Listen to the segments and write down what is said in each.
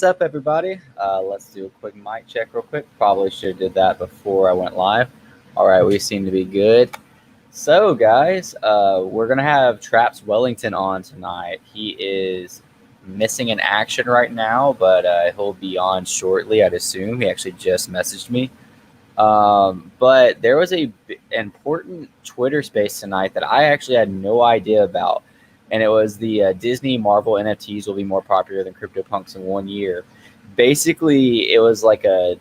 What's up, everybody? Let's do a quick mic check real quick. Probably should have did that before I went live. All right, we seem to be good. So, guys, we're going to have Traps Wellington on tonight. He is missing in action right now, but he'll be on shortly, I'd assume. He actually just messaged me. But there was a important Twitter space tonight that I actually had no idea about. And it was the Disney Marvel NFTs will be more popular than CryptoPunks in 1 year. Basically, it was like a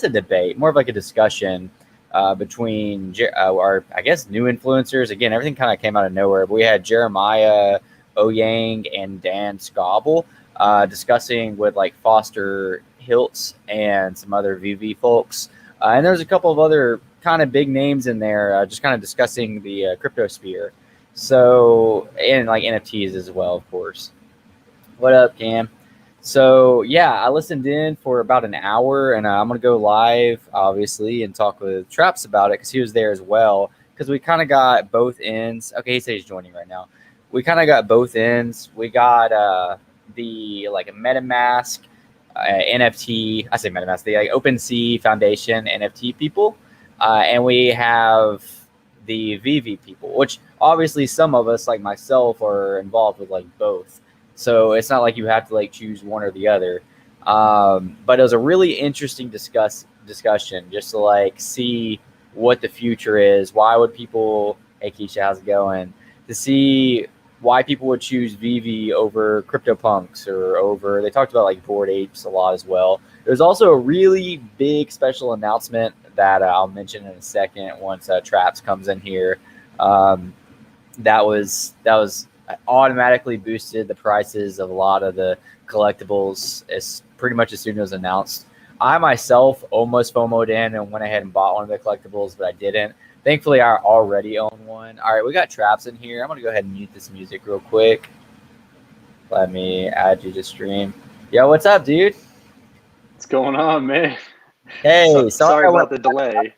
debate, more of like a discussion between our, new influencers. Again, everything kind of came out of nowhere. But we had Jeremiah, Owyang, and Dan Schawbel discussing with like Foster Hiltz and some other VV folks. And there's a couple of other kind of big names in there just kind of discussing the crypto sphere. So, and like NFTs as well, of course. What up, Cam? So, yeah, I listened in for about an hour, and I'm going to go live, obviously, and talk with Traps about it because he was there as well. Because we kind of got both ends. Okay, he said he's joining right now. We kind of got both ends. We got the like MetaMask NFT. I say MetaMask, the like OpenSea Foundation NFT people, and we have the VV people, which obviously some of us, like myself, are involved with like both. So it's not like you have to like choose one or the other. But it was a really interesting discussion just to like see what the future is. Why would people, hey Keisha, how's it going? To see why people would choose VV over CryptoPunks or over, they talked about like Bored Apes a lot as well. There's also a really big special announcement that I'll mention in a second once Traps comes in here. That was automatically boosted the prices of a lot of the collectibles as pretty much as soon as it was announced. I myself almost FOMO'd in and went ahead and bought one of the collectibles, but I didn't. Thankfully, I already own one. All right, we got Traps in here. I'm going to go ahead and mute this music real quick. Let me add you to stream. Yo, what's up, dude? What's going on, man? Hey, sorry about the delay.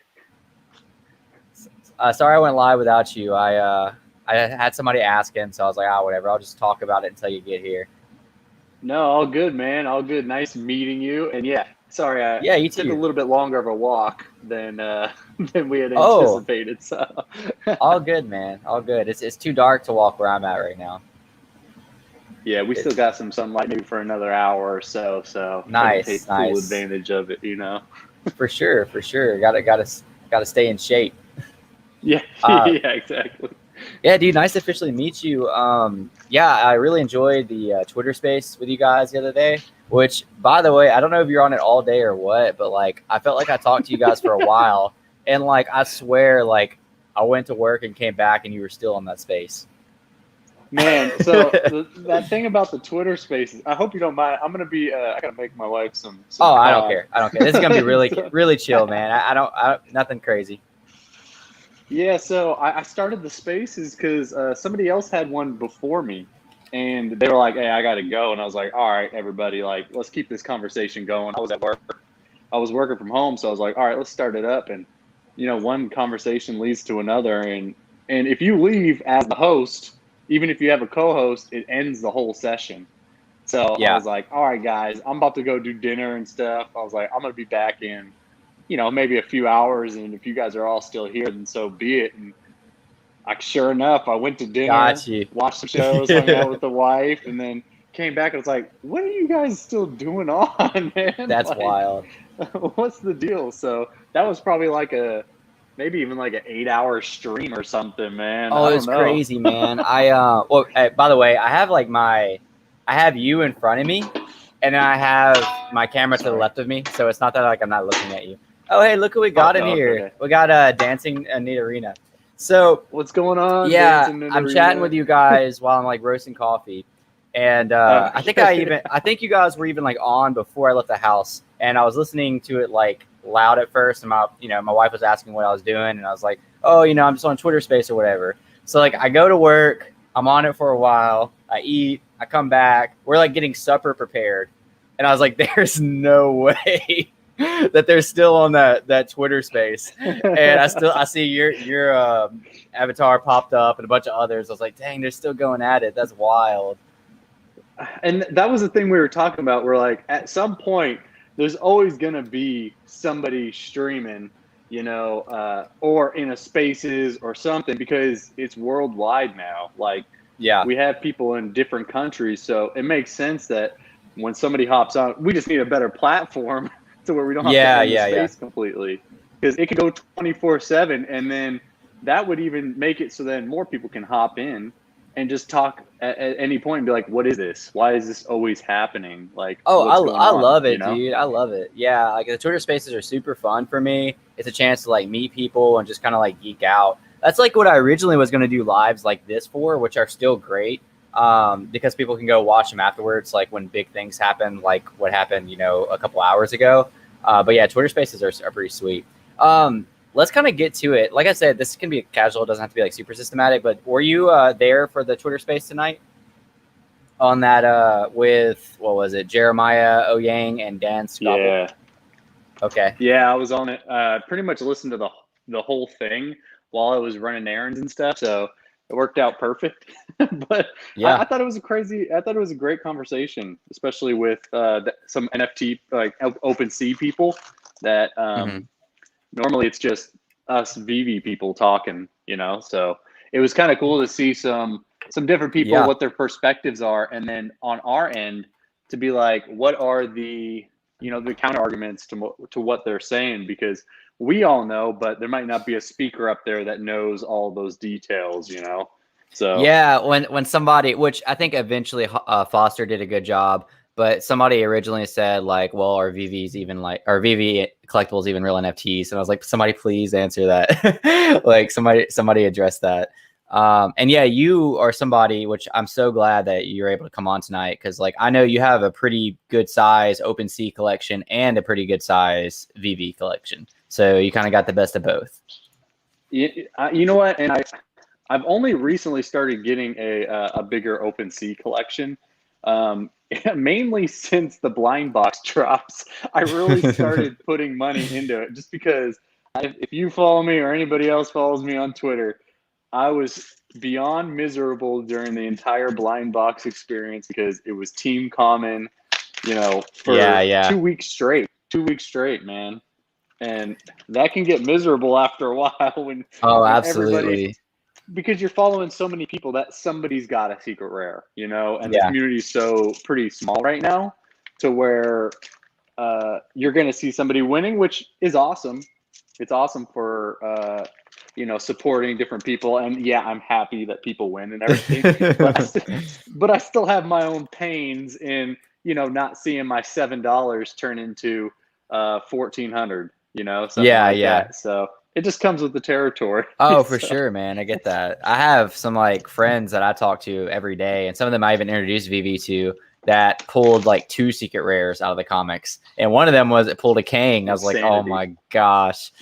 Sorry I went live without you. I had somebody asking, so I was like, whatever. I'll just talk about it until you get here. No, all good, man. All good. Nice meeting you. And yeah, sorry, you took a little bit longer of a walk than we had anticipated. So all good, man. All good. It's too dark to walk where I'm at right now. Yeah, we still got some sunlight maybe for another hour or so. So nice, take full advantage of it, you know. For sure. Gotta stay in shape. Yeah, yeah, exactly. Yeah, dude, nice to officially meet you. I really enjoyed the Twitter space with you guys the other day, which, by the way, I don't know if you're on it all day or what, but, like, I felt like I talked to you guys for a while, and, like, I swear, like, I went to work and came back and you were still on that space. Man, so that thing about the Twitter spaces, I hope you don't mind. I'm going to be, I got to make my wife some I don't care. This is going to be really, really chill, man. I don't, nothing crazy. Yeah, so I started the spaces because somebody else had one before me, and they were like, "Hey, I got to go," and I was like, "All right, everybody, like, let's keep this conversation going." I was at work, I was working from home, so I was like, "All right, let's start it up," and one conversation leads to another, and if you leave as the host, even if you have a co-host, it ends the whole session. So I was like, "All right, guys, I'm about to go do dinner and stuff." I was like, "I'm gonna be back in maybe a few hours, and if you guys are all still here, then so be it." And sure enough, I went to dinner, watched some shows, hung out with the wife, and then came back and was like, "What are you guys still doing on, man?" That's wild. What's the deal? So that was probably like maybe even like an 8-hour stream or something, man. Oh, it was crazy, man. By the way, I have you in front of me, and then I have my camera to the left of me, so it's not that like I'm not looking at you. Oh, hey, look what we got in here. Okay. We got Dancing Arena. So what's going on? Yeah, I'm chatting with you guys while I'm like roasting coffee. And I think you guys were even like on before I left the house. And I was listening to it like loud at first. And my wife was asking what I was doing. And I was like, I'm just on Twitter Space or whatever. So like I go to work, I'm on it for a while. I eat, I come back. We're like getting supper prepared. And I was like, there's no way that they're still on that Twitter space. And I see your avatar popped up and a bunch of others. I was like, dang, they're still going at it. That's wild. And that was the thing we were talking about. We're like, at some point, there's always going to be somebody streaming, or in a spaces or something, because it's worldwide now. Like, Yeah. we have people in different countries. So it makes sense that when somebody hops on, we just need a better platform to where we don't have to Yeah, end the yeah, yeah. space completely. Because it could go 24/7, and then that would even make it so then more people can hop in and just talk at any point and be like, what is this? Why is this always happening? Like, Oh, what's going I on? love it, dude. I love it. Yeah, like the Twitter Spaces are super fun for me. It's a chance to like meet people and just kind of like geek out. That's like what I originally was going to do lives like this for, which are still great, because people can go watch them afterwards, like when big things happen, like what happened, a couple hours ago. But yeah, Twitter Spaces are pretty sweet. Let's kind of get to it. Like I said, this can be casual. It doesn't have to be like super systematic. But were you there for the Twitter Space tonight? On that with what was it, Jeremiah, Owyang, and Dan Schawbel? Yeah. Okay. Yeah, I was on it. Pretty much listened to the whole thing while I was running errands and stuff. So it worked out perfect. But I Yeah. thought it was I thought it was a great conversation, especially with some NFT like OpenSea people that Hmm. normally it's just us Veve people talking. So it was kind of cool to see some different people, Yeah. what their perspectives are, and then on our end to be like, what are the counter arguments to what they're saying, because we all know, but there might not be a speaker up there that knows all those details. So Yeah. When somebody, which I think eventually Foster did a good job, but somebody originally said like, well, are VVs even like, are VV collectibles even real NFTs? And I was like, somebody please answer that. Like somebody address that. And yeah, you are somebody, which I'm so glad that you're able to come on tonight, because like I know you have a pretty good size OpenSea collection and a pretty good size VV collection, so you kind of got the best of both. you know what, and I've only recently started getting a bigger OpenSea collection. Mainly since the blind box drops, I really started putting money into it, just because if you follow me or anybody else follows me on Twitter, I was beyond miserable during the entire blind box experience because it was team common, Yeah, for yeah. 2 weeks straight. 2 weeks straight, man. And that can get miserable after a while when Oh, everybody, absolutely. because you're following so many people that somebody's got a secret rare, and the Yeah, community is so pretty small right now to where you're going to see somebody winning, which is awesome. It's awesome for supporting different people, and yeah, I'm happy that people win and everything. But I still have my own pains in not seeing my $7 turn into 1,400, something yeah, like yeah. that. So it just comes with the territory. Oh, for So, sure, man. I get that. I have some like friends that I talk to every day, and some of them I even introduced VV to, that pulled like two secret rares out of the comics. And one of them was it pulled a Kang. I was like, oh insanity, my gosh.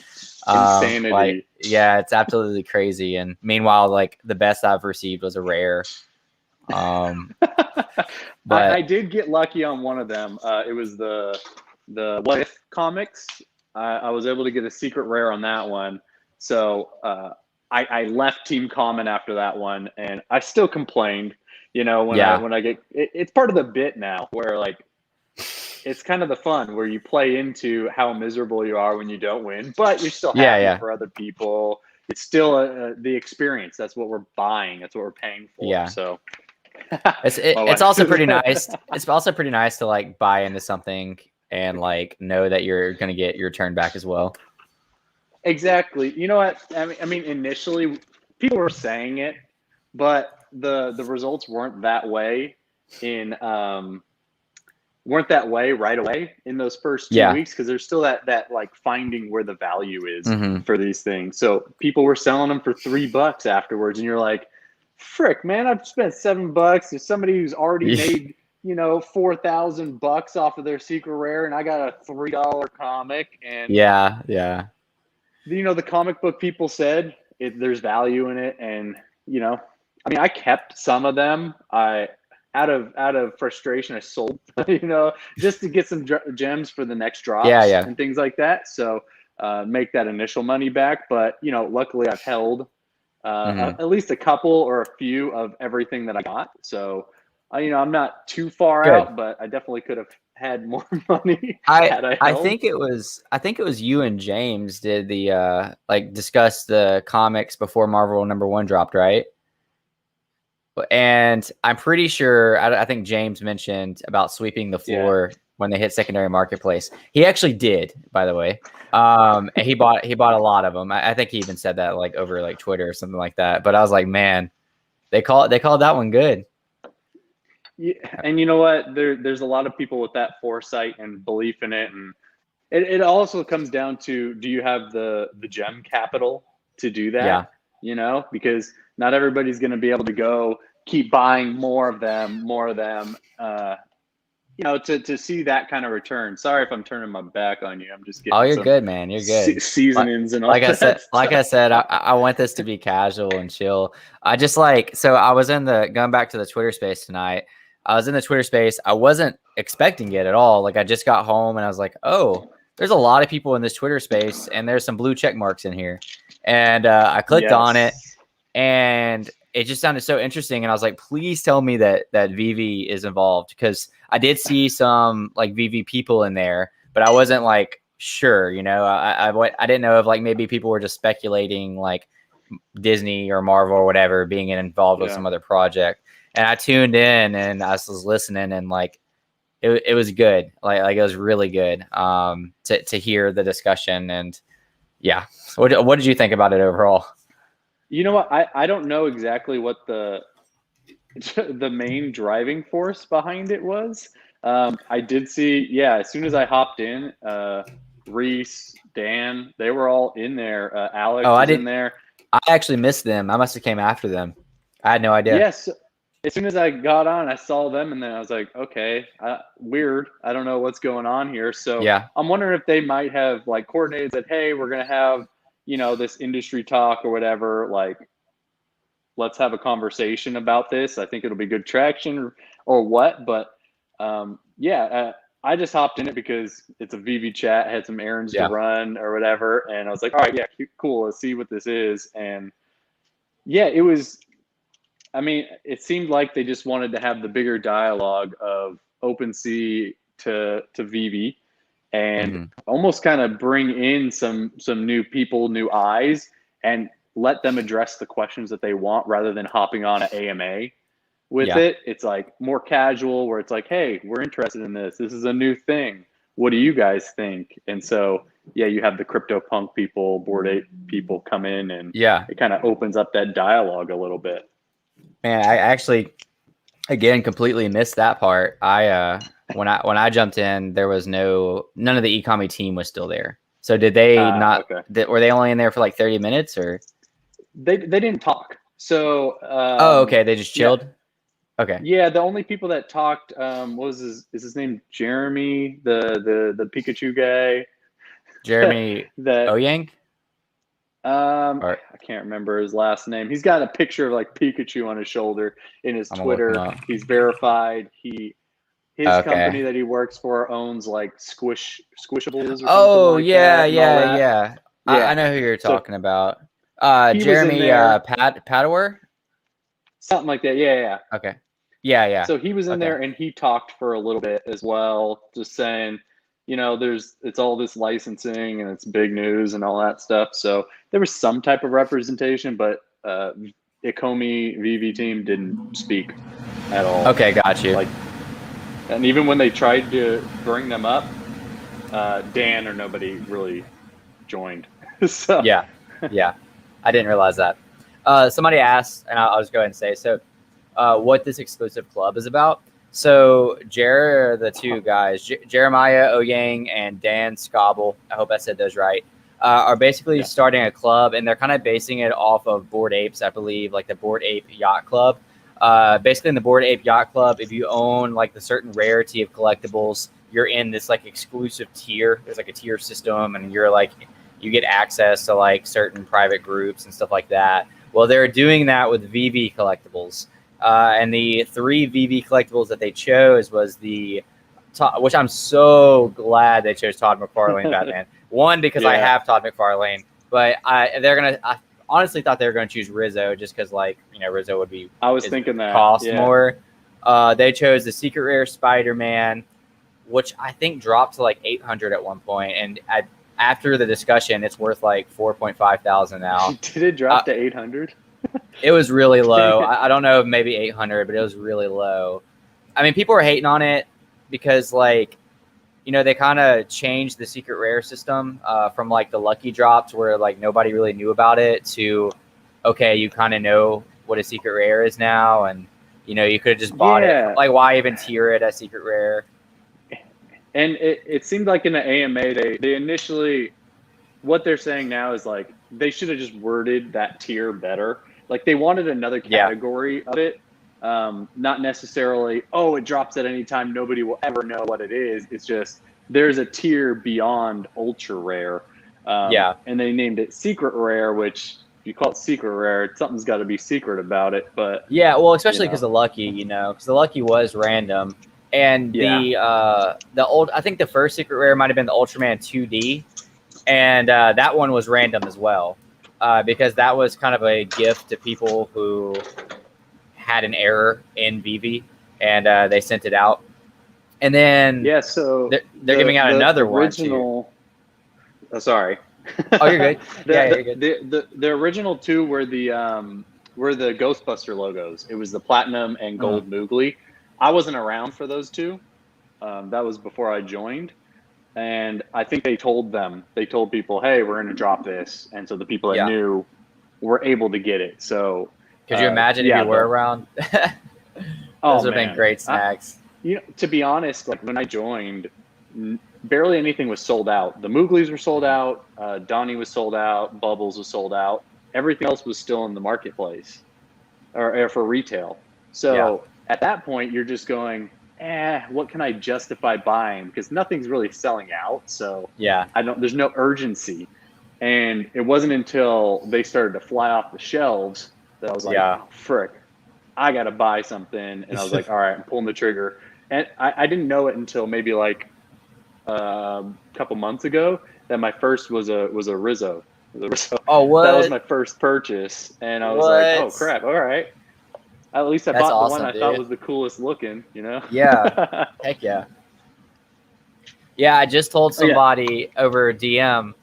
Like, insanity. yeah, it's absolutely crazy. And meanwhile, like the best I've received was a rare. Um, I but did get lucky on one of them. It was the What If comics. I was able to get a secret rare on that one. So I left Team Common after that one, and I still complained. When I yeah, when I get it's part of the bit now, where like it's kind of the fun where you play into how miserable you are when you don't win, but you're still yeah, happy yeah, for other people. It's still the experience. That's what we're buying. That's what we're paying for. yeah. So my It's wife also says pretty nice. It's also pretty nice to like buy into something and like know that you're gonna get your turn back as well. exactly. You know what? I mean, initially people were saying it, but the results in weren't that way right away in those first two Yeah. weeks, because there's still that like finding where the value is Hmm. for these things. So people were selling them for $3 afterwards, and you're like, frick, man, I've spent $7. There's somebody who's already made 4,000 bucks off of their secret rare, and I got a $3 comic. And Yeah, yeah. the comic book people said there's value in it, and I mean, I kept some of them. I out of frustration, I sold, just to get some gems for the next Yeah, drops yeah. and things like that. So make that initial money back. But luckily, I've held Hmm. at least a couple or a few of everything that I got. So I'm not too far Good. out, but I definitely could have had more money had I I held. think it was you and James did the like discuss the comics before Marvel #1 dropped, right? And I'm pretty sure I think James mentioned about sweeping the floor when they hit secondary marketplace. He actually did, by the way. And he bought a lot of them. I think he even said that like over like Twitter or something like that. But I was like, man, they called that one good. Yeah, and you know what? There's a lot of people with that foresight and belief in it, and it also comes down to, do you have the gem capital to do Yeah. that? Because not everybody's going to be able to go keep buying more of them, to see that kind of return. Sorry if I'm turning my back on you. I'm just Oh, getting you're some good, man. You're good. seasonings and all Like I that said, stuff. I want this to be casual and chill. I just so I was going back to the Twitter space tonight. I was in the Twitter space. I wasn't expecting it at all. Like I just got home and I was like, oh, there's a lot of people in this Twitter space and there's some blue check marks in here. And I clicked on it Yes. and it just sounded so interesting. And I was like, please tell me that Veve is involved, because I did see some like Veve people in there, but I wasn't like sure, I didn't know if like maybe people were just speculating like Disney or Marvel or whatever being involved with Yeah. some other project. And I tuned in and I was listening, and like it was good. Like it was really good to hear the discussion. And yeah. What did you think about it overall? You know what? I don't know exactly what the main driving force behind it was. I did see, as soon as I hopped in, Reese, Dan, they were all in there. Alex Oh, was in there. I actually missed them. I must have came after them. I had no idea. Yes. As soon as I got on, I saw them, and then I was like, okay, weird. I don't know what's going on here. So Yeah. I'm wondering if they might have like coordinated that, hey, we're going to have, this industry talk or whatever. Like, let's have a conversation about this. I think it'll be good traction or what. But I just hopped in it because it's a Veve chat, had some errands to Yeah. run or whatever. And I was like, all right, yeah, cool. Let's see what this is. And yeah, it was, it seemed like they just wanted to have the bigger dialogue of OpenSea to Veve, and almost kind of bring in some new people, new eyes, and let them address the questions that they want rather than hopping on an AMA with it. It's like more casual, where it's like, hey, we're interested in this. This is a new thing. What do you guys think? And so, you have the CryptoPunk people, Bored Ape people come in, and it kind of opens up that dialogue a little bit. Man, I actually, again, completely missed that part. When I jumped in, there was none of the economy team was still there. So did they not? Okay. Were they only in there for like 30 minutes or? They didn't talk. So Okay, they just chilled. Yeah. Okay. Yeah, the only people that talked is his name Jeremy, the Pikachu guy. Jeremy Owyang? I can't remember his last name. He's got a picture of like Pikachu on his shoulder in his Twitter. He's verified. His company that he works for owns like Squishables or something like that. Yeah. I know who you're talking about. Jeremy Padawar? Something like that. Yeah. Okay. Yeah. So he was in there and he talked for a little bit as well, just saying, it's all this licensing and it's big news and all that stuff. So there was some type of representation, but Ikomi Veve team didn't speak at all. Okay, got you. And even when they tried to bring them up, Dan or nobody really joined. So yeah, I didn't realize that. Somebody asked, and I'll just go ahead and say, so what this exclusive club is about. So the two guys, Jeremiah Owyang and Dan Schawbel, I hope I said those right, are basically starting a club, and they're kind of basing it off of Bored Apes, I believe, like the Bored Ape Yacht Club. Basically in the Bored Ape Yacht Club, if you own like the certain rarity of collectibles, you're in this like exclusive tier. There's like a tier system, and you get access to like certain private groups and stuff like that. Well, they're doing that with Veve collectibles. And the 3 Veve collectibles that they chose was which I'm so glad they chose Todd McFarlane Batman. One, because I have Todd McFarlane, but I honestly thought they were going to choose Rizzo just because Rizzo would be. I was thinking that cost more. They chose the secret rare Spider-Man, which I think dropped to like 800 at one point, and after the discussion, it's worth like 4.5 thousand now. Did it drop to 800? It was really low. I don't know, maybe 800, but it was really low. I mean, people are hating on it because, like, you know, they kind of changed the secret rare system from like the lucky drops where like nobody really knew about it to, okay, you kind of know what a secret rare is now, and you know, you could have just bought it. Like, why even tier it as secret rare? And it seemed like in the AMA, they initially, what they're saying now is like they should have just worded that tier better. Like they wanted another category of it. Not necessarily, oh, it drops at any time, nobody will ever know what it is. It's just there's a tier beyond ultra rare. And they named it secret rare, which if you call it secret rare, something's got to be secret about it. But yeah, well, especially because the lucky, you know, because the lucky was random. And the old, I think the first secret rare might have been the Ultraman 2D, and that one was random as well, because that was kind of a gift to people who had an error in Veve, and they sent it out. And then so they're giving out another original, one. Oh, sorry. Oh, you're good. You're good. The original two were the Ghostbuster logos. It was the platinum and gold Moogly. I wasn't around for those two. That was before I joined. And I think they told people, hey, we're going to drop this. And so the people that knew were able to get it. So could you imagine if you were around? Those would have been great snacks. You know, to be honest, like when I joined, barely anything was sold out. The Mooglies were sold out. Donnie was sold out. Bubbles was sold out. Everything else was still in the marketplace or for retail. So at that point, you're just going, what can I justify buying? Because nothing's really selling out. So there's no urgency. And it wasn't until they started to fly off the shelves that I was like, oh, frick, I got to buy something. And I was like, all right, I'm pulling the trigger. And I didn't know it until maybe like a couple months ago that my first was a Rizzo. Oh, what? That was my first purchase. And I was like, oh, crap. All right. At least I bought the one I thought was the coolest looking, you know? Yeah. Heck yeah. Yeah, I just told somebody over DM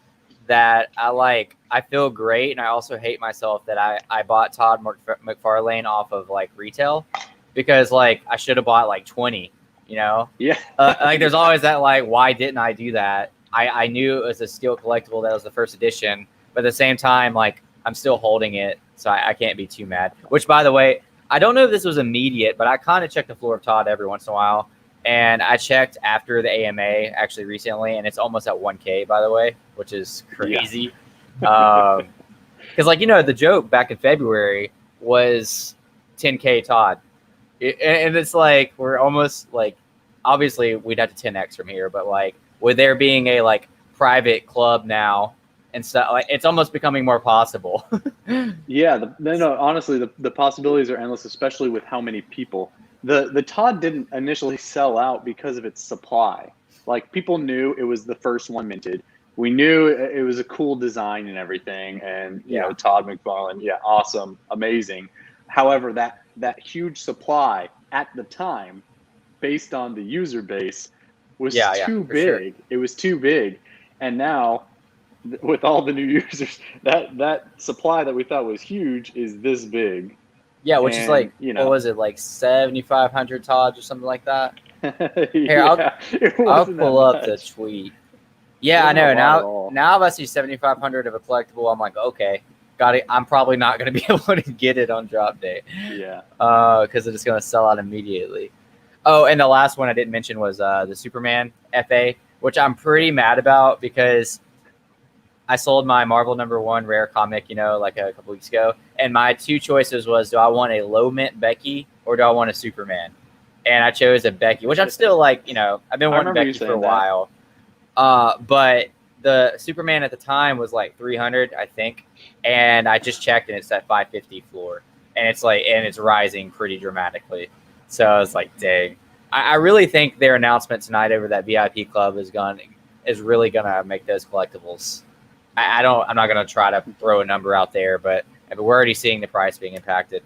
that I feel great, and I also hate myself that I bought Todd McFarlane off of like retail, because like I should have bought like 20, you know? Yeah. Like there's always that like, why didn't I do that? I knew it was a steel collectible that was the first edition, but at the same time, like I'm still holding it, so I can't be too mad. Which, by the way, I don't know if this was immediate, but I kind of check the floor of Todd every once in a while. And I checked after the AMA actually recently, and it's almost at 1K, by the way, which is crazy. Because, like, you know, the joke back in February was 10K Todd. And it's like, we're almost like, obviously we'd have to 10X from here, but like, with there being a like private club now and stuff, like it's almost becoming more possible. No, honestly, the possibilities are endless, especially with how many people. The Todd didn't initially sell out because of its supply. Like people knew it was the first one minted. We knew it was a cool design and everything, and you know, Todd McFarlane, awesome, amazing. However, that huge supply at the time, based on the user base, was too big. Sure. It was too big, and now with all the new users, that supply that we thought was huge is this big. Yeah, which is like, you know, what was it, like 7,500 Todds or something like that? Here, I'll pull up the tweet. Yeah, I know. Now if I see 7,500 of a collectible, I'm like, okay, got it. I'm probably not going to be able to get it on drop day. Yeah. Because it's going to sell out immediately. Oh, and the last one I didn't mention was the Superman FA, which I'm pretty mad about because I sold my Marvel #1 rare comic, you know, like a couple weeks ago. And my two choices was, do I want a low mint Becky or do I want a Superman? And I chose a Becky, which I'm still like, you know, I've been wanting Becky for a while. But the Superman at the time was like 300, I think. And I just checked and it's at 550 floor. And it's like, and it's rising pretty dramatically. So I was like, dang. I really think their announcement tonight over that VIP club is really gonna make those collectibles. I'm not gonna try to throw a number out there, but we're already seeing the price being impacted.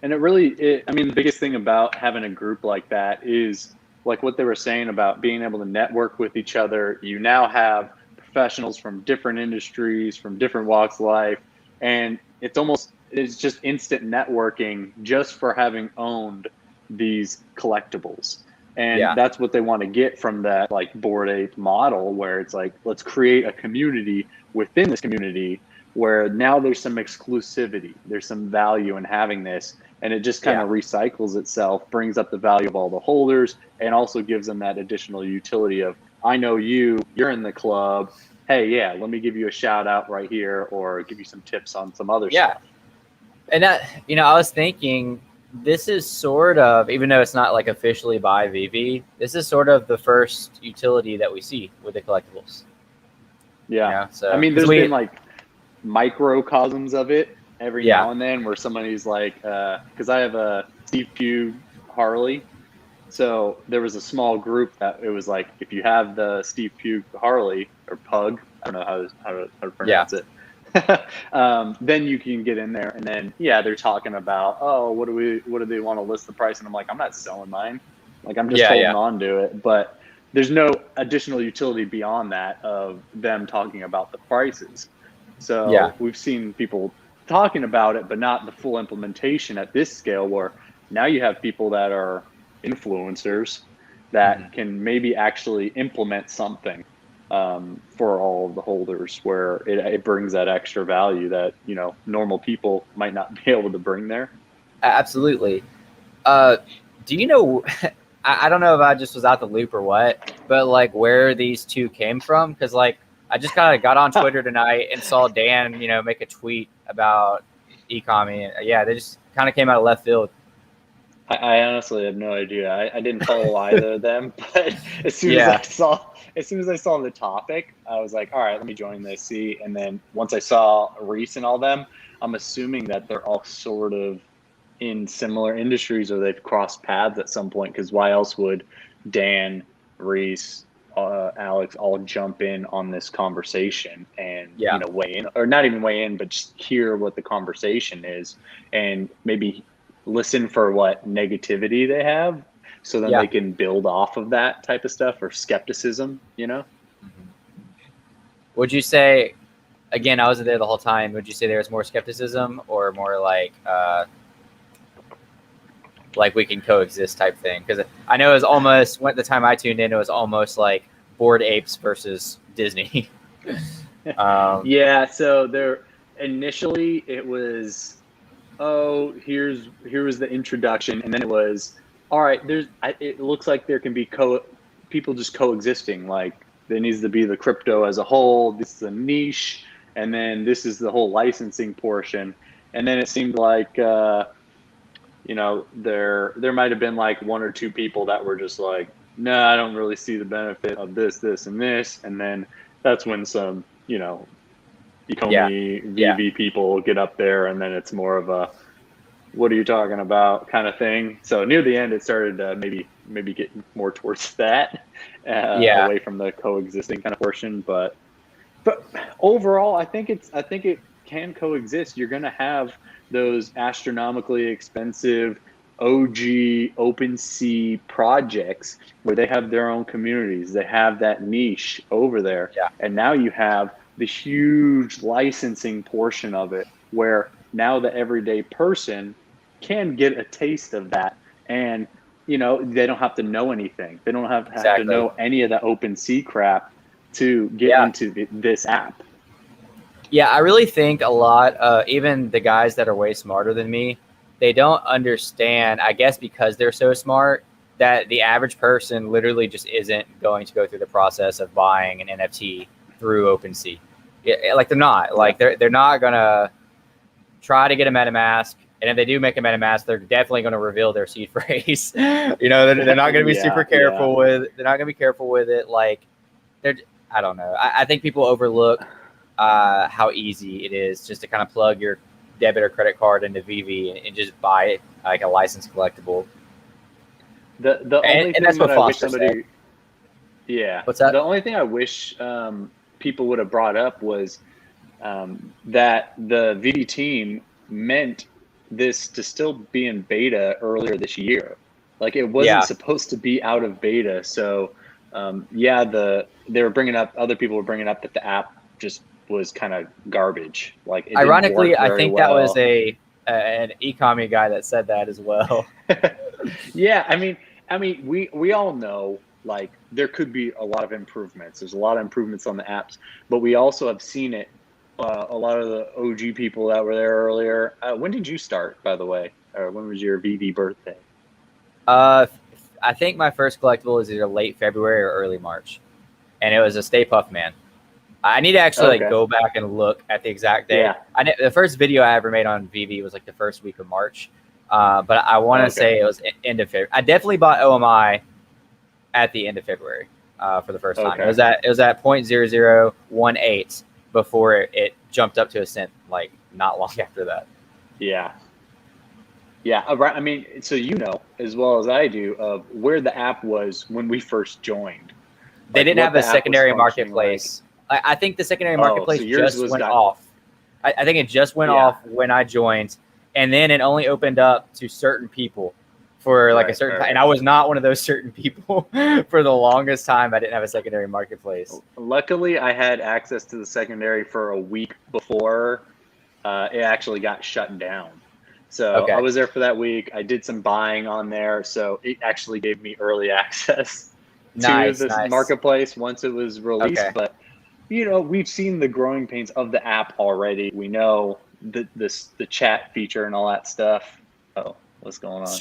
And the biggest thing about having a group like that is like what they were saying about being able to network with each other. You now have professionals from different industries, from different walks of life, and it's just instant networking just for having owned these collectibles. And Yeah. that's what they want to get from that like Bored Ape model, where it's like, let's create a community within this community where now there's some exclusivity, there's some value in having this, and it just kind of recycles itself, brings up the value of all the holders, and also gives them that additional utility of, I know you're in the club. Hey, yeah, let me give you a shout out right here, or give you some tips on some other stuff. And that, I was thinking this is sort of, even though it's not like officially by Veve, this is sort of the first utility that we see with the collectibles. Yeah. So I mean, there's been like microcosms of it every now and then where somebody's like, because I have a Steve Pugh Harley. So there was a small group that it was like, if you have the Steve Pugh Harley or Pug, I don't know how to pronounce it. Then you can get in there, and then they're talking about, oh, what do they want to list the price? And I'm like, I'm not selling mine. Like, I'm just holding on to it. But there's no additional utility beyond that of them talking about the prices. So we've seen people talking about it, but not the full implementation at this scale, where now you have people that are influencers that can maybe actually implement something for all of the holders, where it brings that extra value that, normal people might not be able to bring there. Absolutely. Do you know, I don't know if I just was out the loop or what, but like where these two came from? Because like I just kind of got on Twitter tonight and saw Dan, make a tweet about Ecom. They just kind of came out of left field. I honestly have no idea. I didn't follow either of them, but as soon as I saw the topic, I was like, all right, let me join this, see. And then once I saw Reese and all them, I'm assuming that they're all sort of in similar industries, or they've crossed paths at some point, because why else would Dan, Reese, Alex all jump in on this conversation and weigh in, or not even weigh in, but just hear what the conversation is, and maybe listen for what negativity they have, so then they can build off of that type of stuff, or skepticism, Would you say, again, I wasn't there the whole time, would you say there was more skepticism, or more like we can coexist type thing? Because I know it was almost, the time I tuned in, it was almost like Bored Apes versus Disney. So there initially it was, here was the introduction, and then it was, all right, it looks like there can be people just coexisting. Like, there needs to be the crypto as a whole, this is a niche, and then this is the whole licensing portion. And then it seemed like there might have been like one or two people that were just like, no, I don't really see the benefit of this, and this. And then that's when some Veve people get up there, and then it's more of a, what are you talking about kind of thing. So near the end, it started to maybe get more towards that, away from the coexisting kind of portion. But overall, I think it can coexist. You're going to have those astronomically expensive OG OpenSea projects where they have their own communities. They have that niche over there. And now you have the huge licensing portion of it, where now the everyday person can get a taste of that. And, they don't have to know anything. They don't have to know any of the OpenSea crap to get into this app. Yeah, I really think a lot, even the guys that are way smarter than me, they don't understand, I guess because they're so smart, that the average person literally just isn't going to go through the process of buying an NFT through OpenSea. Like, they're not. Like, they're not going to try to get a MetaMask. And if they do make a MetaMask, they're definitely going to reveal their seed phrase. They're not going to be super careful with. They're not going to be careful with it. Like, I don't know. I think people overlook how easy it is just to kind of plug your debit or credit card into Veve and just buy it like a licensed collectible. The only thing that I wish somebody, what's that? The only thing I wish people would have brought up was that the Veve team meant this to still be in beta earlier this year. Like it wasn't Yeah. supposed to be out of beta. So yeah, they were bringing up, other people were bringing up that the app just was kind of garbage. Like it didn't Ironically, work I very think that was well. an e-commerce guy that said that as well. Yeah, we all know like there could be a lot of improvements. There's a lot of improvements on the apps, but we also have seen it. A lot of the OG people that were there earlier. When did you start, by the way? Or when was your VV birthday? I think my first collectible was either late February or early March, and it was a Stay Puft Man. I need to actually like Okay. go back and look at the exact date. Yeah. The first video I ever made on VV was like the first week of March, but I want to Okay. say it was end of February. I definitely bought OMI at the end of February for the first time. Okay. It was at 0.0018 before it jumped up to a cent like not long after that. Yeah. Yeah. Right. I mean, so you know as well as I do of where the app was when we first joined. They Like didn't what have the a app was secondary functioning like. marketplace. I think the secondary Oh, marketplace so yours just was went got. off. I think it just went Yeah. off when I joined, and then it only opened up to certain people for like a certain time. And I was not one of those certain people for the longest time. I didn't have a secondary marketplace. Luckily, I had access to the secondary for a week before it actually got shut down. So Okay. I was there for that week. I did some buying on there. So it actually gave me early access to this marketplace once it was released. Okay. But, you know, we've seen the growing pains of the app already. We know the chat feature and all that stuff. Oh, what's going on?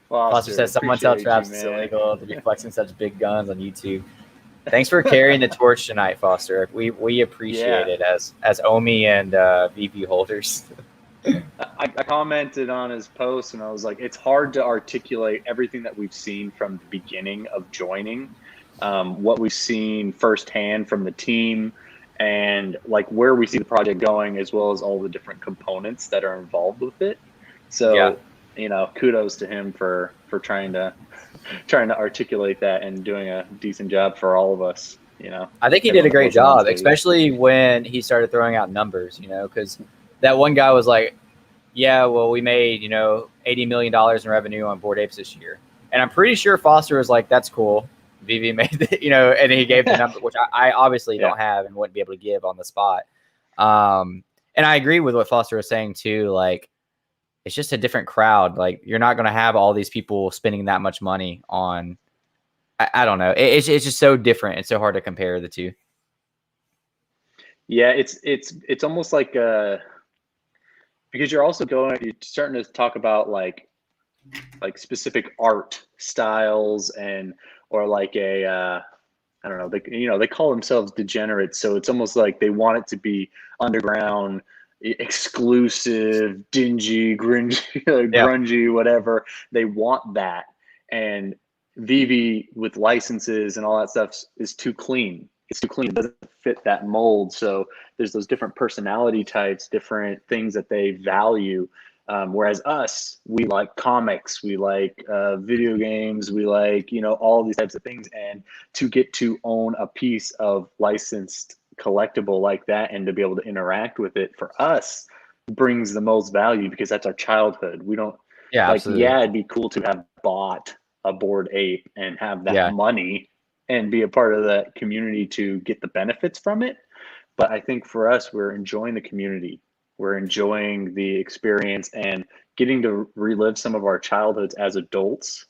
Foster says, someone tell Traps it's illegal to be flexing such big guns on YouTube. Thanks for carrying the torch tonight, Foster. We appreciate it as OMI and VP holders. I commented on his post and I was like, it's hard to articulate everything that we've seen from the beginning of joining, what we've seen firsthand from the team, and like where we see the project going, as well as all the different components that are involved with it. So, yeah. You know, kudos to him for trying to articulate that and doing a decent job for all of us. You know, I think he did a great job, especially when he started throwing out numbers. You know, because that one guy was like, "Yeah, well, we made $80 million in revenue on Bored Apes this year," and I'm pretty sure Foster was like, "That's cool." VV made the, and he gave the number, which I obviously don't have and wouldn't be able to give on the spot. And I agree with what Foster was saying too. Like, it's just a different crowd. Like, you're not going to have all these people spending that much money on. I don't know. It's just so different. It's so hard to compare the two. Yeah, it's almost like because you're starting to talk about like specific art styles or like I don't know, they call themselves degenerates, so it's almost like they want it to be underground, exclusive, dingy, grungy, whatever. They want that, and VV with licenses and all that stuff is too clean. It's too clean. It doesn't fit that mold. So there's those different personality types, different things that they value. Whereas us, we like comics, we like video games, we like, all these types of things. And to get to own a piece of licensed collectible like that and to be able to interact with it for us brings the most value because that's our childhood. We don't absolutely. it'd be cool to have bought a Bored Ape and have that money and be a part of that community to get the benefits from it. But I think for us, we're enjoying the community. We're enjoying the experience and getting to relive some of our childhoods as adults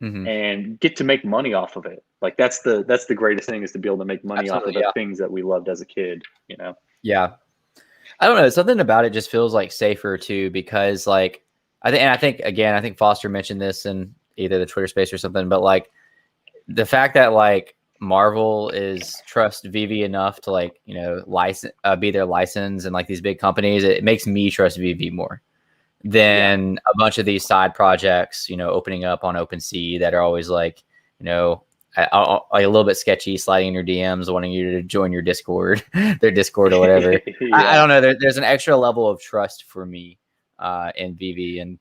and get to make money off of it. Like that's the greatest thing, is to be able to make money off of the things that we loved as a kid, Yeah. I don't know. Something about it just feels like safer too, because like, I think Foster mentioned this in either the Twitter space or something, but like the fact that like Marvel is trust VV enough to like, license, be their license, and like these big companies, it makes me trust VV more than a bunch of these side projects, opening up on OpenSea that are always like, a little bit sketchy, sliding in your DMs, wanting you to join your Discord, their Discord or whatever. I don't know. There's an extra level of trust for me in VV, and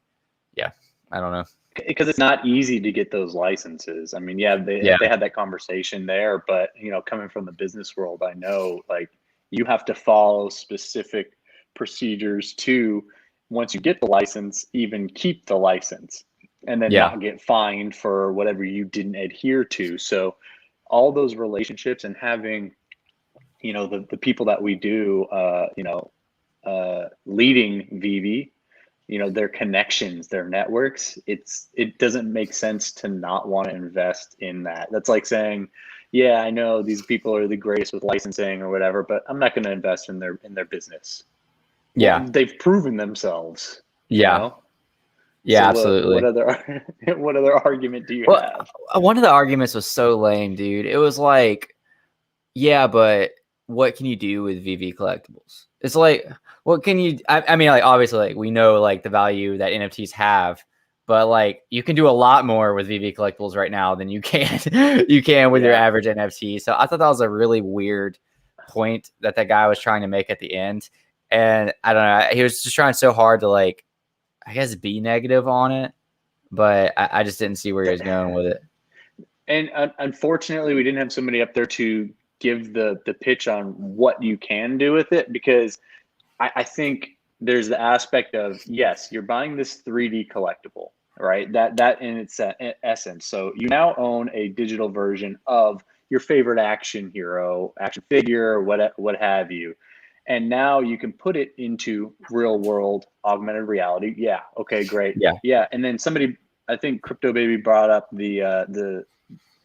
I don't know. Because it's not easy to get those licenses. I mean, they had that conversation there, but coming from the business world, I know like you have to follow specific procedures to, once you get the license, even keep the license and then Yeah. not get fined for whatever you didn't adhere to. So all those relationships and having, the people that we do, leading Veve, their connections, their networks, it doesn't make sense to not want to invest in that. That's like saying, yeah, I know these people are the greatest with licensing or whatever, but I'm not going to invest in their business. Yeah. Well, they've proven themselves. Yeah. Yeah, So absolutely. what other argument do you have? One of the arguments was so lame, dude. It was like, yeah, but what can you do with VV collectibles? It's like, what can you? I mean, like obviously, like we know like the value that NFTs have, but like you can do a lot more with VV collectibles right now than you can with your average NFT. So I thought that was a really weird point that guy was trying to make at the end, and I don't know, he was just trying so hard to like, I guess, be negative on it, but I just didn't see where he was going with it. And unfortunately, we didn't have somebody up there to give the pitch on what you can do with it, because I think there's the aspect of, yes, you're buying this 3D collectible, right? That in its essence. So you now own a digital version of your favorite action hero, action figure, what have you. And now you can put it into real world augmented reality. Yeah. Okay, great. Yeah. Yeah. And then somebody, I think Crypto Baby brought up the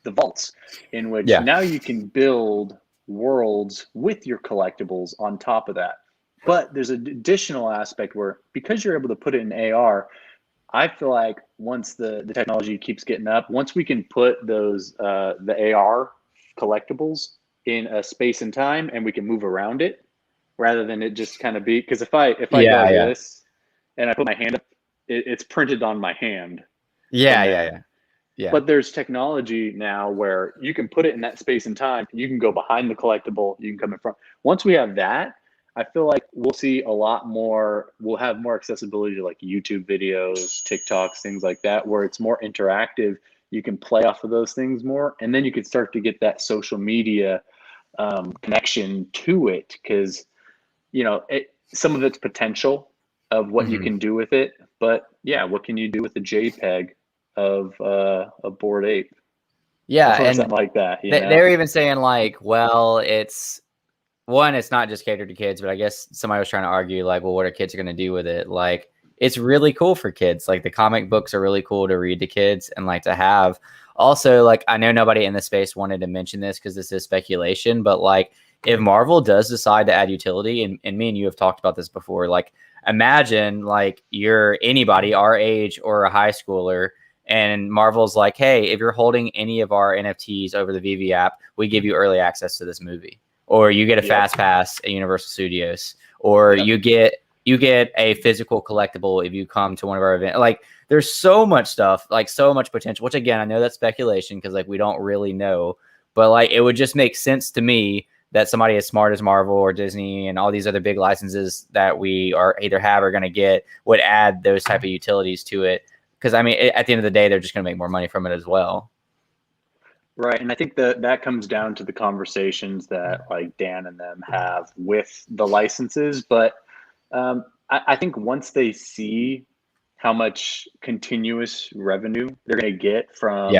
vaults, in which now you can build worlds with your collectibles on top of that. But there's an additional aspect where, because you're able to put it in AR, I feel like once the technology keeps getting up, once we can put those the AR collectibles in a space and time, and we can move around it rather than it just kind of be, because if I go like this and I put my hand up, it's printed on my hand. Yeah. But there's technology now where you can put it in that space and time. You can go behind the collectible. You can come in front. Once we have that, I feel like we'll see a lot more. We'll have more accessibility to like YouTube videos, TikToks, things like that, where it's more interactive. You can play off of those things more, and then you can start to get that social media connection to it, because some of its potential of what you can do with it. But yeah, what can you do with a JPEG of a Bored Ape? Yeah, or and something like that. They're even saying like, well, it's not just catered to kids, but I guess somebody was trying to argue like, well, what are kids going to do with it? Like, it's really cool for kids. Like the comic books are really cool to read to kids and like to have. Also, like, I know nobody in the space wanted to mention this because this is speculation, but like if Marvel does decide to add utility, and me and you have talked about this before, like imagine like you're anybody our age or a high schooler, and Marvel's like, hey, if you're holding any of our NFTs over the VV app, we give you early access to this movie. Or you get a fast pass at Universal Studios, or you get a physical collectible if you come to one of our events. Like there's so much stuff, like so much potential, which again, I know that's speculation because like we don't really know, but like it would just make sense to me that somebody as smart as Marvel or Disney and all these other big licenses that we are either have or going to get would add those type of utilities to it. Because I mean, at the end of the day, they're just going to make more money from it as well. Right. And I think that comes down to the conversations that like Dan and them have with the licenses. But I think once they see how much continuous revenue they're going to get from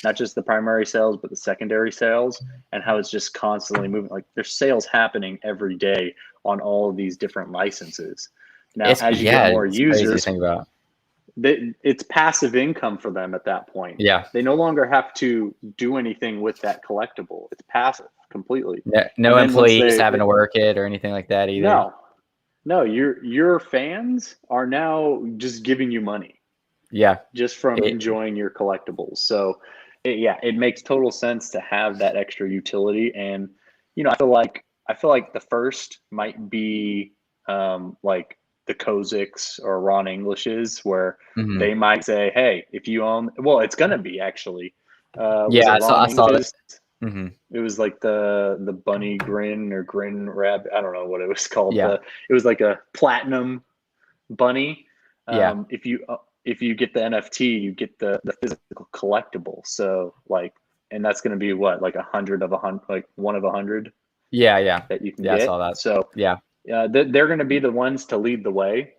not just the primary sales, but the secondary sales, and how it's just constantly moving, like there's sales happening every day on all of these different licenses. Now, as you get more users, it's passive income for them at that point. Yeah. They no longer have to do anything with that collectible. It's passive completely. No employees having to work it or anything like that either. No, your fans are now just giving you money. Yeah. Just from enjoying your collectibles. So it makes total sense to have that extra utility. And, I feel like the first might be like the Koziks or Ron Englishes, where they might say, hey, if you own, well, it's going to be actually, I saw that. It was like the bunny grin or grin rabbit. I don't know what it was called. Yeah. It was like a platinum bunny. Yeah. If you get the NFT, you get the physical collectible. So like, and that's going to be what, like 100 of 100, like 1 of 100. Yeah. That you can get. I saw that. So yeah. they're going to be the ones to lead the way.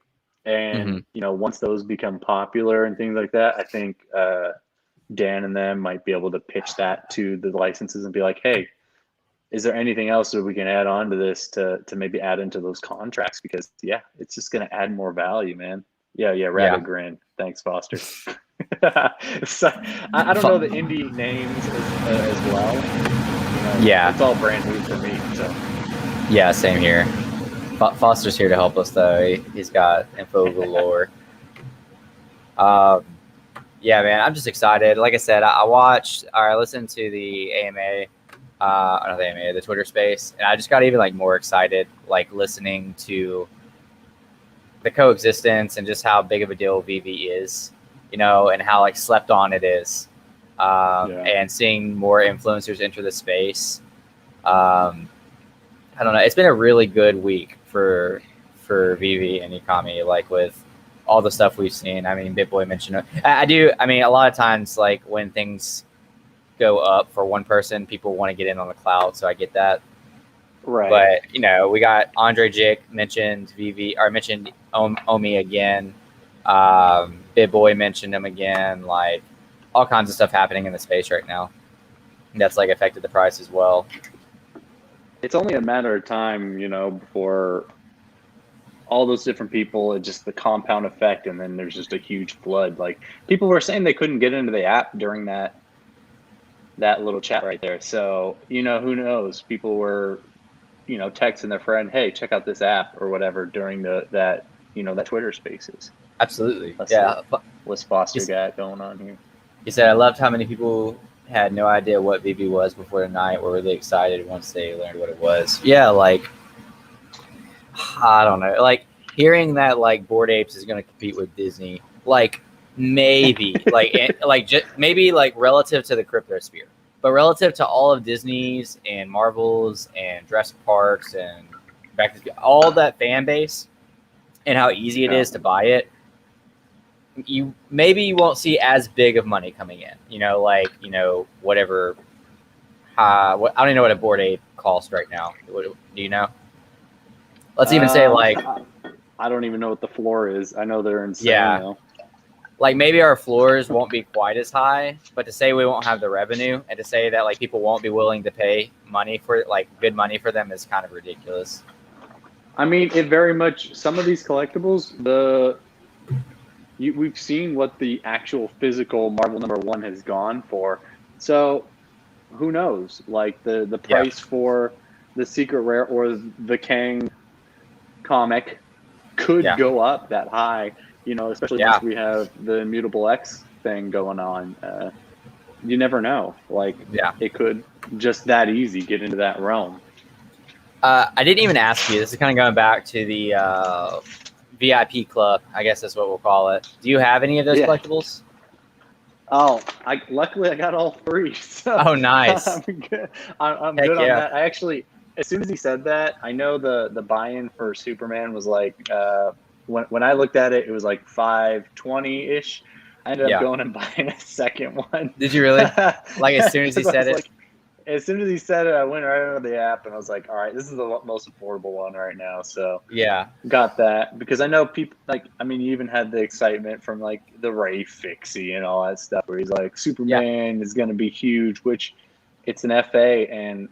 Mhm. And, once those become popular and things like that, I think Dan and them might be able to pitch that to the licenses and be like, hey, is there anything else that we can add on to this to maybe add into those contracts? Because, yeah, it's just going to add more value, man. Yeah, Yeah. rabbit grin. Thanks, Foster. So, I don't know the indie names as well. Yeah. It's all brand new for me. So Yeah, same here. Foster's here to help us, though. He's got info galore. Yeah, man, I'm just excited. Like I said, I listened to the AMA, not the AMA, the Twitter space, and I just got even like more excited, like listening to the coexistence and just how big of a deal VV is, and how like slept on it is, and seeing more influencers enter the space. I don't know. It's been a really good week for VV and Ikami, like with all the stuff we've seen. I mean, BitBoy mentioned it. I do. I mean, a lot of times, like when things go up for one person, people want to get in on the cloud. So I get that. right. But we got Andre Jick mentioned VV or mentioned Omi again. BitBoy mentioned him again. Like all kinds of stuff happening in the space right now. That's like affected the price as well. It's only a matter of time, before all those different people, it's just the compound effect, and then there's just a huge flood. Like people were saying they couldn't get into the app during that little chat right there. So, who knows? People were, texting their friend, hey, check out this app or whatever during that Twitter spaces. Absolutely. Let's yeah. see. What's Foster got going on here? He said, I loved how many people had no idea what VB was before the night, were really excited once they learned what it was. Yeah, like, I don't know. Like, hearing that, like, Bored Apes is going to compete with Disney, like, maybe, maybe, like, relative to the Cryptosphere. But relative to all of Disney's and Marvel's and Jurassic Parks and all that fan base and how easy it is to buy it, you won't see as big of money coming in, whatever. I don't even know what a Bored Ape costs right now. Do you know? Let's even say like I don't even know what the floor is. I know they're insane. Yeah, though. Like maybe our floors won't be quite as high, but to say we won't have the revenue and to say that like people won't be willing to pay money for it, like good money for them, is kind of ridiculous. I mean, it very much. Some of these collectibles, we've seen what the actual physical Marvel #1 has gone for. So who knows? Like the price for the secret rare or the Kang comic could go up that high, especially once we have the Immutable X thing going on. You never know. Like it could just that easy get into that realm. I didn't even ask you. This is kind of going back to the VIP club, I guess that's what we'll call it. Do you have any of those collectibles? Oh, luckily I got all 3. So oh, nice. I'm good. I'm good on that. I actually, as soon as he said that, I know the buy-in for Superman was like when I looked at it, it was like $520-ish. I ended up going and buying a second one. Did you really? Like as soon as he said it? Like, as soon as he said it, I went right over the app and I was like, all right, this is the most affordable one right now. So got that because I know people you even had the excitement from like the Ray Fixie and all that stuff where he's like, Superman is going to be huge, which it's an FA. And,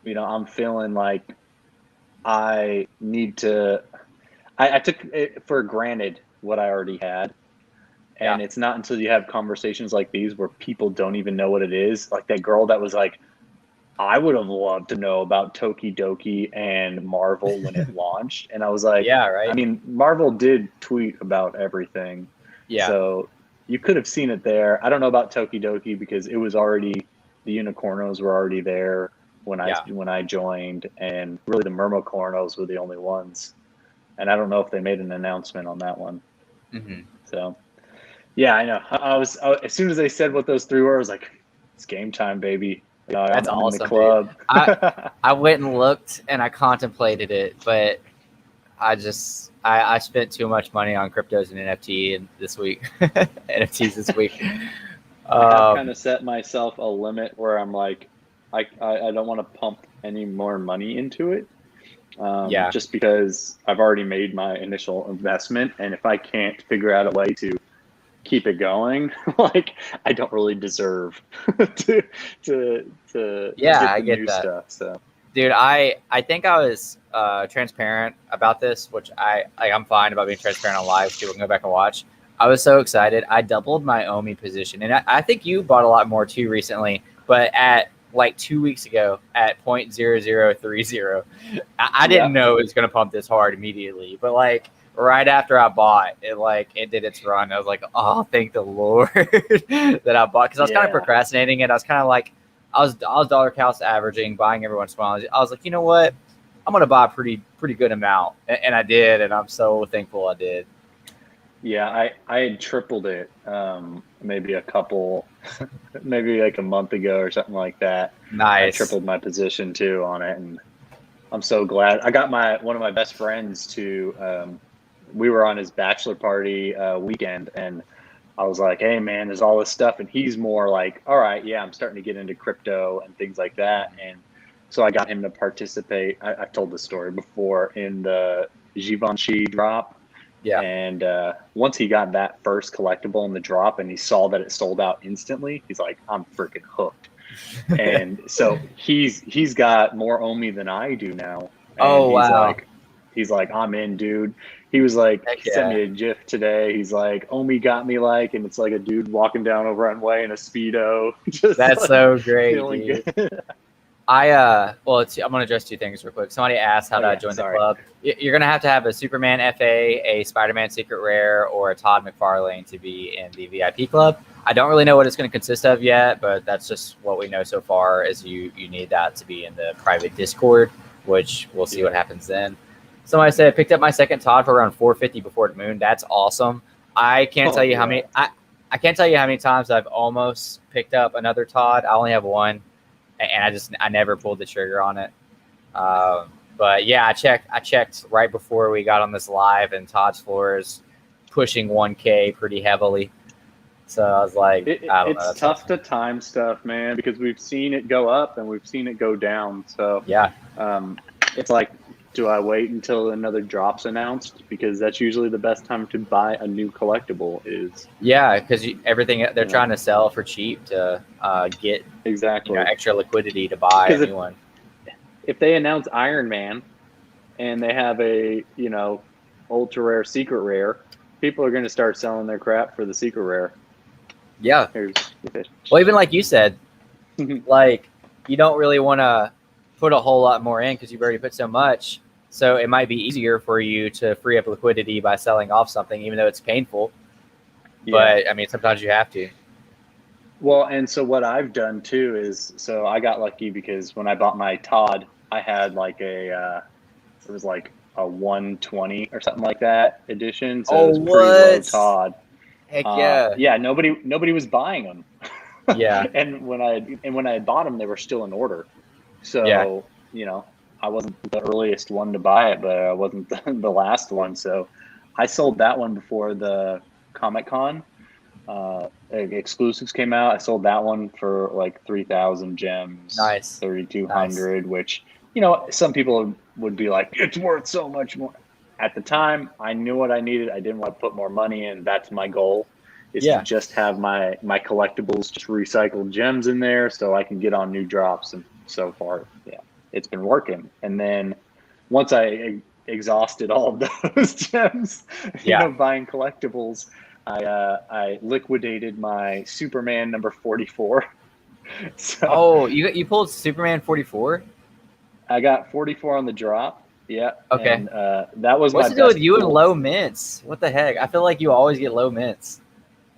I'm feeling like I need to, I took it for granted what I already had. And it's not until you have conversations like these where people don't even know what it is. Like that girl that was like, I would have loved to know about Tokidoki and Marvel when it launched. And I was like, I mean, Marvel did tweet about everything. Yeah. So you could have seen it there. I don't know about Tokidoki because it was already, the Unicornos were already there when I joined. And really the Mermocornos were the only ones. And I don't know if they made an announcement on that one. Mm-hmm. So, yeah, I know. I was as soon as they said what those 3 were, I was like, it's game time, baby. That's I'm awesome. In the club. I went and looked and I contemplated it, but I spent too much money on cryptos and NFTs this week. I've kind of set myself a limit where I'm like, I don't want to pump any more money into it. Just because I've already made my initial investment, and if I can't figure out a way to keep it going, like I don't really deserve to Yeah, get I the get new that. stuff. So Dude, I think I was transparent about this, which I'm fine about being transparent on live. So people can go back and watch. I was so excited. I doubled my Omi position, and I think you bought a lot more too recently. But at like 2 weeks ago, at 0.0030, I didn't yeah, know it was going to pump this hard immediately. But like right after I bought it, it did its run. I was like, oh, thank the Lord that I bought, because I was kind of yeah, procrastinating it. I was kind of like, I was dollar cost averaging, buying every once in a while. I was like, you know what? I'm gonna buy a pretty good amount, and I did, and I'm so thankful I did. yeah. I had tripled it, maybe maybe like a month ago or something like that. I Nice. tripled my position too on it, and I'm so glad. I got one of my best friends to. We were on his bachelor party weekend, and I was like, "Hey, man, there's all this stuff," and he's more like, "All right, yeah, I'm starting to get into crypto and things like that." And so I got him to participate. I've told this story before in the Givenchy drop, Yeah. and once he got that first collectible in the drop, and he saw that it sold out instantly, he's like, "I'm freaking hooked." And so he's got more Omi than I do now, and Oh wow. he's like, I'm in, dude. He was like, Heck he sent yeah. me a GIF today. He's like, Omi got me like, and it's like a dude walking down a runway in a Speedo, just That's like so great, feeling dude. good. I'm gonna address two things real quick. Somebody asked how Oh to yeah, join the sorry. club. You're gonna have a Superman FA, a Spider-Man Secret Rare, or a Todd McFarlane to be in the VIP club. I don't really know what it's going to consist of yet, but that's just what we know so far. Is you need that to be in the private Discord, which we'll see what Yeah. happens then. Somebody said I picked up my second Todd for around 450 before the moon. That's awesome. I can't tell Oh you how yeah. many I can't tell you how many times I've almost picked up another Todd. I only have one, and I never pulled the trigger on it. But yeah, I checked right before we got on this live, and Todd's floor is pushing 1K pretty heavily. So I was like, I don't know. It's That's tough awesome. to time stuff, man, because we've seen it go up and we've seen it go down. So Yeah, um, it's like, do I wait until another drop's announced? Because that's usually the best time to buy a new collectible. Is yeah, because everything they're you know trying to sell for cheap to get exactly extra liquidity to buy a because new one. if they announce Iron Man and they have a ultra rare secret rare, people are going to start selling their crap for the secret rare. Yeah. Here's the fish. Well, even like you said, like you don't really want to put a whole lot more in because you've already put so much. So it might be easier for you to free up liquidity by selling off something, even though it's painful. Yeah. But I mean, sometimes you have to. Well, and so what I've done too is, so I got lucky because when I bought my Todd, I had like it was like a 120 or something like that edition. So it Oh, was pretty low what? Todd. Heck yeah. Yeah, nobody was buying them. Yeah. And when I had bought them, they were still in order. Yeah. So, I wasn't the earliest one to buy it, but I wasn't the last one. So I sold that one before the Comic Con exclusives came out. I sold that one for like 3,000 gems, Nice. Nice. 3,200, which, some people would be like, it's worth so much more. At the time, I knew what I needed. I didn't want to put more money in. That's my goal, is to Yeah. just have my collectibles, just recycled gems in there so I can get on new drops. And so far, yeah, it's been working. And then once I exhausted all of those gems, Yeah. buying collectibles, I liquidated my Superman number 44. So Oh, you pulled Superman 44? I got 44 on the drop. Yeah, Okay. and that was my What's to do with best you and pull. low mints? What the heck? I feel like you always get low mints.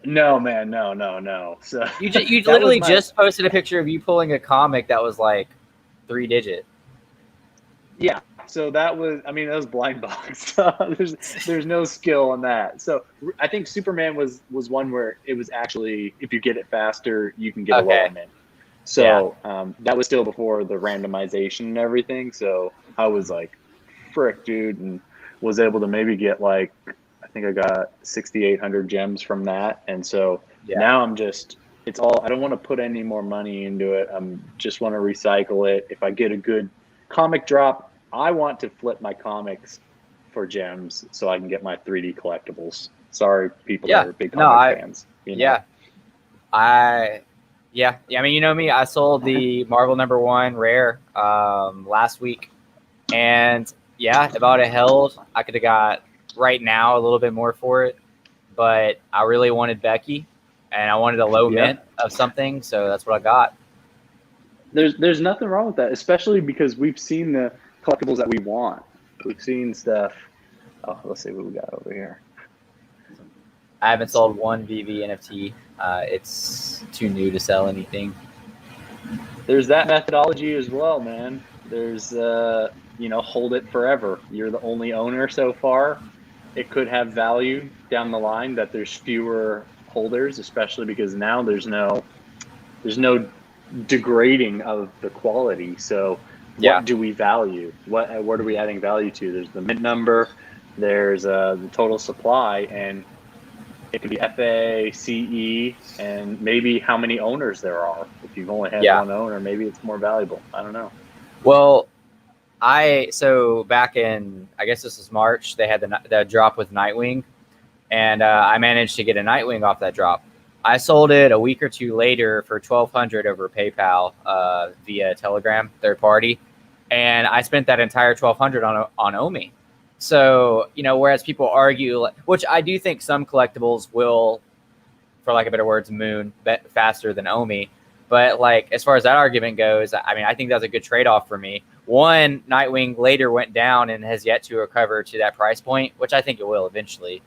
No, man, no. So You that was literally my just posted a picture of you pulling a comic that was like 3 digit. yeah. So that was, I mean, that was blind box. There's no skill on that. So I think Superman was one where it was actually, if you get it faster, you can get a lower Okay. mint. Yeah. So that was still before the randomization and everything. So I was like, frick, dude, and was able to maybe get like, I think I got 6,800 gems from that. And so Yeah. now it's all, I don't want to put any more money into it. Just want to recycle it. If I get a good comic drop, I want to flip my comics for gems so I can get my 3D collectibles. Sorry, people that are big comic fans. You know? I mean, you know me. I sold the Marvel #1 rare last week, and about it held. I could have got right now a little bit more for it, but I really wanted Becky, and I wanted a low mint of something, so that's what I got. There's nothing wrong with that, especially because we've seen the collectibles that we want. We've seen stuff. Oh, let's see what we got over here. I haven't sold one VV NFT. It's too new to sell anything. There's that methodology as well, man. There's, hold it forever. You're the only owner so far. It could have value down the line that there's fewer holders, especially because now there's no degrading of the quality. So what do we value? What are we adding value to? There's the mint number, there's the total supply, and it could be FA, CE, and maybe how many owners there are. If you've only had one owner, maybe it's more valuable. I don't know. Well, so back in, I guess this was March, they had the drop with Nightwing, and I managed to get a Nightwing off that drop. I sold it a week or two later for $1,200 over PayPal via Telegram, third party, and I spent that entire $1,200 on Omi. So, whereas people argue, which I do think some collectibles will, for lack of better words, moon faster than Omi. But as far as that argument goes, I mean, I think that's a good trade-off for me. One, Nightwing later went down and has yet to recover to that price point, which I think it will eventually.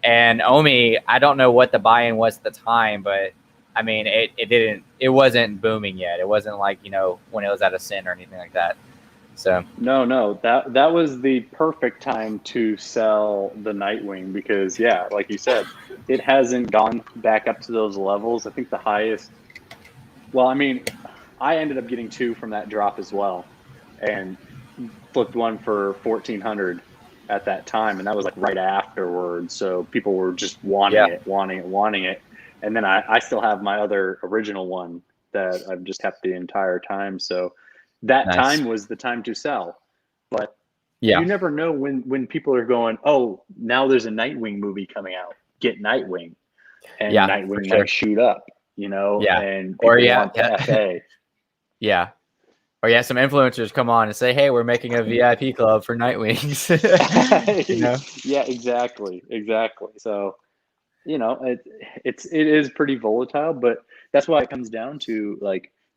And Omi, I don't know what the buy-in was at the time, but I mean, it wasn't booming yet. It wasn't when it was at a cent or anything like that. So no, that was the perfect time to sell the Nightwing because like you said, it hasn't gone back up to those levels. I think the highest. Well, I mean, I ended up getting 2 from that drop as well, and flipped one for $1,400 at that time, and that was right afterwards. So people were just wanting it, and then I still have my other original one that I've just kept the entire time. So. That time was the time to sell, but you never know when people are going, oh, now there's a Nightwing movie coming out, get Nightwing, and Nightwing might shoot up, and people want the FA. Or some influencers come on and say, hey, we're making a VIP club for Nightwings. Yeah, exactly. So, it is pretty volatile, but that's why it comes down to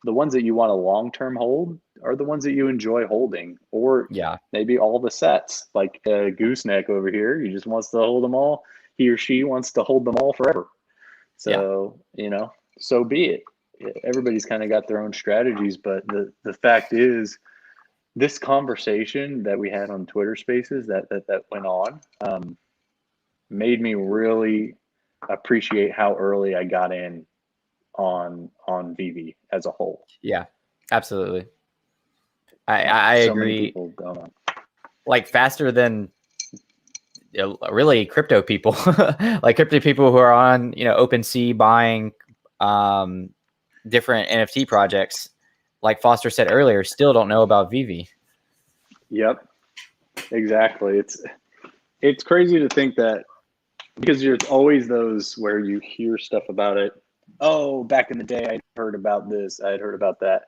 the ones that you want a long-term hold are the ones that you enjoy holding, or maybe all the sets, like Gooseneck over here. He just wants to hold them all. He or she wants to hold them all forever. So, so be it. Everybody's kind of got their own strategies, but the fact is this conversation that we had on Twitter Spaces that went on made me really appreciate how early I got in on VV as a whole. Yeah, absolutely. I agree. Faster than really crypto people, crypto people who are on OpenSea buying different NFT projects. Like Foster said earlier, still don't know about VV. Yep, exactly. It's crazy to think that, because there's always those where you hear stuff about it. Oh, back in the day, I'd heard about this, I'd heard about that.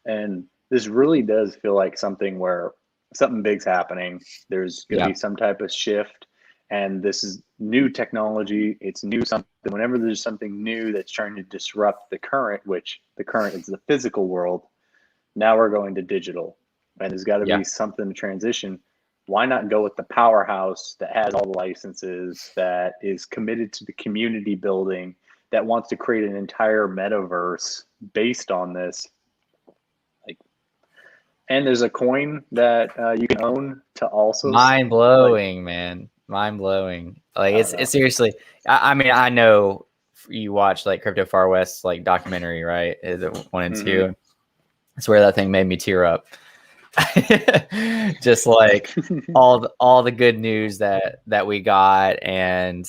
And this really does feel like something where something big's happening. There's going to be some type of shift. And this is new technology. It's new something. Whenever there's something new that's trying to disrupt the current, which the current is the physical world, now we're going to digital. And there's got to be something to transition. Why not go with the powerhouse that has all the licenses, that is committed to the community building, that wants to create an entire metaverse based on this? And there's a coin that you can own to also. Mind blowing, man. Mind blowing. It's seriously. I mean, I know you watch Crypto Far West documentary, right? Is it 1 and 2? I swear that thing made me tear up. Just all the good news that we got, and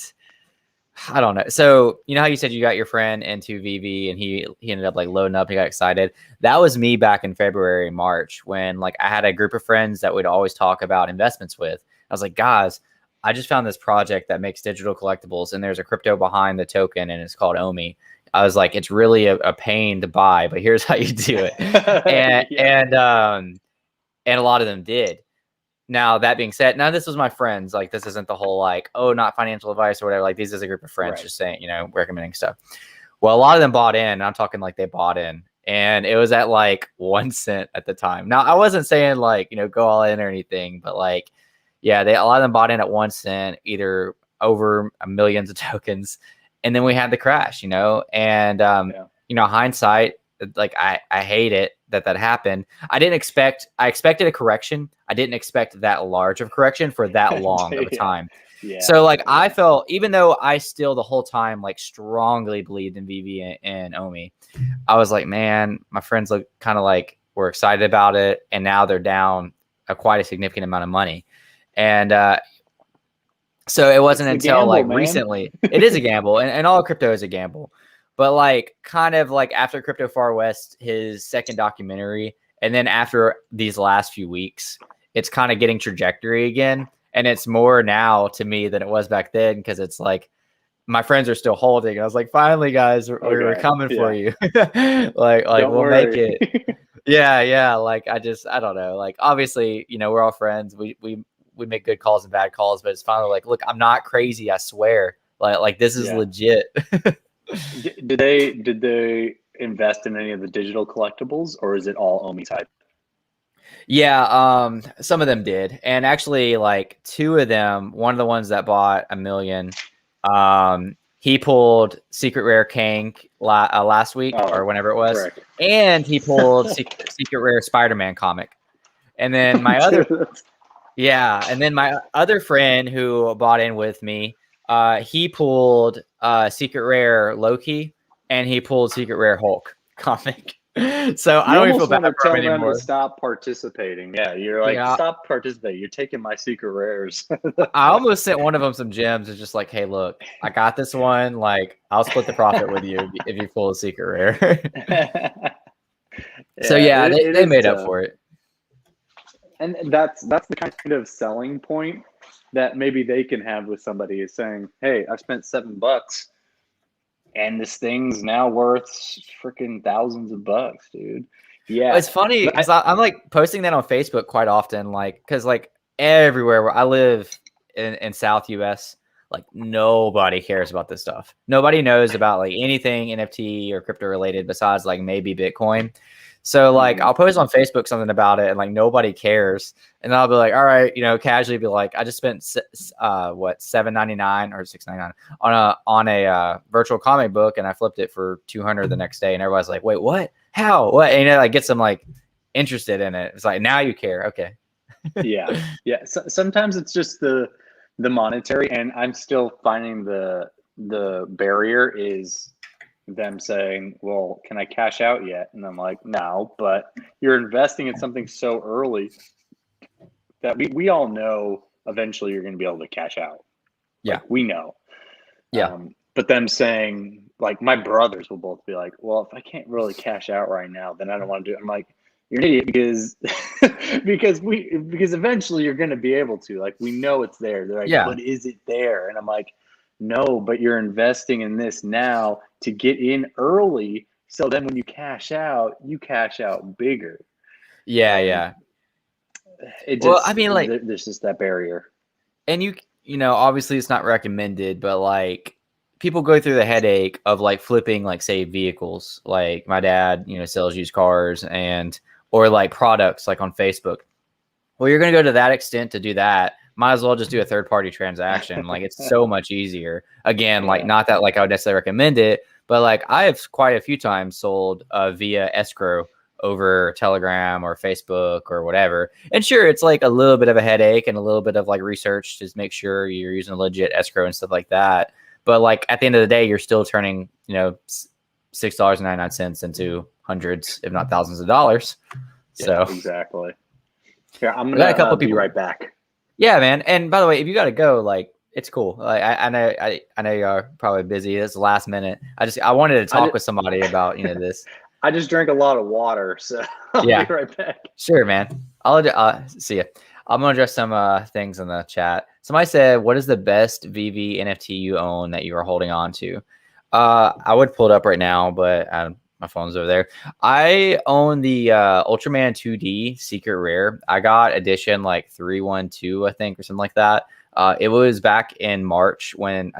I don't know. So you know how you said you got your friend into VV and he ended up like loading up. He got excited. That was me back in February, March, when like I had a group of friends that would always talk about investments with. I was like, guys, I just found this project that makes digital collectibles and there's a crypto behind the token and it's called Omi. I was like, it's really a pain to buy, but here's how you do it. And and a lot of them did. Now, that being said, now this was my friends. Like, this isn't the whole, like, oh, not financial advice or whatever. Like, these is a group of friends just saying, you know, recommending stuff. Well, a lot of them bought in. I'm talking like they bought in. And it was at like 1 cent at the time. Now, I wasn't saying like, you know, go all in or anything, but like, yeah, a lot of them bought in at 1 cent, either over millions of tokens. And then we had the crash, you know, and, you know, hindsight, like I hate it that happened. I expected a correction. I didn't expect that large of correction for that long of a time. Yeah. So like I felt, even though I still the whole time like strongly believed in VV and Omi, I was like, man, my friends look kind of like were excited about it, and now they're down quite a significant amount of money. And so it wasn't until gamble, like man. Recently, it is a gamble, and all crypto is a gamble. But like kind of like after Crypto Far West, his second documentary, and then after these last few weeks, it's kind of getting trajectory again. And it's more now to me than it was back then, because it's like my friends are still holding. I was like, finally, guys, we're coming for you. like don't we'll worry. Make it. Yeah. Like I don't know. Like obviously, you know, we're all friends. We make good calls and bad calls, but it's finally like, look, I'm not crazy. I swear. Like this is legit. Did they invest in any of the digital collectibles, or is it all Omi side? Yeah, some of them did, and actually, like two of them. One of the ones that bought $1 million, he pulled Secret Rare Kang last week or whenever it was, correct. And he pulled Secret Rare Spider-Man comic, and then my other friend who bought in with me. He pulled Secret Rare Loki, and he pulled Secret Rare Hulk comic. So I don't even feel bad for him anymore. To stop participating. Yeah, you're like, stop participating. You're taking my secret rares. I almost sent one of them some gems. It's just like, hey, look, I got this one. Like, I'll split the profit with you if you pull a secret rare. So yeah, they made up for it. And that's the kind of selling point that maybe they can have with somebody, is saying, hey, I've spent $7 and this thing's now worth freaking thousands of bucks, dude. Yeah. It's funny because I'm like posting that on Facebook quite often, like, because like everywhere where I live in South US, like nobody cares about this stuff. Nobody knows about like anything NFT or crypto related besides like maybe Bitcoin. So like I'll post on Facebook something about it and like nobody cares, and then I'll be like, all right, you know, casually be like, I just spent $7.99 or $6.99 on a virtual comic book, and I flipped it for $200 the next day, and everybody's like, wait, what? How? What? And you know, like gets them like interested in it. It's like, now you care, okay? Yeah. So, sometimes it's just the monetary, and I'm still finding the barrier is them saying, well, can I cash out yet? And I'm like, no, but you're investing in something so early that we all know eventually you're going to be able to cash out. Yeah. Like, we know. Yeah. But them saying, like, my brothers will both be like, well, if I can't really cash out right now, then I don't want to do it. I'm like, you're an idiot, because eventually you're going to be able to. Like, we know it's there. They're like, but is it there? And I'm like, no, but you're investing in this now to get in early, so then when you cash out bigger. Yeah. I mean, like, there's just that barrier. And you know, obviously it's not recommended, but like people go through the headache of like flipping, like say vehicles. Like my dad, you know, sells used cars or like products like on Facebook. Well, you're going to go to that extent to do that. Might as well just do a third-party transaction. Like it's so much easier. Again, like not that like I would necessarily recommend it, but like I have quite a few times sold via escrow over Telegram or Facebook or whatever. And sure, it's like a little bit of a headache and a little bit of like research to make sure you're using a legit escrow and stuff like that. But like at the end of the day, you're still turning, you know, $6.99 into hundreds, if not thousands of dollars. So exactly. Yeah, I'm gonna be right back. Yeah, man. And by the way, if you got to go, like, it's cool. Like I know you are probably busy. It's the last minute. I wanted to talk with somebody about this. I just drank a lot of water, so I'll Yeah. be right back. Sure, man. I'll see you. I'm gonna address some things in the chat. Somebody said, "What is the best VV NFT you own that you are holding on to?" I would pull it up right now, but my phone's over there. I own the Ultraman 2D Secret Rare. I got edition like 312, I think, or something like that. It was back in March when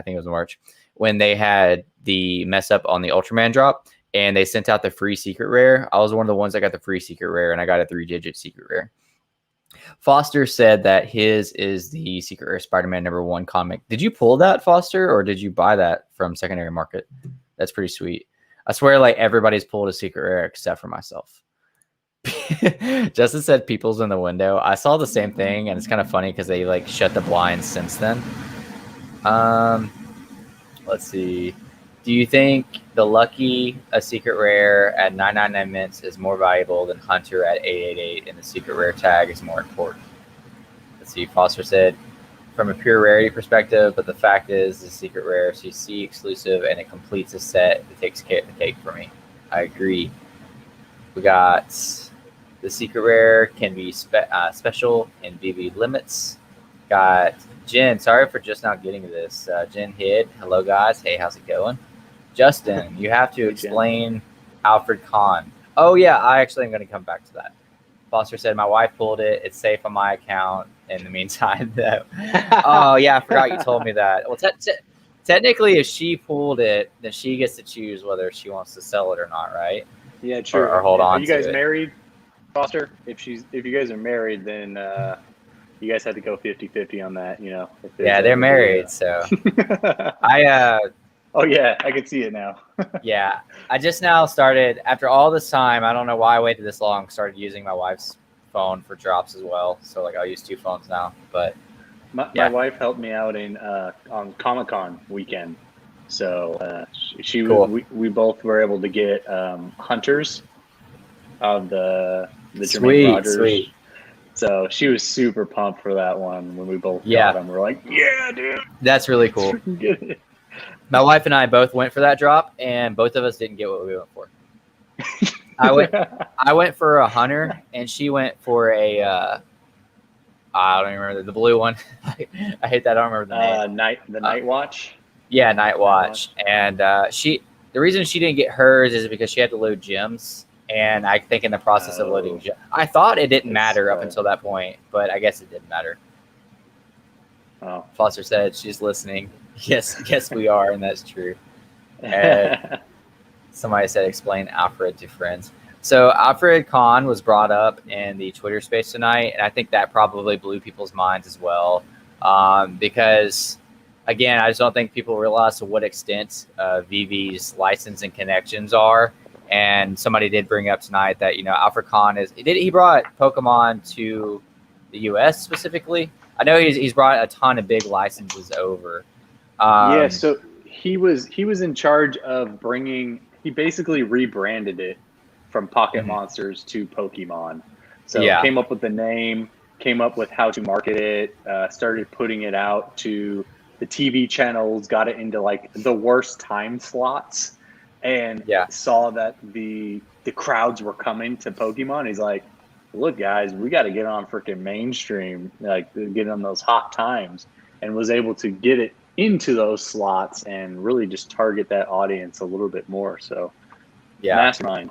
they had the mess up on the Ultraman drop. And they sent out the free secret rare. I was one of the ones that got the free secret rare, and I got a 3-digit secret rare. Foster said that his is the secret rare Spider-Man #1 comic. Did you pull that, Foster, or did you buy that from secondary market? That's pretty sweet. I swear, like everybody's pulled a secret rare except for myself. Justin said people's in the window. I saw the same thing, and it's kind of funny because they like shut the blinds since then. Let's see. Do you think the Lucky, a secret rare at 999 mints is more valuable than Hunter at 888 and the secret rare tag is more important? Let's see. Foster said, from a pure rarity perspective, but the fact is the secret rare is CC exclusive and it completes a set. It takes the cake for me. I agree. We got the secret rare can be special in VV limits. Got Jen. Sorry for just not getting to this. Jen Hid. Hello, guys. Hey, how's it going? Justin, you have to explain Alfred Kahn. Oh, yeah, I actually am going to come back to that. Foster said, my wife pulled it. It's safe on my account in the meantime, though. Oh, yeah, I forgot you told me that. Well, technically, if she pulled it, then she gets to choose whether she wants to sell it or not, right? Yeah, true. Or hold on. Are you guys married, Foster? If you guys are married, then you guys had to go 50-50 on that, Yeah, they're married, so Oh, yeah, I can see it now. Yeah, I just now started, after all this time, I don't know why I waited this long, started using my wife's phone for drops as well. So, like, I'll use 2 phones now. But my wife helped me out on Comic-Con weekend. So, cool. we both were able to get Hunters of the Jermaine Rogers. Sweet. So, she was super pumped for that one when we both got them. We're like, yeah, dude. That's really cool. My wife and I both went for that drop, and both of us didn't get what we went for. I went for a Hunter, and she went for a I don't even remember the blue one. I hate that. I don't remember the name. Night Watch. Yeah, Night Watch. And the reason she didn't get hers is because she had to load gems, and I think in the process of loading gems, I thought it didn't matter up until that point, but I guess it didn't matter. Oh. Foster said she's listening. Yes, we are, and that's true. And somebody said, explain Alfred to friends. So Alfred Kahn was brought up in the Twitter space tonight, and I think that probably blew people's minds as well. Because, again, I just don't think people realize to what extent VV's license and connections are. And somebody did bring up tonight that, Alfred Kahn he brought Pokemon to the U.S. specifically. I know he's brought a ton of big licenses over. So he was in charge of he basically rebranded it from Pocket Monsters to Pokemon. So came up with the name, came up with how to market it, started putting it out to the TV channels, got it into like the worst time slots, and saw that the crowds were coming to Pokemon. He's like, look, guys, we got to get on freaking mainstream, like get on those hot times, and was able to get it into those slots and really just target that audience a little bit more. So, mastermind.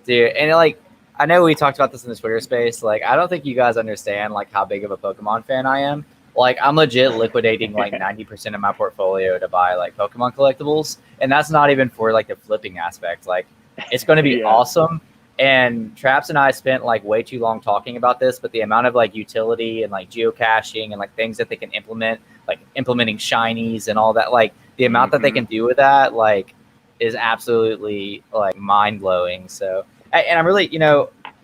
Dude, and like, I know we talked about this in the Twitter space. Like, I don't think you guys understand like how big of a Pokemon fan I am. Like, I'm legit liquidating like 90% of my portfolio to buy like Pokemon collectibles, and that's not even for like the flipping aspect. Like, it's going to be awesome. And Traps and I spent like way too long talking about this, but the amount of like utility and like geocaching and like things that they can implement, like implementing shinies and all that, like the amount that they can do with that, like, is absolutely like mind blowing. So, and I'm really,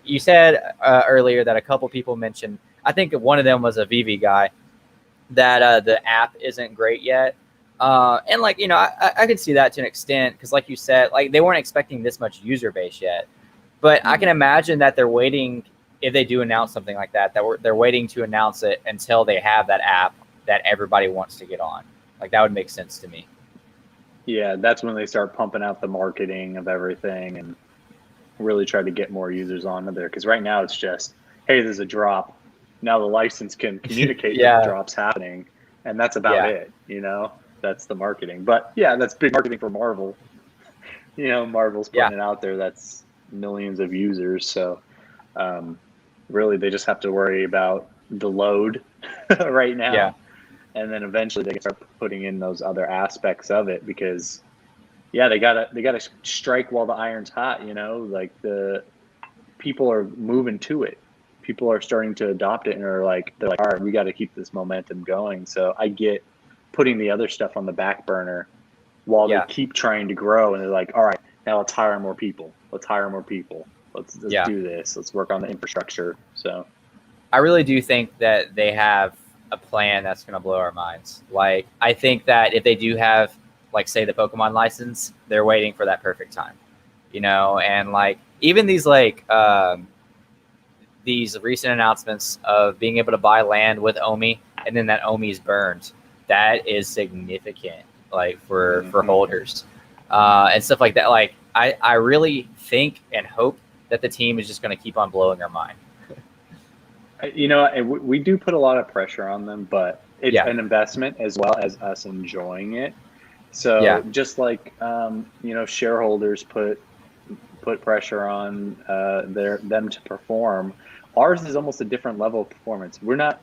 you said earlier that a couple people mentioned, I think one of them was a VV guy, that the app isn't great yet. And like, I could see that to an extent, because like you said, like they weren't expecting this much user base yet. But I can imagine that they're waiting, if they do announce something like that, they're waiting to announce it until they have that app that everybody wants to get on. Like that would make sense to me. Yeah, that's when they start pumping out the marketing of everything and really try to get more users onto there. Because right now it's just, hey, there's a drop. Now the license can communicate that the drop's happening, and that's about it. That's the marketing. But yeah, that's big marketing for Marvel. Marvel's putting it out there. That's millions of users. So really, they just have to worry about the load right now. Yeah. And then eventually they can start putting in those other aspects of it because, they gotta strike while the iron's hot. Like the people are moving to it. People are starting to adopt it and they're like, all right, we got to keep this momentum going. So I get putting the other stuff on the back burner while they keep trying to grow. And they're like, all right, now let's hire more people. Let's do this. Let's work on the infrastructure. So I really do think that they have a plan that's going to blow our minds. Like, I think that if they do have, like, say the Pokemon license, they're waiting for that perfect time, and like even these these recent announcements of being able to buy land with Omi and then that Omi is burned, that is significant, like for holders and stuff like that. Like I really think and hope that the team is just going to keep on blowing our mind. We do put a lot of pressure on them, but it's an investment as well as us enjoying it. So just like shareholders put pressure on them to perform, ours is almost a different level of performance. We're not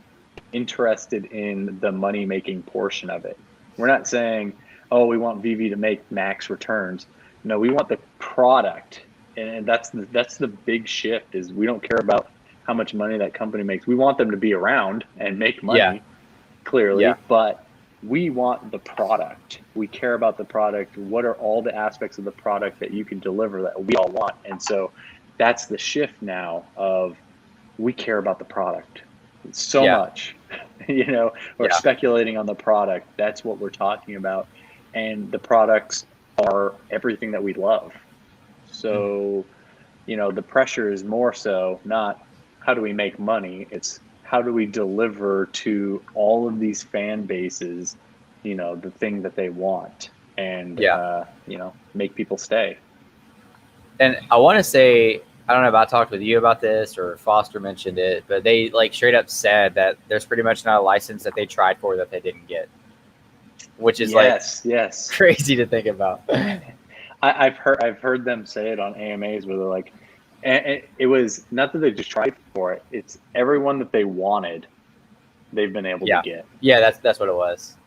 interested in the money making portion of it. We're not saying, oh, we want VV to make max returns. No, we want the product, and that's the big shift. Is we don't care about how much money that company makes. We want them to be around and make money, clearly, but we want the product. We care about the product. What are all the aspects of the product that you can deliver that we all want? And so that's the shift now of we care about the product so much, we're speculating on the product. That's what we're talking about. And the products are everything that we love. So, the pressure is more so not how do we make money? It's how do we deliver to all of these fan bases, the thing that they want and, make people stay. And I want to say, I don't know if I talked with you about this or Foster mentioned it, but they like straight up said that there's pretty much not a license that they tried for that they didn't get, which is crazy to think about. I've heard them say it on AMAs where they're like, and it was not that they just tried for it. It's everyone that they wanted, they've been able to get. Yeah, that's what it was.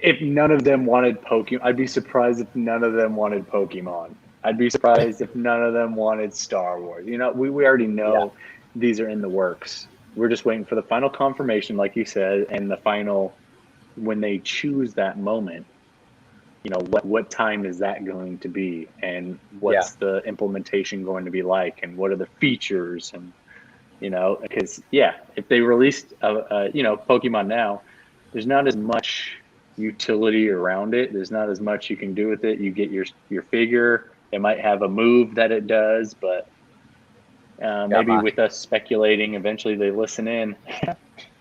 If none of them wanted Pokemon, I'd be surprised if none of them wanted Pokemon. I'd be surprised if none of them wanted Star Wars. We already know these are in the works. We're just waiting for the final confirmation, like you said, and the final, when they choose that moment, what time is that going to be, and what's the implementation going to be like, and what are the features, and because if they released Pokemon now, there's not as much utility around it. There's not as much you can do with it. You get your figure. It might have a move that it does, but maybe with us speculating, eventually they listen in.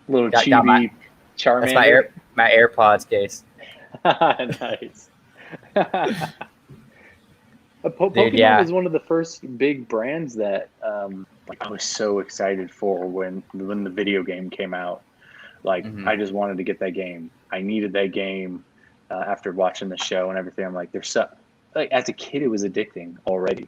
Little chibi Charmander. That's my AirPods case. Nice. Pokemon was one of the first big brands that I was so excited for when the video game came out. I just wanted to get that game. I needed that game after watching the show and everything. I'm like, as a kid, it was addicting already.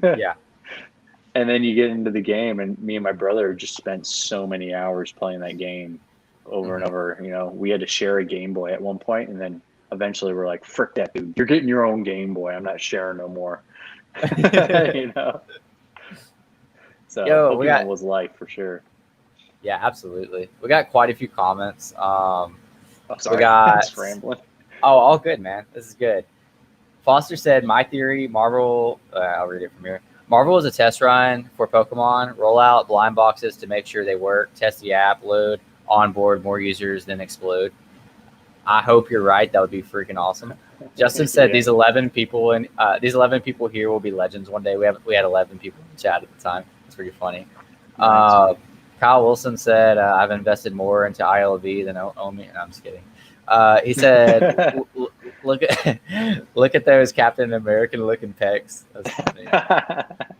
And then you get into the game, and me and my brother just spent so many hours playing that game over and over. We had to share a Game Boy at one point, and then eventually we're like, frick that, dude. You're getting your own Game Boy. I'm not sharing no more. So Pokemon was life for sure. Yeah, absolutely. We got quite a few comments. Sorry. We got rambling. Oh, all good, man. This is good. Foster said, my theory, Marvel, I'll read it from here. Marvel is a test run for Pokemon. Roll out blind boxes to make sure they work. Test the app, load, onboard more users, then explode. I hope you're right. That would be freaking awesome. Justin said these 11 people here will be legends one day. We had 11 people in the chat at the time. It's pretty funny. Kyle Wilson said, I've invested more into ILV than Omi. No, I'm just kidding. He said, look at look at those Captain American looking pecs. That's funny.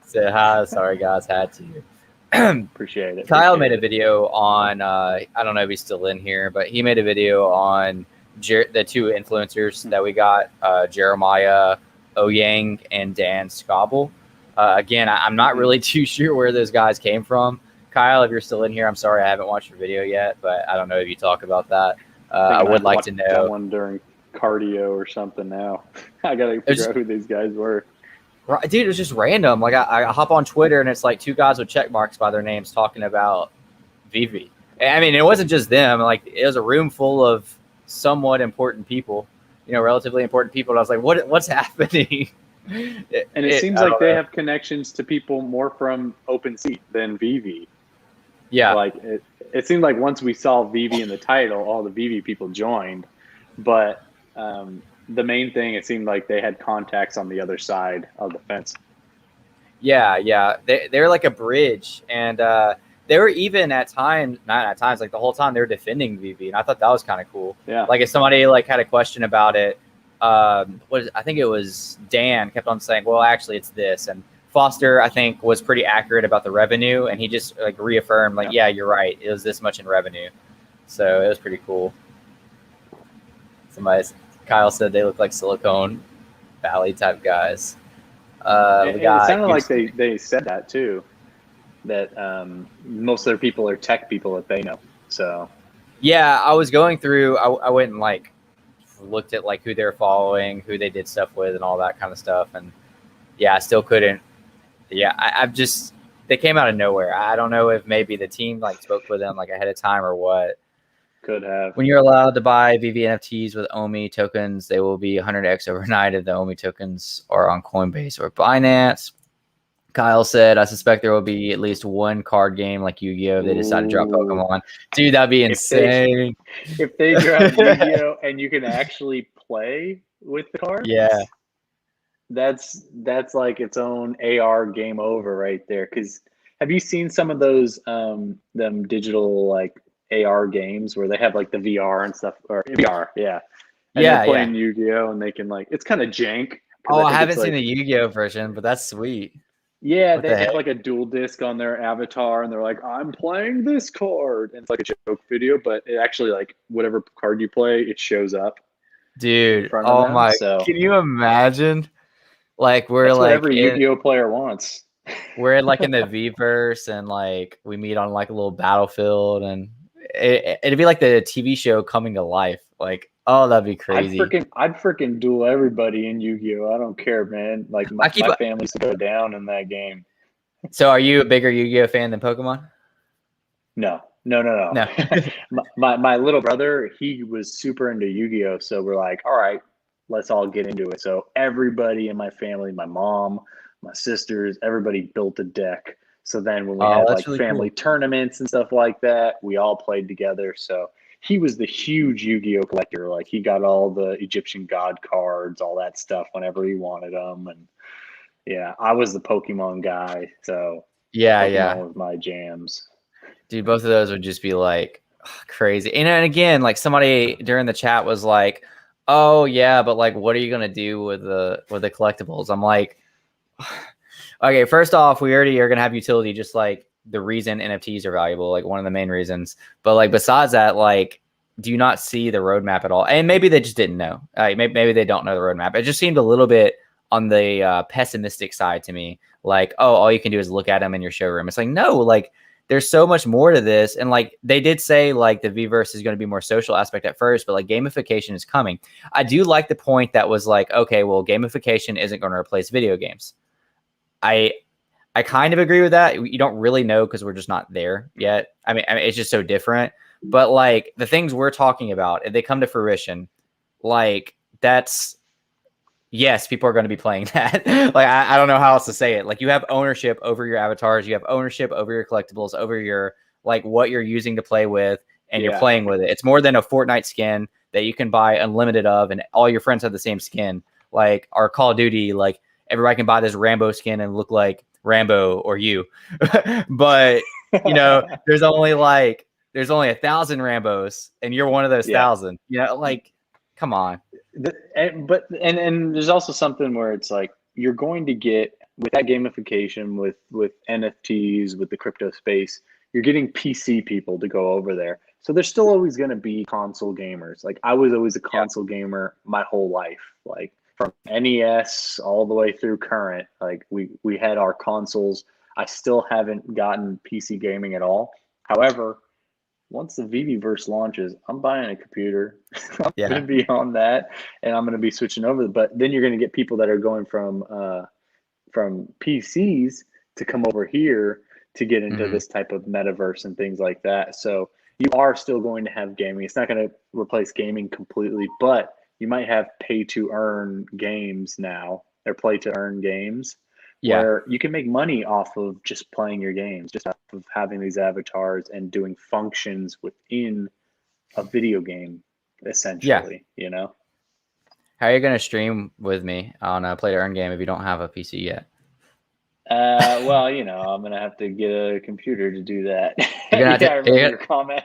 Said, hi, sorry guys, had to. Appreciate it. Kyle made a video on, I don't know if he's still in here, but he made a video on the two influencers that we got, Jeremiah Owyang and Dan Schawbel. Again, I'm not really too sure where those guys came from. Kyle, if you're still in here, I'm sorry I haven't watched your video yet, but I don't know if you talk about that. I would like to know. That one during cardio or something now. I got to figure out who these guys were. Dude, it was just random. Like I hop on Twitter and it's like two guys with check marks by their names talking about Veve. I mean, it wasn't just them. Like it was a room full of somewhat important people, relatively important people. And I was like, what's happening? And it seems like they have connections to people more from OpenSea than Veve. Yeah. Like it seemed like once we saw Veve in the title, all the Veve people joined. But the main thing, it seemed like they had contacts on the other side of the fence. Yeah. They're like a bridge. And they were even not at times, like the whole time they were defending Veve. And I thought that was kind of cool. Yeah. Like if somebody like had a question about it, I think it was Dan kept on saying, well, actually it's this. And Foster, I think, was pretty accurate about the revenue, and he just like reaffirmed, like, yeah, you're right. It was this much in revenue, so it was pretty cool. Kyle said they look like Silicon Valley type guys. It sounded like they said that too. That most of their people are tech people that they know. So yeah, I was going through. I went and like looked at like who they're following, who they did stuff with, and all that kind of stuff, and yeah, I still couldn't. Yeah, I've just they came out of nowhere. I don't know if maybe the team like spoke with them like ahead of time or what. Could have. When you're allowed to buy Veve NFTs with Omi tokens, they will be 100x overnight if the Omi tokens are on Coinbase or Binance. Kyle said, I suspect there will be at least one card game like Yu-Gi-Oh! If they decide to drop Pokemon. Dude, that'd be insane. If they drop Yu-Gi-Oh! And you can actually play with the cards. Yeah. That's like its own AR game over right there. Because have you seen some of those them digital like AR games where they have like the VR and stuff, or VR, yeah. And they're playing Yu-Gi-Oh! And they can like it's kind of jank. Oh, I haven't seen the Yu-Gi-Oh! Version, but that's sweet. Yeah, they have like a dual disc on their avatar, and they're like, "I'm playing this card," and it's like a joke video, but it actually like whatever card you play, it shows up. Dude, oh my! Can you imagine? Like we're that's like what every Yu-Gi-Oh player wants. We're like in the Vverse, and like we meet on like a little battlefield, and it'd be like the TV show coming to life. Like, oh, that'd be crazy. I'd freaking duel everybody in Yu-Gi-Oh. I don't care, man. Like my family used to go down in that game. So, are you a bigger Yu-Gi-Oh fan than Pokemon? No. my little brother, he was super into Yu-Gi-Oh. So we're like, all right, let's all get into it. So everybody in my family, my mom, my sisters, everybody built a deck. So then when we had like really family tournaments and stuff like that, we all played together. So he was the huge Yu-Gi-Oh collector. Like he got all the Egyptian god cards, all that stuff whenever he wanted them. And yeah, I was the Pokemon guy. So Pokemon was my jams. Dude, both of those would just be like crazy. And again, like somebody during the chat was like, "Oh yeah, but like, what are you gonna do with the collectibles?" I'm like, okay, first off, we already are gonna have utility, just like the reason NFTs are valuable, like one of the main reasons. But like besides that, like, do you not see the roadmap at all? And maybe they just didn't know. Maybe they don't know the roadmap. It just seemed a little bit on the pessimistic side to me. Like, oh, all you can do is look at them in your showroom. It's like, no, like there's so much more to this. And like they did say like the Vverse is going to be more social aspect at first, but like gamification is coming. I do like the point that was like, okay, well, gamification isn't going to replace video games. I kind of agree with that. You don't really know because we're just not there yet. I mean, it's just so different. But like the things we're talking about, if they come to fruition, like that's yes, people are going to be playing that. Like I don't know how else to say it. Like you have ownership over your avatars, you have ownership over your collectibles, over your like what you're using to play with, and you're playing with it. It's more than a Fortnite skin that you can buy unlimited of, and all your friends have the same skin. Like our Call of Duty, like everybody can buy this Rambo skin and look like Rambo or you. But there's only 1,000 Rambos, and you're one of those 1,000. Like, come on. But there's also something where it's like you're going to get with that gamification, with NFTs, with the crypto space, you're getting PC people to go over there. So there's still always going to be console gamers. Like I was always a console gamer my whole life, like from NES all the way through current. Like we had our consoles. I still haven't gotten PC gaming at all. However, once the Veveverse launches, I'm buying a computer. I'm going to be on that, and I'm going to be switching over. But then you're going to get people that are going from PCs to come over here to get into this type of metaverse and things like that. So you are still going to have gaming. It's not going to replace gaming completely, but you might have pay to earn games now, or play to earn games, where you can make money off of just playing your games, just off of having these avatars and doing functions within a video game, essentially, How are you going to stream with me on a play to earn game if you don't have a PC yet? Well, I'm going to have to get a computer to do that. I remember your comment.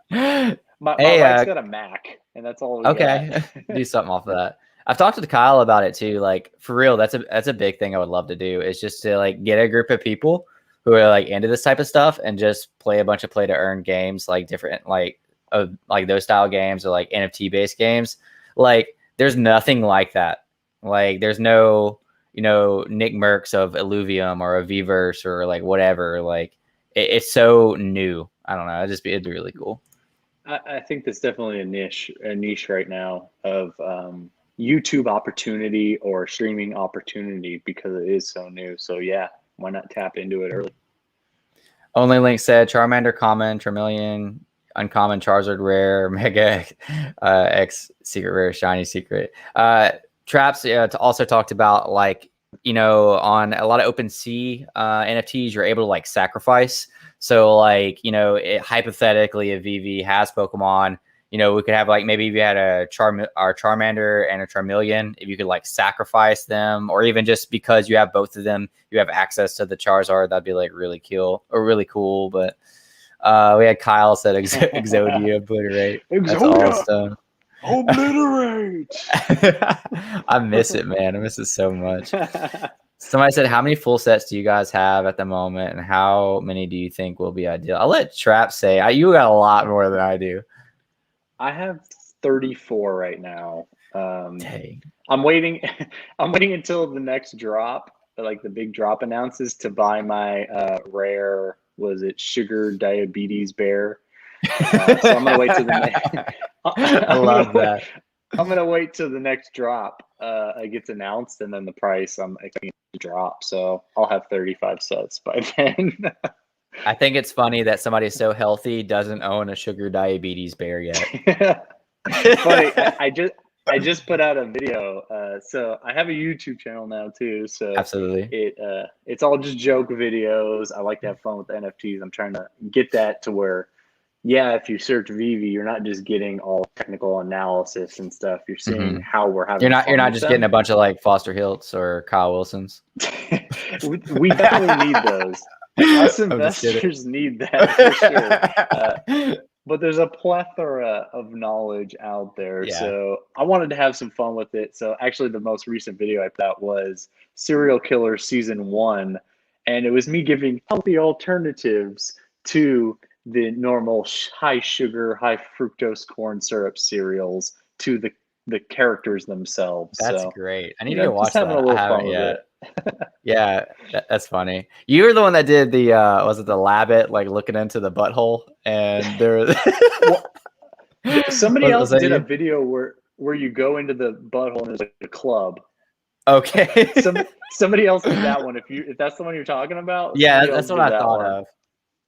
my wife's got a Mac, and that's all we got. Do something off of that. I've talked to Kyle about it too. Like, for real, that's a big thing I would love to do, is just to like get a group of people who are like into this type of stuff and just play a bunch of play to earn games, like different, like those style games, or like NFT based games. Like, there's nothing like that. Like, there's no, Nick Merckx of Illuvium or a Vverse or like whatever. Like, it's so new. I don't know. It'd be really cool. I think that's definitely a niche right now of YouTube opportunity or streaming opportunity, because it is so new. So yeah, why not tap into it early? Only Link said Charmander common, Charmeleon uncommon, Charizard rare, Mega X secret rare, shiny secret. Traps also talked about, like, on a lot of OpenSea NFTs, you're able to like sacrifice. So like, hypothetically, if Veve has Pokemon, we could have like, maybe if you had a Charmander and a Charmeleon, if you could like sacrifice them, or even just because you have both of them, you have access to the Charizard, that'd be like really cool. But we had Kyle said Exodia obliterate. That's awesome. Obliterate. I miss it, man. I miss it so much. Somebody said, how many full sets do you guys have at the moment, and how many do you think will be ideal? I'll let Trap say. You got a lot more than I do. I have 34 right now. Dang. I'm waiting until the next drop, like the big drop announces, to buy my rare, was it sugar diabetes bear? So I'm gonna wait till the next. I love that. I'm gonna wait till the next drop it gets announced, and then the price I'm expecting to drop. So I'll have 35 sets by then. I think it's funny that somebody so healthy doesn't own a sugar diabetes bear yet. Funny, I just put out a video. So I have a YouTube channel now too. So absolutely, it's all just joke videos. I like to have fun with NFTs. I'm trying to get that to where, if you search Veve, you're not just getting all technical analysis and stuff. You're seeing how we're having. You're not just getting a bunch of like Foster Hilts or Kyle Wilsons. we definitely need those. Us investors need that for sure. But there's a plethora of knowledge out there. Yeah. So I wanted to have some fun with it. So actually the most recent video I put out was Serial Killer Season 1. And it was me giving healthy alternatives to the normal high sugar, high fructose corn syrup cereals to the characters themselves. That's so, great. I need to go watch that. A little fun with it. Yeah, that's funny. You were the one that did the was it the Labbit, like looking into the butthole, and there somebody else did a video where you go into the butthole and there's like a club. Okay. Somebody else did that one. If that's the one you're talking about. Yeah, that's what I thought of.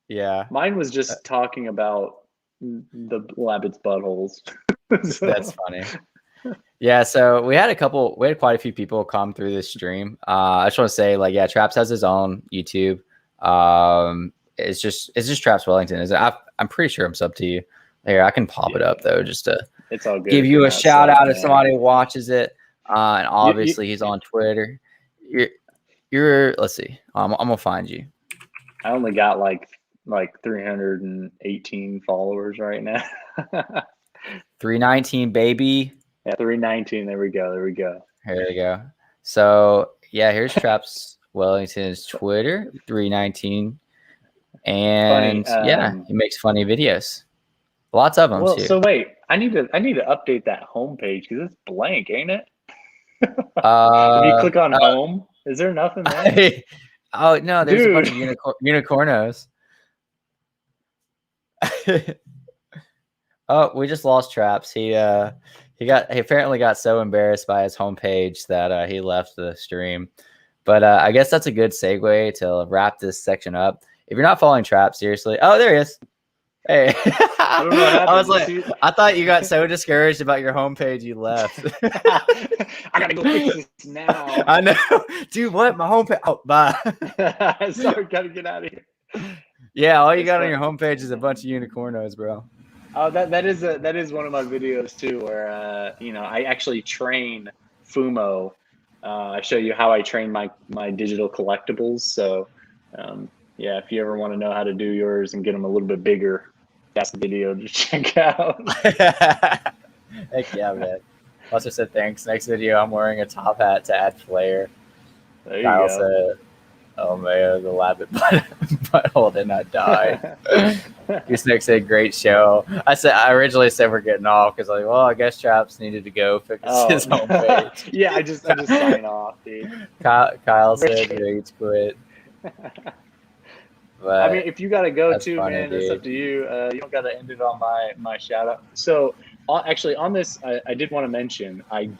Yeah. Mine was just talking about the Labbit's buttholes. So. That's funny. Yeah, so we had quite a few people come through this stream. I just want to say, like, yeah, Traps has his own YouTube. It's just Traps Wellington. I'm pretty sure I'm sub to you. Here, I can pop it up though, just to it's all good. Give you a shout out if somebody watches it. And obviously he's on Twitter. You're let's see. I'm gonna find you. I only got like 318 followers right now. 319, baby. Yeah, 319. There we go. Here we go. So yeah, here's Traps Wellington's Twitter, 319, and Funny. yeah, he makes funny videos. Lots of them Well, too. so wait, I need to update that homepage because it's blank, ain't it? If you click on home, is there nothing there? Oh no, there's a bunch of Dude. unicornos. Oh, we just lost Traps. He apparently got so embarrassed by his homepage that he left the stream. But I guess that's a good segue to wrap this section up. If you're not following Traps, seriously. Oh, there he is. Hey. I don't know what happened. I was like, I thought you got so discouraged about your homepage you left. I gotta go fix this now. I know. Dude, what? My homepage. Oh, bye. Sorry, gotta get out of here. Yeah, all you got on your homepage is a bunch of unicornos, bro. Oh, that is one of my videos too, where I actually train Fumo. I show you how I train my digital collectibles. So yeah, if you ever want to know how to do yours and get them a little bit bigger, that's the video to check out. Heck yeah, man. Also said thanks. Next video, I'm wearing a top hat to add flair. There you Kyle go. said, "Oh man, the labbit butthole did not die." Gooseneck said, "Great show." I originally said we're getting off because well, I guess Traps needed to go fix his homepage. Yeah, I just sign off, dude. Kyle said, "Rage quit." But, I mean, if you gotta go too, funny, man, dude. It's up to you. You don't gotta end it on my shout out. So actually, on this, I did want to mention I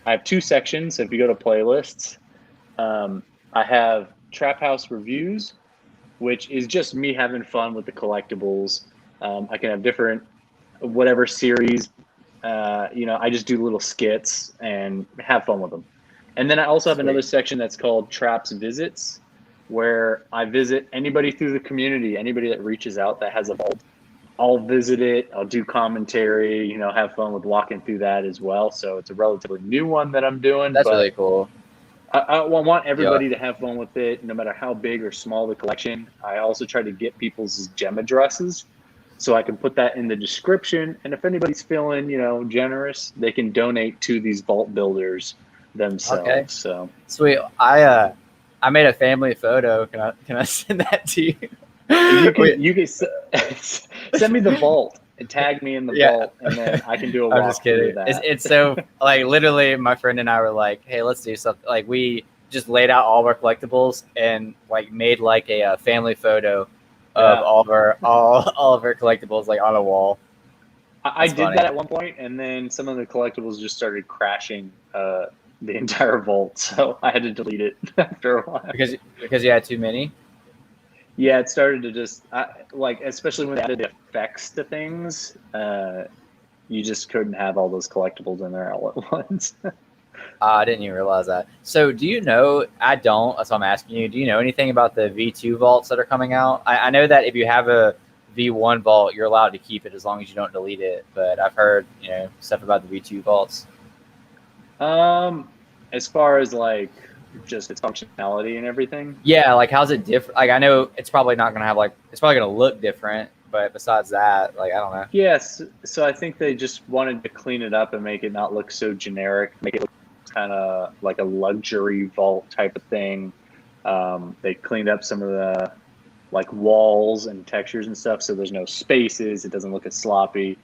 have two sections. So if you go to playlists, I have Trap House Reviews, which is just me having fun with the collectibles. I can have different whatever series. I just do little skits and have fun with them. And then I also have another section that's called Traps Visits, where I visit anybody through the community, anybody that reaches out that has a vault. I'll visit it. I'll do commentary, have fun with walking through that as well. So it's a relatively new one that I'm doing. That's really cool. I want everybody to have fun with it, no matter how big or small the collection. I also try to get people's gem addresses so I can put that in the description. And if anybody's feeling, generous, they can donate to these vault builders themselves. Okay. So sweet. I made a family photo. Can I send that to you? You can send me the vault and tag me in the vault, and then I can do a walk. I'm just kidding. It's so like literally my friend and I were like, hey, let's do something. Like we just laid out all of our collectibles and like made like a family photo of all of our collectibles like on a wall. I did that at one point, and then some of the collectibles just started crashing the entire vault, so I had to delete it after a while. Because you had too many? Yeah, it started to just especially when they added the effects to things, you just couldn't have all those collectibles in there all at once. I didn't even realize that. So do you know, I don't, so I'm asking you, do you know anything about the V2 vaults that are coming out? I know that if you have a V1 vault, you're allowed to keep it as long as you don't delete it, but I've heard, stuff about the V2 vaults. As far as like just its functionality and everything. Yeah, like how's it different? Like I know it's probably not gonna have it's probably gonna look different, but besides that, like I don't know. Yes, so I think they just wanted to clean it up and make it not look so generic, make it look kind of like a luxury vault type of thing. They cleaned up some of the like walls and textures and stuff, so there's no spaces. It doesn't look as sloppy,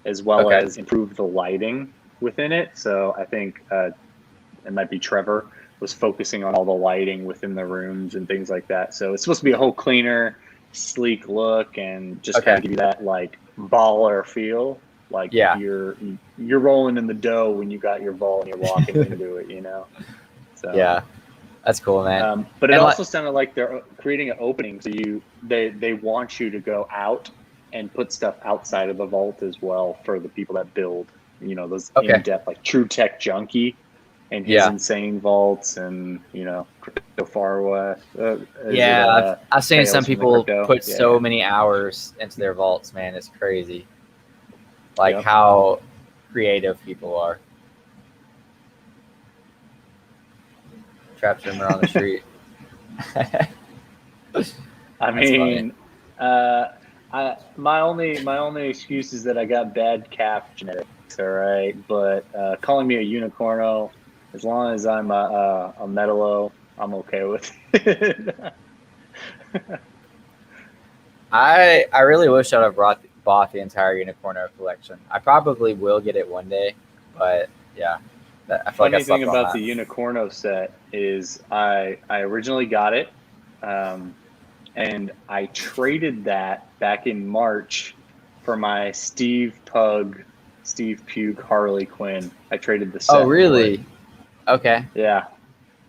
as well as improve the lighting within it. So I think it might be Trevor was focusing on all the lighting within the rooms and things like that. So it's supposed to be a whole cleaner, sleek look and just kind of give you that like baller feel. Like you're rolling in the dough when you got your vault and you're walking into it, So yeah, that's cool, man. But it also sounded like they're creating an opening, so they want you to go out and put stuff outside of the vault as well for the people that build, those in-depth like True Tech Junkie and his insane vaults and Crypto Far West. I've seen some people put so many hours into their vaults, man. It's crazy. Like how creative people are. Traps rumor on the street. I mean, my only excuse is that I got bad calf genetics. All right, but calling me a unicorno, as long as I'm a metalo, I'm okay with it. I really wish I'd have bought the entire Unicorno collection. I probably will get it one day, but yeah, I feel like I Funny thing slept on about that. the unicorno set is I originally got it, and I traded that back in March for my Steve Pug, Steve Pugh Harley Quinn. I traded the set. Oh, for it. really? Okay. Yeah.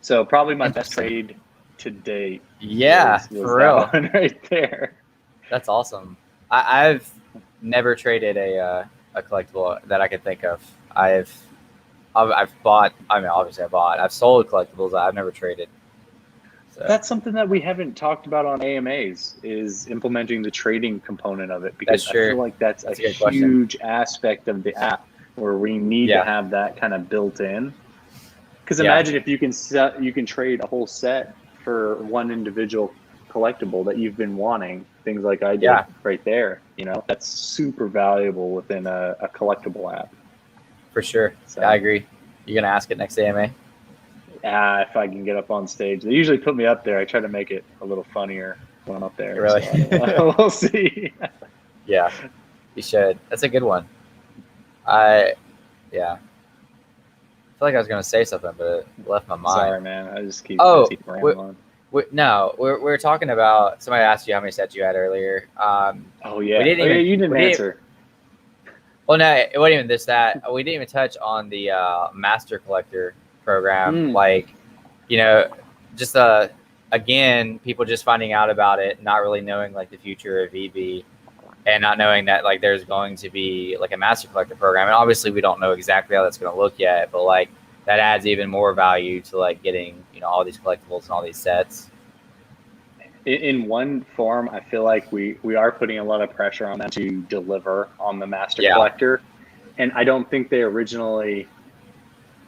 So probably my best trade to date. Yeah, was for real. that one right there. That's awesome. I've never traded a collectible that I could think of. I've bought. I mean, obviously I bought. I've sold collectibles. I've never traded. So. That's something that we haven't talked about on AMAs is implementing the trading component of it, because I feel like that's a huge aspect of the app where we need to have that kind of built in. Because imagine if you can trade a whole set for one individual collectible that you've been wanting, things like I did right there. You know, that's super valuable within a collectible app. For sure. So, I agree. You gonna ask it next AMA? If I can get up on stage. They usually put me up there. I try to make it a little funnier when I'm up there. Really? So we'll see. Yeah, you should. That's a good one. I feel like I was gonna say something, but it left my mind. Sorry, man. I just keep rambling. We're talking about. Somebody asked you how many sets you had earlier. You didn't answer. Well, no, it wasn't even that. We didn't even touch on the Master Collector program. Like, you know, just again, people just finding out about it, not really knowing like the future of EV, and not knowing that like there's going to be like a Master Collector program. And obviously, we don't know exactly how that's going to look yet, but like that adds even more value to like getting, you know, all these collectibles and all these sets. In one form, I feel like we are putting a lot of pressure on them to deliver on the Master Collector, and I don't think they originally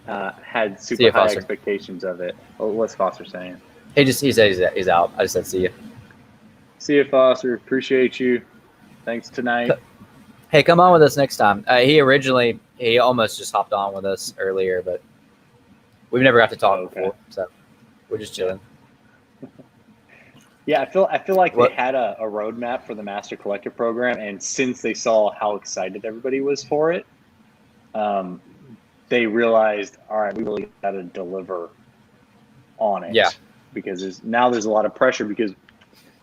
had super high expectations of it. What's Foster saying? He said he's out. I just said see you. See you, Foster. Appreciate you. Thanks tonight. Hey, come on with us next time. He almost just hopped on with us earlier, but we've never got to talk before, so we're just chilling. Yeah, I feel like they had a roadmap for the Master Collector program, and since they saw how excited everybody was for it, they realized, all right, we really got to deliver on it. Yeah. Because there's a lot of pressure because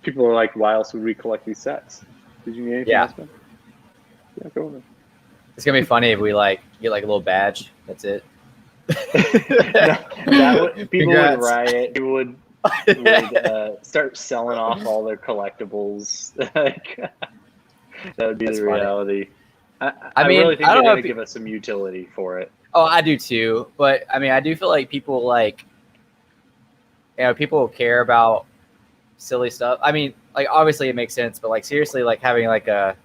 people are like, why else would we collect these sets? Did you need anything else, man? Yeah, go on. It's gonna be funny if we like get like a little badge. That's it. People would riot. People would start selling off all their collectibles. That would be the reality. I mean, really think they're going to give us some utility for it. Oh, I do too. But I mean, I do feel like people people care about silly stuff. I mean, like obviously it makes sense, but like seriously, like having like an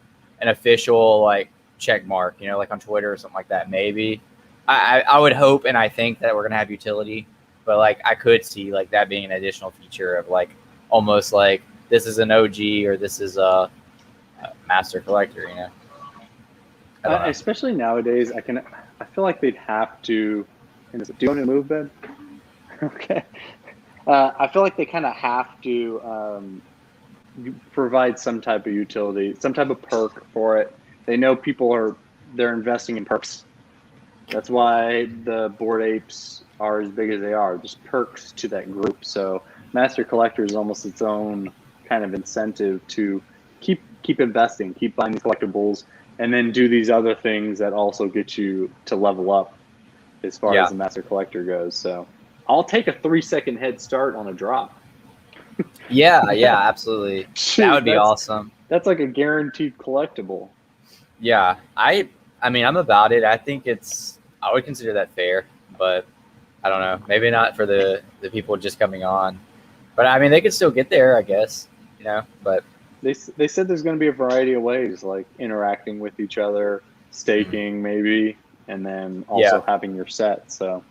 official like check mark, you know, like on Twitter or something like that. Maybe I would hope and I think that we're going to have utility. But like I could see like that being an additional feature of like almost like this is an OG or this is a Master Collector, you know. Especially nowadays, I feel like they'd have to. Do you want to move, Ben? Okay. I feel like they kind of have to provide some type of utility, some type of perk for it. They know they're investing in perks. That's why the Bored Apes are as big as they are, just perks to that group. So Master Collector is almost its own kind of incentive to keep investing, keep buying these collectibles, and then do these other things that also get you to level up as far as the Master Collector goes. So I'll take a 3-second head start on a drop. Yeah, absolutely. That would be awesome. That's like a guaranteed collectible. Yeah, I mean, I'm about it. I think I would consider that fair, but I don't know. Maybe not for the people just coming on. But I mean, they could still get there, I guess, you know, but they said there's going to be a variety of ways, like interacting with each other, staking maybe, and then also having your set. So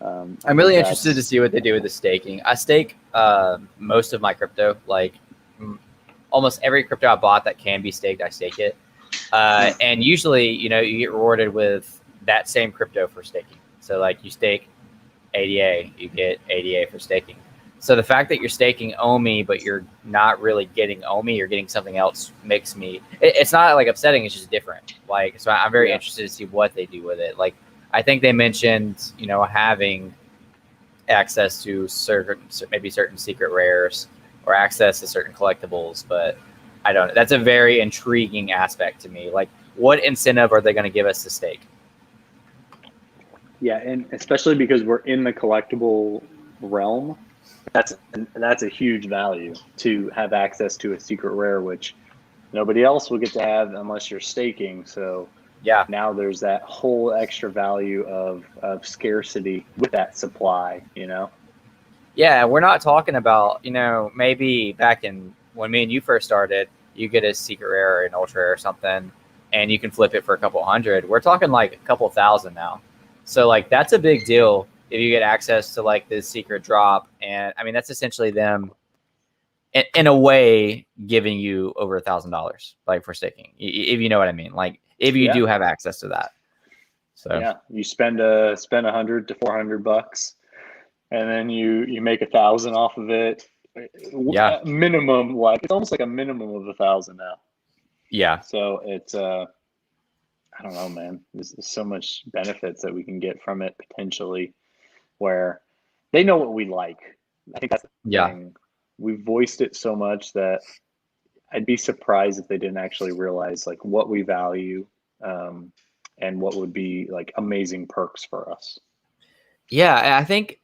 I'm really interested to see what they do with the staking. I stake most of my crypto. Like almost every crypto I bought that can be staked, I stake it. And usually, you get rewarded with that same crypto for staking. So like you stake ADA, you get ADA for staking. So the fact that you're staking OMI, but you're not really getting OMI, you're getting something else makes me, it's not like upsetting, it's just different. Like, so I'm very interested to see what they do with it. Like, I think they mentioned, having access to maybe certain secret rares or access to certain collectibles, but I don't know. That's a very intriguing aspect to me. Like, what incentive are they going to give us to stake? Yeah, and especially because we're in the collectible realm, that's a huge value to have access to a secret rare, which nobody else will get to have unless you're staking. So yeah, now there's that whole extra value of scarcity with that supply, Yeah, we're not talking about, maybe back in when me and you first started, you get a secret rare or an ultra rare or something, and you can flip it for a couple hundred. We're talking like a couple thousand now. So like that's a big deal if you get access to like this secret drop. And I mean, that's essentially them in a way giving you over $1,000 like for staking, if you know what I mean. Like if you do have access to that. So yeah, you spend $100 to $400, and then you make 1,000 off of it. Yeah, minimum, like it's almost like a minimum of 1,000 now. Yeah. So it's I don't know, man. There's so much benefits that we can get from it potentially, where they know what we like. I think that's the thing. We've voiced it so much that I'd be surprised if they didn't actually realize like what we value, and what would be like amazing perks for us. Yeah, I think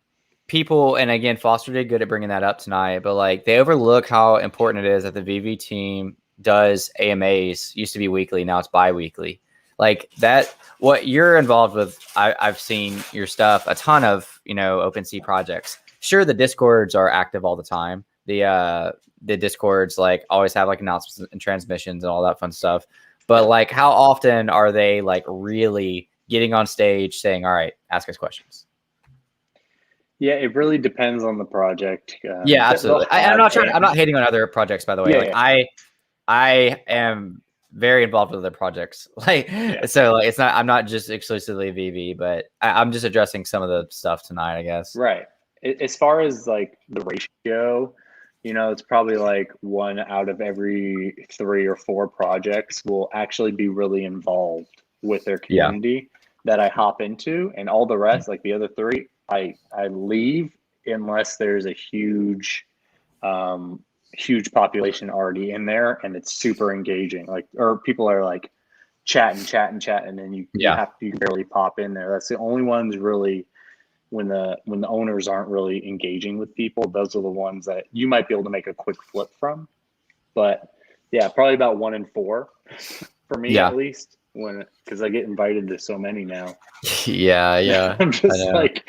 people, and again, Foster did good at bringing that up tonight, but like they overlook how important it is that the VV team does AMAs. Used to be weekly, now it's bi-weekly. Like that, what you're involved with, I've seen your stuff, a ton of OpenSea projects. Sure, the Discords are active all the time. The Discords like always have like announcements and transmissions and all that fun stuff. But like, how often are they like really getting on stage saying, "All right, ask us questions"? Yeah, it really depends on the project. Yeah, absolutely. I'm not hating on other projects, by the way. Yeah, like I am very involved with other projects. Like so, like, it's not. I'm not just exclusively VV, but I'm just addressing some of the stuff tonight, I guess. Right. As far as like the ratio, it's probably like 1 out of every 3 or 4 projects will actually be really involved with their community that I hop into, and all the rest, like the other 3, I leave unless there's a huge population already in there and it's super engaging. Like, or people are like chatting, and you can barely pop in there. That's the only ones really. When the owners aren't really engaging with people, those are the ones that you might be able to make a quick flip from. But yeah, probably about 1 in 4 for me at least, because I get invited to so many now. Yeah. I'm just like,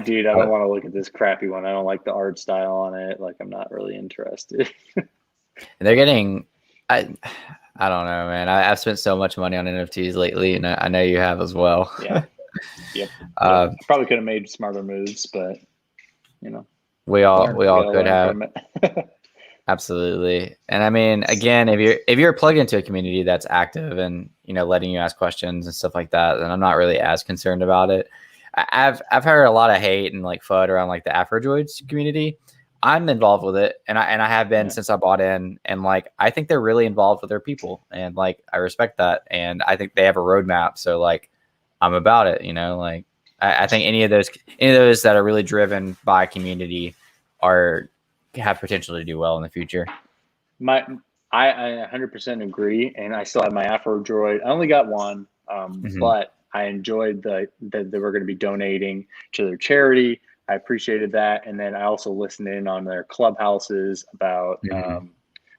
dude, I don't want to look at this crappy one. I don't like the art style on it. Like, I'm not really interested. They're getting, I don't know, man. I've spent so much money on NFTs lately, and I know you have as well. Yeah. Yep. Probably could have made smarter moves, but we all could have. Absolutely. And I mean, again, if you're plugged into a community that's active and letting you ask questions and stuff like that, then I'm not really as concerned about it. I've heard a lot of hate and like FUD around like the Afrodroids community. I'm involved with it, and I have been since I bought in, and like I think they're really involved with their people, and like I respect that, and I think they have a roadmap. So like I'm about it, like I think any of those that are really driven by community have potential to do well in the future. I 100% agree, and I still have my Afrodroid. I only got one, but I enjoyed that they were going to be donating to their charity. I appreciated that, and then I also listened in on their clubhouses about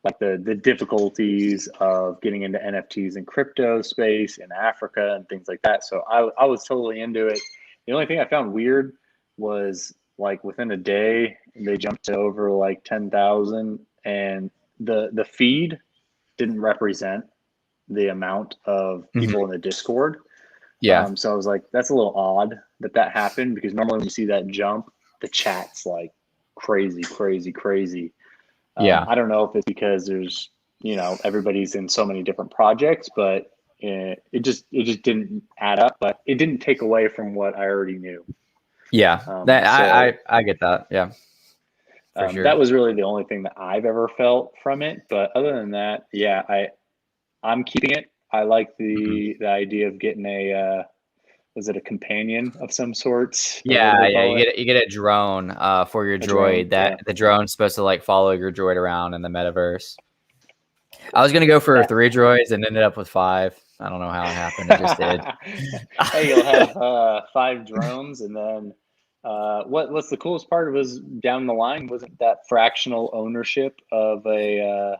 like the difficulties of getting into NFTs and crypto space in Africa and things like that. So I was totally into it. The only thing I found weird was like within a day they jumped to over like 10,000, and the feed didn't represent the amount of people in the Discord. Yeah. So I was like, that's a little odd that happened, because normally when you see that jump, the chat's like crazy, crazy, crazy. Yeah. I don't know if it's because there's, everybody's in so many different projects, but it just didn't add up. But it didn't take away from what I already knew. Yeah. That I get that. Yeah. For sure. That was really the only thing that I've ever felt from it. But other than that, yeah, I'm keeping it. I like the idea of getting was it a companion of some sorts? Or what do Yeah, they yeah. call it? You get a drone for your A drone, droid that yeah. the drone's supposed to like follow your droid around in the metaverse. I was gonna go for 3 droids and ended up with 5. I don't know how it happened. It just did. Hey, you'll have 5 drones, and then what's the coolest part was down the line wasn't that fractional ownership of a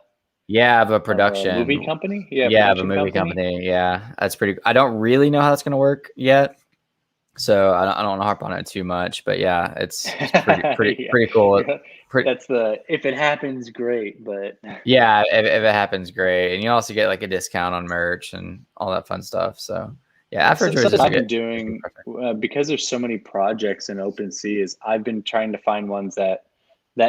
Yeah, of a movie production. company? Yeah, Yeah, of a production movie company. company. Yeah, that's pretty. I don't really know how that's gonna work yet, so I don't want to harp on it too much. But yeah, it's pretty cool. Yeah. Pretty, That's if it happens, great. But yeah, if it happens, great. And you also get like a discount on merch and all that fun stuff. So yeah, Afro Droids something is a I've good. been doing because there's so many projects in OpenSea is I've been trying to find ones that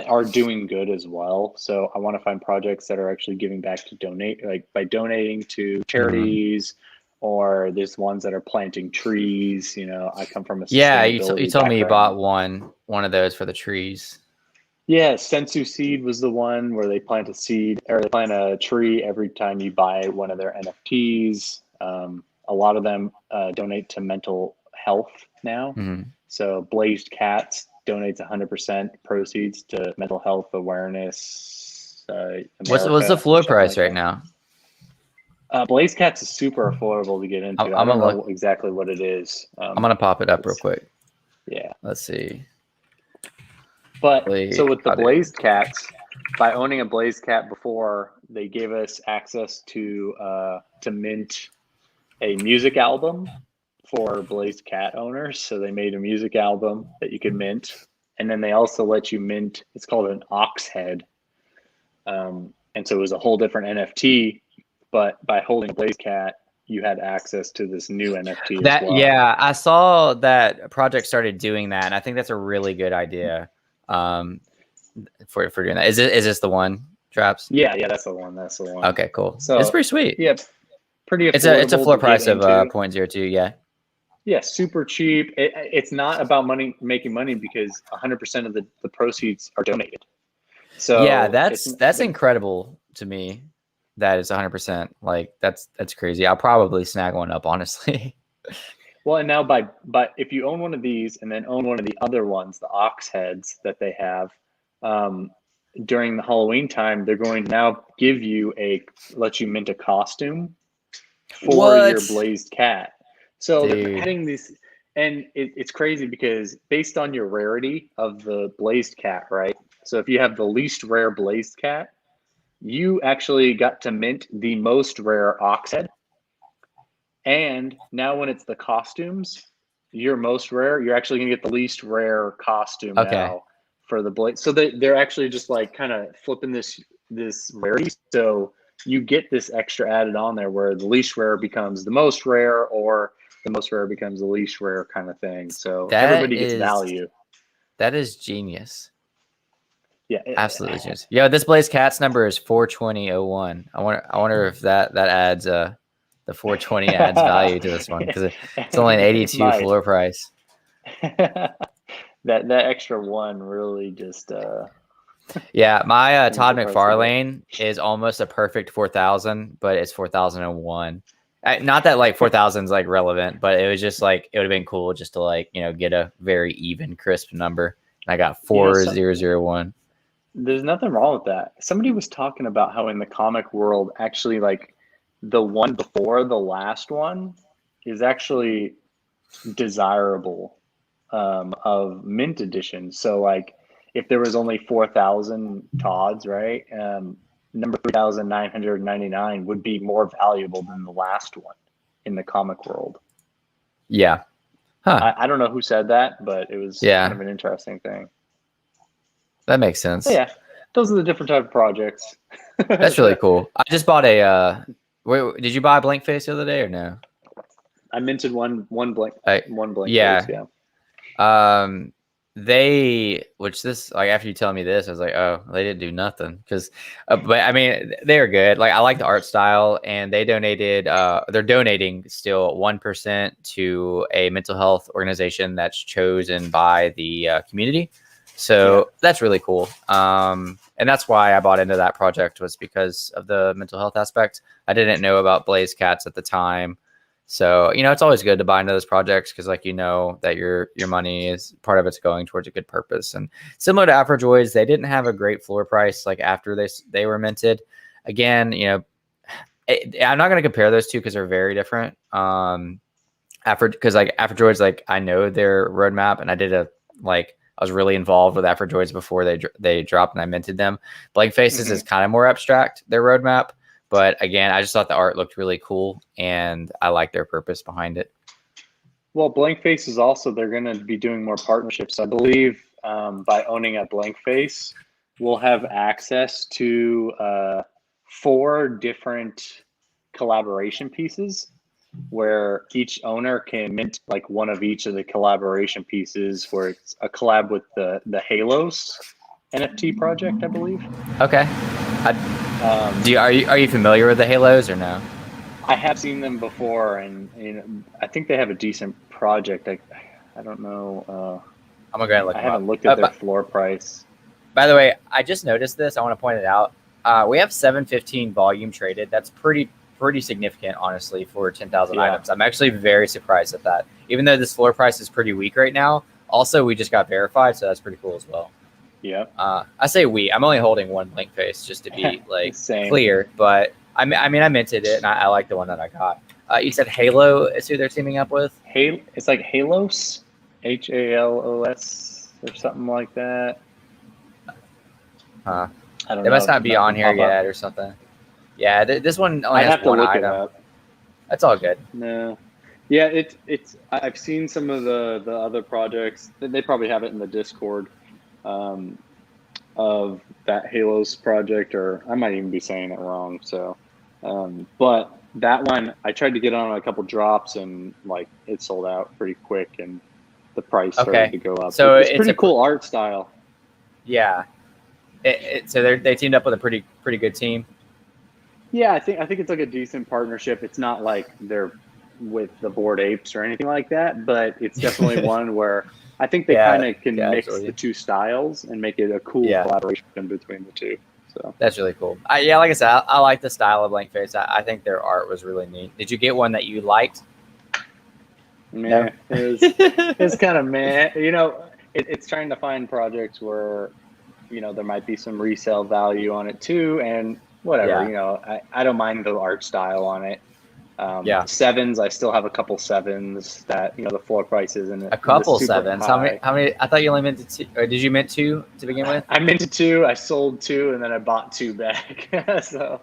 are doing good as well. So I want to find projects that are actually giving back to donate, like by donating to charities, or there's ones that are planting trees. I come from a Yeah, sustainability you told me you background. bought one of those for the trees. Yeah, Sensu Seed was the one where they plant a seed or they plant a tree every time you buy one of their NFTs. A lot of them donate to mental health now. Mm-hmm. So Blazed Cats donates 100% proceeds to mental health awareness What's the America or floor something price like right that. now? Blazed Cats is super affordable to get into. I I'm don't gonna know look. exactly what it is. I'm gonna pop it up real quick. Yeah. Let's see. But so with the Got it. Blazed Cats, by owning a Blazed Cat before, they gave us access to mint a music album for Blazed Cat owners. So they made a music album that you could mint, and then they also let you mint. It's called an ox head, and so it was a whole different NFT. But by holding a Blazed Cat, you had access to this new NFT as well. Yeah, I saw that project started doing that, and I think that's a really good idea. For doing that. Is this the one, Traps? Yeah, that's the one. That's the one. Okay, cool. So It's pretty sweet. Yeah, pretty affordable. It's a floor price of into. 0.02. Yeah. Yeah, super cheap. It's not about making money because 100% of the proceeds are donated. So yeah, that's incredible to me. That is 100%. Like that's crazy. I'll probably snag one up, honestly. Well, and now if you own one of these and then own one of the other ones, the ox heads that they have, during the Halloween time, they're going to now give you let you mint a costume for your Blazed Cat. So they're adding these, and it's crazy because based on your rarity of the Blazed Cat, right? So if you have the least rare Blazed Cat, you actually got to mint the most rare ox head. And now when it's the costumes, your most rare, you're actually going to get the least rare costume now for the Blade. So they're actually just like kind of flipping this rarity. So you get this extra added on there where the least rare becomes the most rare, or the most rare becomes the least rare kind of thing. So everybody gets value. That is genius. Yeah, absolutely genius. Yo, this Blaze Cats number is 42001. I wonder if that adds the 420 adds value to this one, because it's only an 82 floor price. that extra one really just yeah, my Todd McFarlane is almost a perfect 4000, but it's 4001. Not that like 4000 is like relevant, but it was just like it would have been cool just to like get a very even crisp number. And I got 4001. There's nothing wrong with that. Somebody was talking about how in the comic world, actually, like the one before the last one is actually desirable of mint edition. So like if there was only 4,000 Todds, right? Number 3,999 would be more valuable than the last one in the comic world. Yeah. Huh. I don't know who said that, but it was kind of an interesting thing. That makes sense. But yeah, those are the different type of projects. That's really cool. I just bought a. Wait, did you buy a blank face the other day or no? I minted one blank yeah. face, yeah. Which this, like, after you tell me this, I was like, oh, they didn't do nothing. Because, but I mean, they're good. Like, I like the art style, and they're donating still 1% to a mental health organization that's chosen by the community. So that's really cool. And that's why I bought into that project, was because of the mental health aspect. I didn't know about Blaze Cats at the time. So, it's always good to buy into those projects because, like, that your money is part of it's going towards a good purpose. And similar to Afrodroids, they didn't have a great floor price like after they were minted. Again, I'm not going to compare those two because they're very different. Because like Afrodroids, like, I know their roadmap, and I was really involved with Afrodroids before they dropped and I minted them. Blank Faces is kind of more abstract, their roadmap. But again, I just thought the art looked really cool, and I like their purpose behind it. Well, Blank Face is also, they're going to be doing more partnerships. I believe by owning a Blank Face, we'll have access to 4 different collaboration pieces where each owner can mint like one of each of the collaboration pieces, where it's a collab with the Halos NFT project, I believe. Okay. Are you familiar with the Halos or no? I have seen them before, and I think they have a decent project. I don't know. I'm gonna go ahead and look. I haven't looked at their floor price. By the way, I just noticed this. I want to point it out. We have 715 volume traded. That's pretty significant, honestly, for 10,000 items. I'm actually very surprised at that. Even though this floor price is pretty weak right now. Also, we just got verified, so that's pretty cool as well. Yeah. I say I'm only holding one Blank Face just to be like clear, but I minted it, and I like the one that I got. You said Halo is who they're teaming up with? It's like Halos, HALOS or something like that. Huh. I don't know. They must not be on here yet or something. Yeah, this one only has one item. That's all good. No. Yeah, it's. I've seen some of the other projects. They probably have it in the Discord. Of that Halos project, or I might even be saying it wrong. So, but that one, I tried to get on a couple drops, and like it sold out pretty quick, and the price started to go up. So it's pretty cool art style. Yeah. So they teamed up with a pretty good team. Yeah, I think it's like a decent partnership. It's not like they're with the Bored Apes or anything like that, but it's definitely one where I think they kind of can mix the two styles and make it a cool collaboration between the two. So that's really cool. Like I said, I like the style of Blank Face. I think their art was really neat. Did you get one that you liked? Man, it's kind of meh. It's trying to find projects where, there might be some resale value on it too, and whatever. Yeah. I don't mind the art style on it. Sevens, I still have a couple sevens that the floor price isn't a couple sevens. High. How many? I thought you only minted 2. Or did you mint 2 to begin with? I minted 2. I sold 2, and then I bought 2 back. So,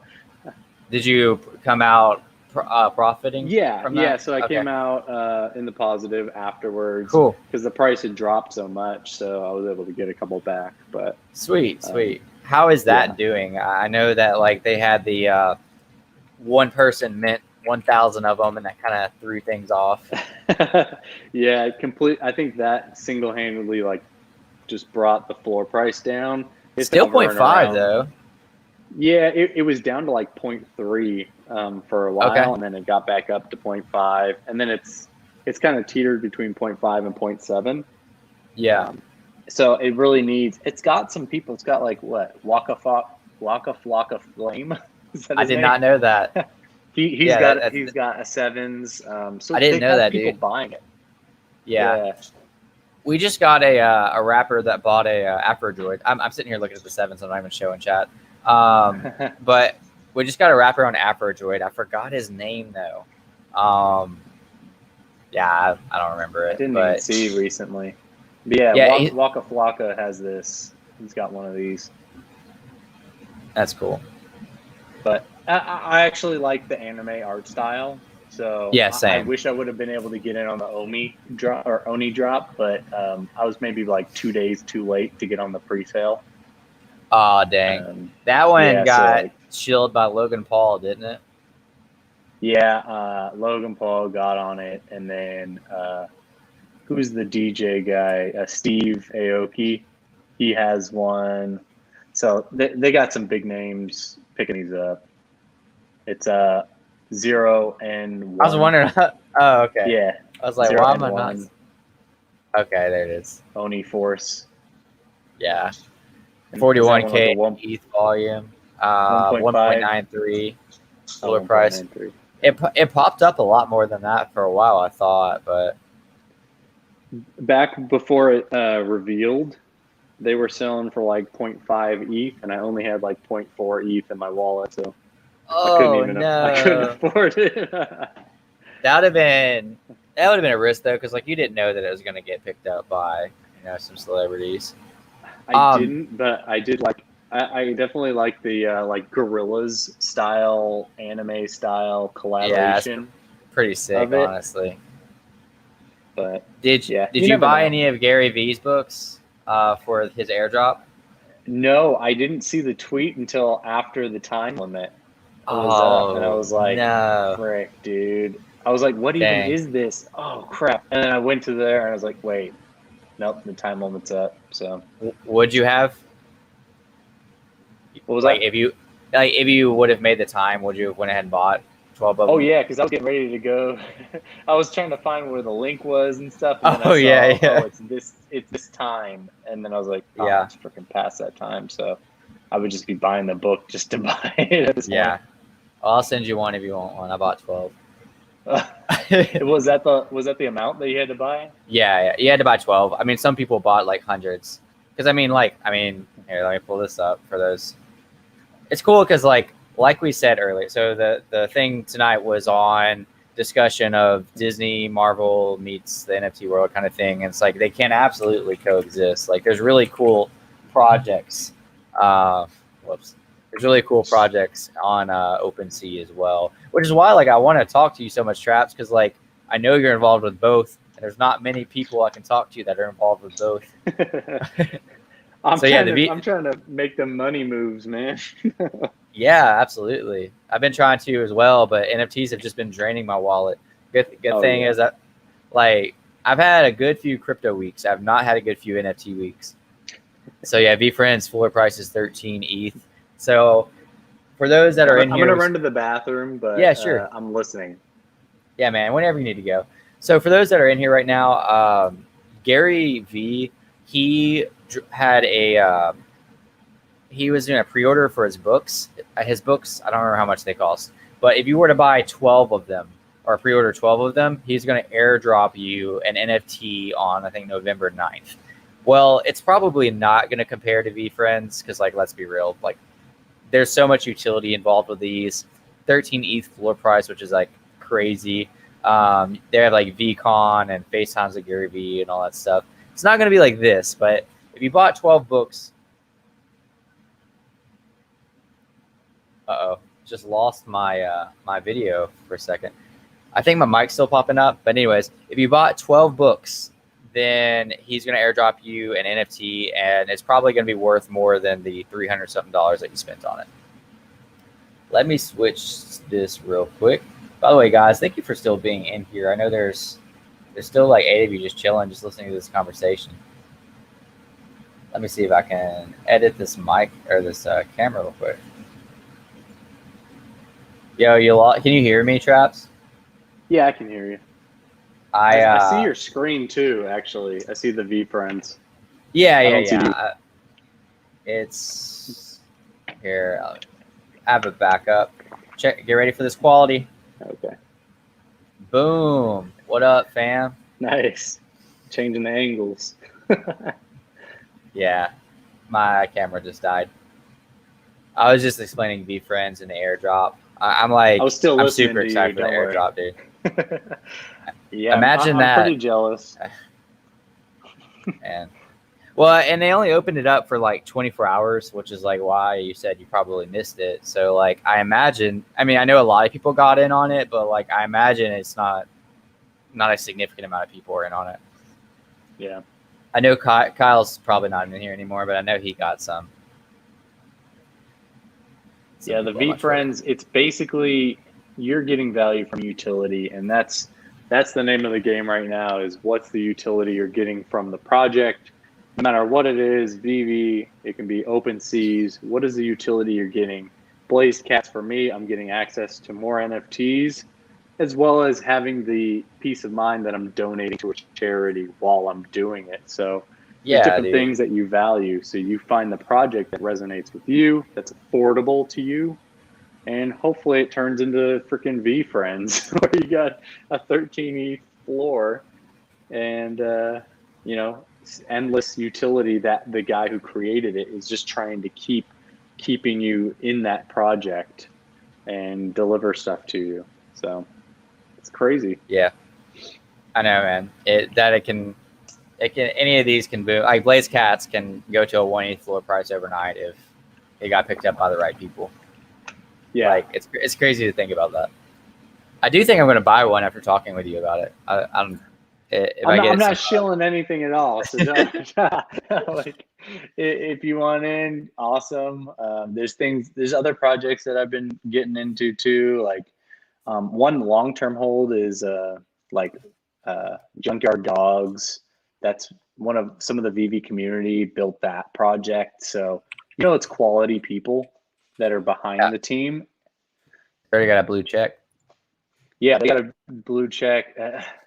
did you come out profiting? From that? Yeah. So I came out in the positive afterwards. Cool. Because the price had dropped so much, so I was able to get a couple back. But sweet. How is that doing? I know that like they had the one person mint 1,000 of them, and that kind of threw things off. Yeah, I think that single-handedly just brought the floor price down. It's still 0.5 though. Yeah, it was down to 0.3 for a while, and then it got back up to 0.5, and then it's kind of teetered between 0.5 and 0.7. Yeah. So it really needs. It's got some people. It's got Waka Flocka Flame. I did not know that. He's got a sevens. So I didn't know that, people dude. Buying it. Yeah. We just got a rapper that bought a Afrodroid. I'm sitting here looking at the sevens. I'm not even showing chat. But we just got a rapper on Afrodroid. I forgot his name though. I don't remember it. I didn't even see recently. But Waka Flocka has this. He's got one of these. That's cool. But I actually like the anime art style. So same. I wish I would have been able to get in on the Oni drop, but I was maybe 2 days too late to get on the pre-sale. Oh, dang. That one got shielded by Logan Paul, didn't it? Yeah, Logan Paul got on it, and then who's the DJ guy? Steve Aoki. He has one. So they got some big names picking these up. It's 0 and 1. I was wondering. Oh, okay. Yeah. I was like, 0 why and am I not? 1. Okay, there it is. Oni Force. Yeah. And 41K is that one ETH volume. 1.5? 1.93 floor 1.93. price. It popped up a lot more than that for a while, I thought, but Back before it revealed, they were selling for like 0.5 ETH, and I only had like 0.4 ETH in my wallet, so I couldn't afford it. that would have been a risk though, because like you didn't know that it was going to get picked up by some celebrities. I didn't, but I did like. I definitely like the like Gorillas style, anime style collaboration. Yeah, pretty sick, honestly. But did you buy any of Gary Vee's books for his airdrop? No, I didn't see the tweet until after the time limit was up, and I was like, no. frick, dude. I was like, what even is this? Oh, crap. And then I went to there, and I was like, wait. Nope, the time limit's up. So, would you have? What was like that? if you would have made the time, would you have went ahead and bought 12 of them? Oh yeah, because I was getting ready to go. I was trying to find where the link was and stuff. And then I saw, oh, it's this time, and then I was like, oh, yeah, it's freaking past that time. So I would just be buying the book just to buy it. At this point. I'll send you one if you want one. I bought 12. Was that the amount that you had to buy? Yeah, you had to buy 12. I mean, some people bought like hundreds. Because here, let me pull this up for those. It's cool because like we said earlier, so the thing tonight was on discussion of Disney, Marvel meets the NFT world kind of thing. And it's like they can absolutely coexist. Like there's really cool projects. There's really cool projects on OpenSea as well, which is why like I want to talk to you so much, Traps, because like I know you're involved with both, and there's not many people I can talk to that are involved with both. I'm trying to make the money moves, man. Yeah, absolutely. I've been trying to as well, but NFTs have just been draining my wallet. Good thing is that like I've had a good few crypto weeks. I've not had a good few NFT weeks. So yeah, VeeFriends floor price is 13 ETH. So for those that are in here, I'm gonna run to the bathroom, but yeah, sure. I'm listening. Yeah, man, whenever you need to go. So for those that are in here right now, Gary V, he had he was doing a pre-order for his books. His books, I don't remember how much they cost, but if you were to buy 12 of them or pre-order 12 of them, he's going to airdrop you an NFT on, I think, November 9th. Well, it's probably not going to compare to VeeFriends because, like, let's be real, like, there's so much utility involved with these. 13 ETH floor price, which is like crazy. They have like VCon and FaceTimes with Gary V and all that stuff. It's not going to be like this, but if you bought 12 books, just lost my my video for a second. I think my mic's still popping up, but anyways, if you bought 12 books, then he's going to airdrop you an NFT, and it's probably going to be worth more than the $300 something that you spent on it. Let me switch this real quick. By the way, guys, thank you for still being in here. I know there's still like 8 of you just chilling, just listening to this conversation. Let me see if I can edit this mic or this camera real quick. Yo, can you hear me, Traps? Yeah, I can hear you. I see your screen too, actually. I see the VeeFriends. Yeah. It's here. I have a backup. Get ready for this quality. Okay. Boom. What up, fam? Nice. Changing the angles. Yeah. My camera just died. I was just explaining VeeFriends and the airdrop. I'm super excited for the airdrop, dude. Yeah, imagine I'm pretty jealous. And they only opened it up for like 24 hours, which is like why you said you probably missed it. So like I know a lot of people got in on it, but like I imagine it's not a significant amount of people are in on it. Yeah. I know Kyle's probably not in here anymore, but I know he got some. Yeah, the VeeFriends, it's basically you're getting value from utility, and that's the name of the game right now. Is what's the utility you're getting from the project? No matter what it is, VV, it can be open seas. What is the utility you're getting? Blazed Cats for me, I'm getting access to more NFTs, as well as having the peace of mind that I'm donating to a charity while I'm doing it. So there's different things that you value. So you find the project that resonates with you, that's affordable to you, and hopefully it turns into freaking V Friends, where you got a 13 ETH floor and, endless utility that the guy who created it is just trying to keeping you in that project and deliver stuff to you. So it's crazy. Yeah, I know, man. It can any of these can boom. Like Blaze Cats can go to a 1 ETH floor price overnight if it got picked up by the right people. Yeah, like it's crazy to think about that. I do think I'm going to buy one after talking with you about it. I'm not shilling anything at all. So like, if you want in, awesome. There's other projects that I've been getting into too. Like one long-term hold is Junkyard Dogs. That's some of the VV community built that project. So it's quality people that are behind the team. Already got a blue check. Yeah, they got a blue check.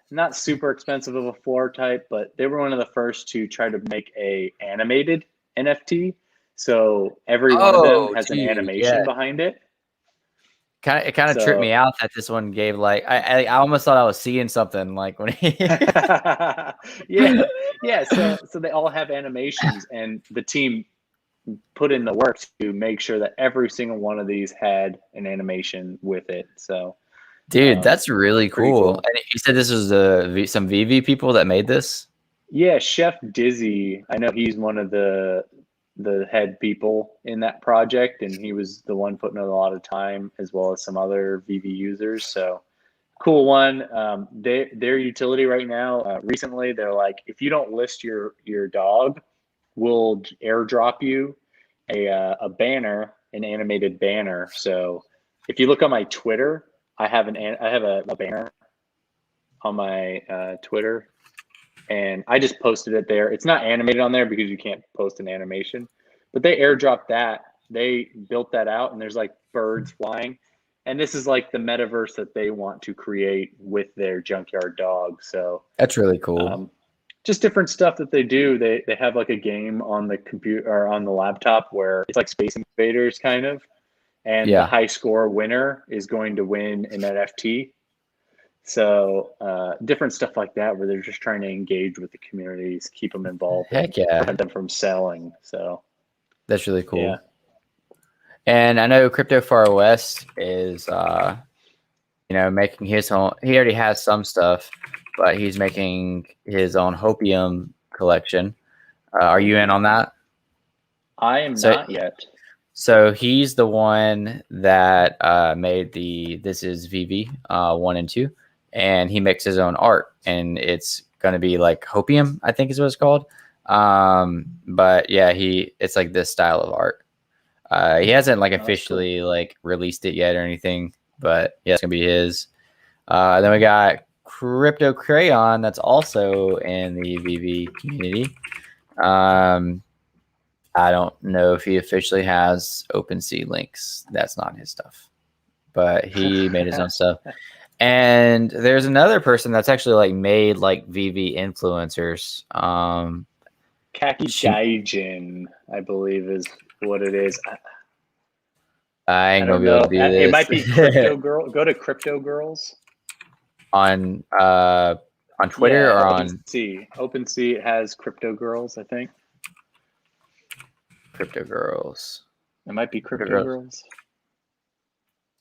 Not super expensive of a floor type, but they were one of the first to try to make a animated NFT. So every one of them has an animation behind it. It kind of tripped me out that this one gave I almost thought I was seeing something like when he yeah. So they all have animations, and the team put in the work to make sure that every single one of these had an animation with it. So, dude, that's really cool. And you said this was some VV people that made this? Yeah, Chef Dizzy. I know he's one of the head people in that project, and he was the one putting in a lot of time, as well as some other VV users. So cool one. Their utility right now, recently, they're like, if you don't list your dog, we'll airdrop you a banner, an animated banner. So if you look on my Twitter, I have a banner on my Twitter, and I just posted it there. It's not animated on there because you can't post an animation, but they airdropped that. They built that out, and there's like birds flying. And this is like the metaverse that they want to create with their Junkyard Dog. So that's really cool. Just different stuff that they do. They have like a game on the computer or on the laptop where it's like Space Invaders kind of, and the high score winner is going to win an NFT. So different stuff like that, where they're just trying to engage with the communities, keep them involved, prevent them from selling. So that's really cool. Yeah. And I know Crypto Far West is, making his own. He already has some stuff, but he's making his own Hopium collection. Are you in on that? I am not yet. So he's the one that made This Is VV 1 and 2, and he makes his own art, and it's going to be like Hopium, I think is what it's called. But yeah, it's like this style of art. He hasn't officially released it yet or anything, but yeah, it's gonna be his. Then we got Crypto Crayon, that's also in the VV community. I don't know if he officially has OpenSea links. That's not his stuff, but he made his own stuff. And there's another person that's actually made VV influencers. Kaki Gaijin, I believe, is what it is. I ain't gonna be able to do this. It might be Crypto Girl. Go to Crypto Girls on Twitter or OpenSea. OpenSea has Crypto Girls, I think. Crypto Girls. It might be Crypto Girls.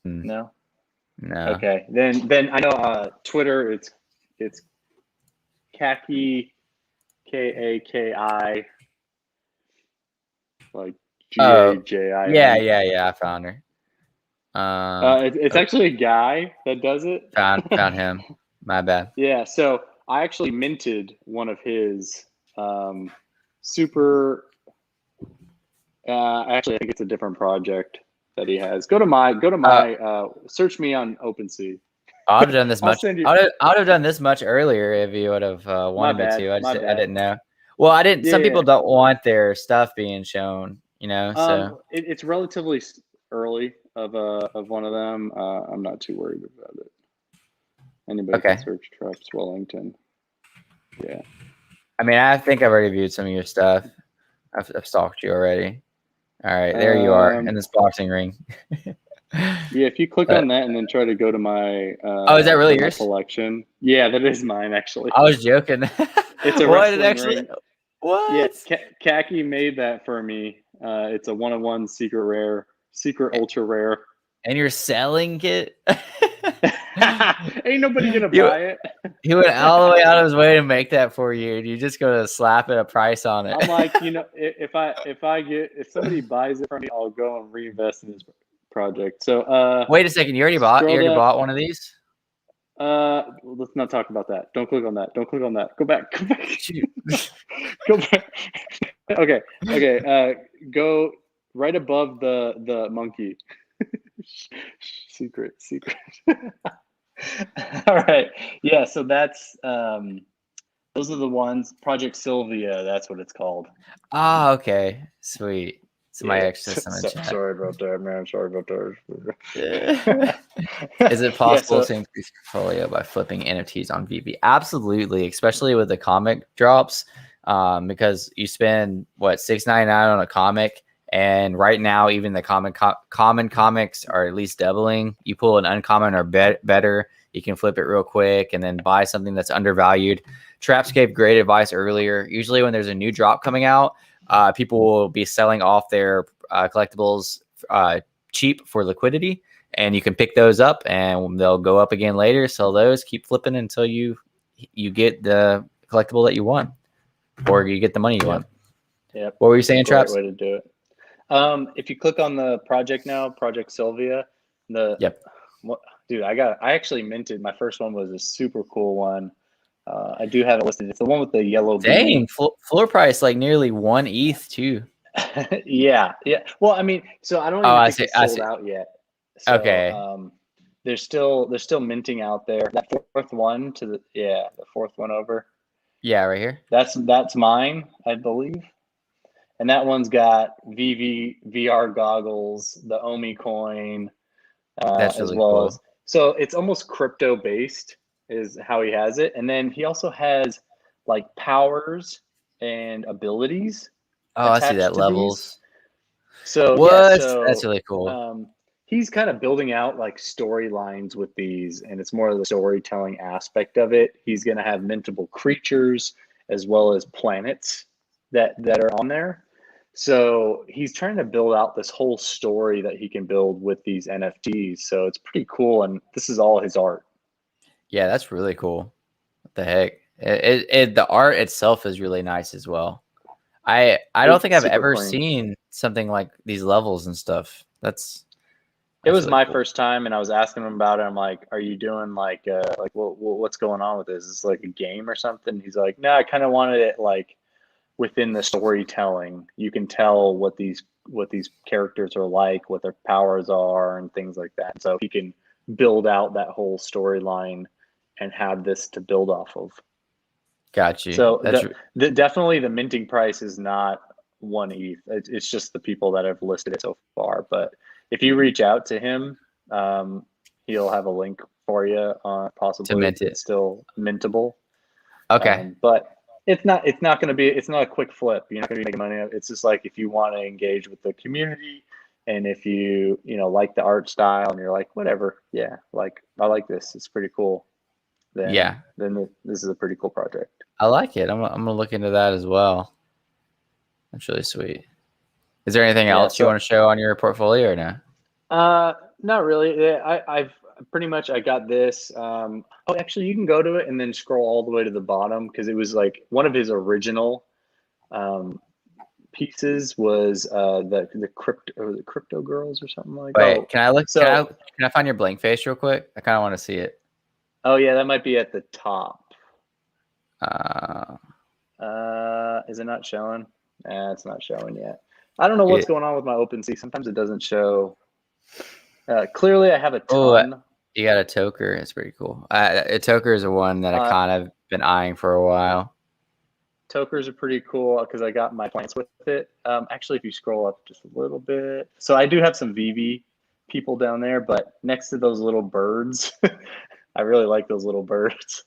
No. Okay. Then I know Twitter. It's Kaki. Kaki, like Gajai. Yeah. I found her. It's actually a guy that does it. Found him. My bad. Yeah. So I actually minted one of his super. Actually, I think it's a different project. that he has. Go to my search me on OpenSea. I'd have done this I'll much. send you. I'd have done this much earlier if you would have My wanted me bad. to. My I bad. didn't know. Well, I didn't. Some Yeah. people don't want their stuff being shown, So It's relatively early of one of them. I'm not too worried about it. Anybody okay. can search Traps Wellington. Yeah. I mean, I think I've already viewed some of your stuff. I've stalked you already. All right, there you are in this boxing ring. Yeah, if you click on that and then try to go to my oh, is that really yours? collection? Yeah, that is mine actually. I was joking. It's a what? wrestling ring. What? Yeah, Khaki made that for me. It's a 1-of-1 secret rare, ultra rare. And you're selling it? Ain't nobody gonna buy it. He went all the way out of his way to make that for you, and you just gonna slap a price on it. I'm like, if somebody buys it from me, I'll go and reinvest in this project. So wait a second, you already bought one of these? Let's not talk about that. Don't click on that. Don't click on that. Go back. Go back. Okay. Go right above the monkey. Secret. All right. Yeah. So that's those are the ones. Project Sylvia. That's what it's called. Ah, okay, sweet. Somebody actually chat. Sorry about that, man. Sorry about that. Is it possible to increase portfolio by flipping NFTs on Veve? Absolutely, especially with the comic drops, because you spend $6.99 on a comic, and right now even the common comics are at least doubling. You pull an uncommon or better, you can flip it real quick and then buy something that's undervalued. Traps gave great advice earlier. Usually when there's a new drop coming out, people will be selling off their collectibles cheap for liquidity, and you can pick those up and they'll go up again later. Sell those, keep flipping until you get the collectible that you want, or you get the money you want. Yep. What were you saying, Traps? Way to do it. If you click on the project now, Project Sylvia, dude, I actually minted. My first one was a super cool one. I do have it listed. It's the one with the yellow. Dang, floor price like nearly 1 ETH too. yeah. Well, I mean, so I don't even think it's sold out yet. So, okay. They're still minting out there. That fourth one the fourth one over. Yeah, right here. That's mine, I believe. And that one's got Veve VR goggles, the Omi coin, that's really as well cool. as. So it's almost crypto based is how he has it, and then he also has like powers and abilities. Oh, I see that levels. So what? That's really cool. He's kind of building out like storylines with these, and it's more of the storytelling aspect of it. He's going to have mintable creatures as well as planets that are on there. So he's trying to build out this whole story that he can build with these NFTs. So it's pretty cool, and this is all his art. Yeah, that's really cool. What the heck? The art itself is really nice as well. I don't think I've ever seen something like these levels and stuff. It was really my first time, and I was asking him about it. I'm like, "Are you doing like what's going on with this? Is this like a game or something?" He's like, "No, I kind of wanted it like within the storytelling. You can tell what these characters are like, what their powers are, and things like that. So he can build out that whole storyline and have this to build off of." Got you. So definitely the minting price is not 1 ETH. It's just the people that have listed it so far. But if you reach out to him, he'll have a link for you on possibly to mint it. It's still mintable. Okay. But it's not a quick flip. You're not going to be making money. It's just like if you want to engage with the community, and if you like the art style and you're like, whatever, yeah, like I like this, it's pretty cool. Then this is a pretty cool project. I like it. I'm gonna look into that as well. That's really sweat. Is there anything else you want to show on your portfolio or no? Not really. I've pretty much I got this. Actually, you can go to it and then scroll all the way to the bottom because it was like one of his original pieces was the crypto girls or something like that. Wait, can I look? Can I find your blank face real quick? I kind of want to see it. Oh yeah, that might be at the top. Is it not showing? It's not showing yet. I don't know what's going on with my OpenSea. Sometimes it doesn't show. Clearly, I have a Oh, ton. you got a toker. It's pretty cool. A toker is the one that I kind of been eyeing for a while. Tokers are pretty cool because I got my plants with it. Actually, if you scroll up just a little bit, so I do have some Veve people down there, but next to those little birds, I really like those little birds.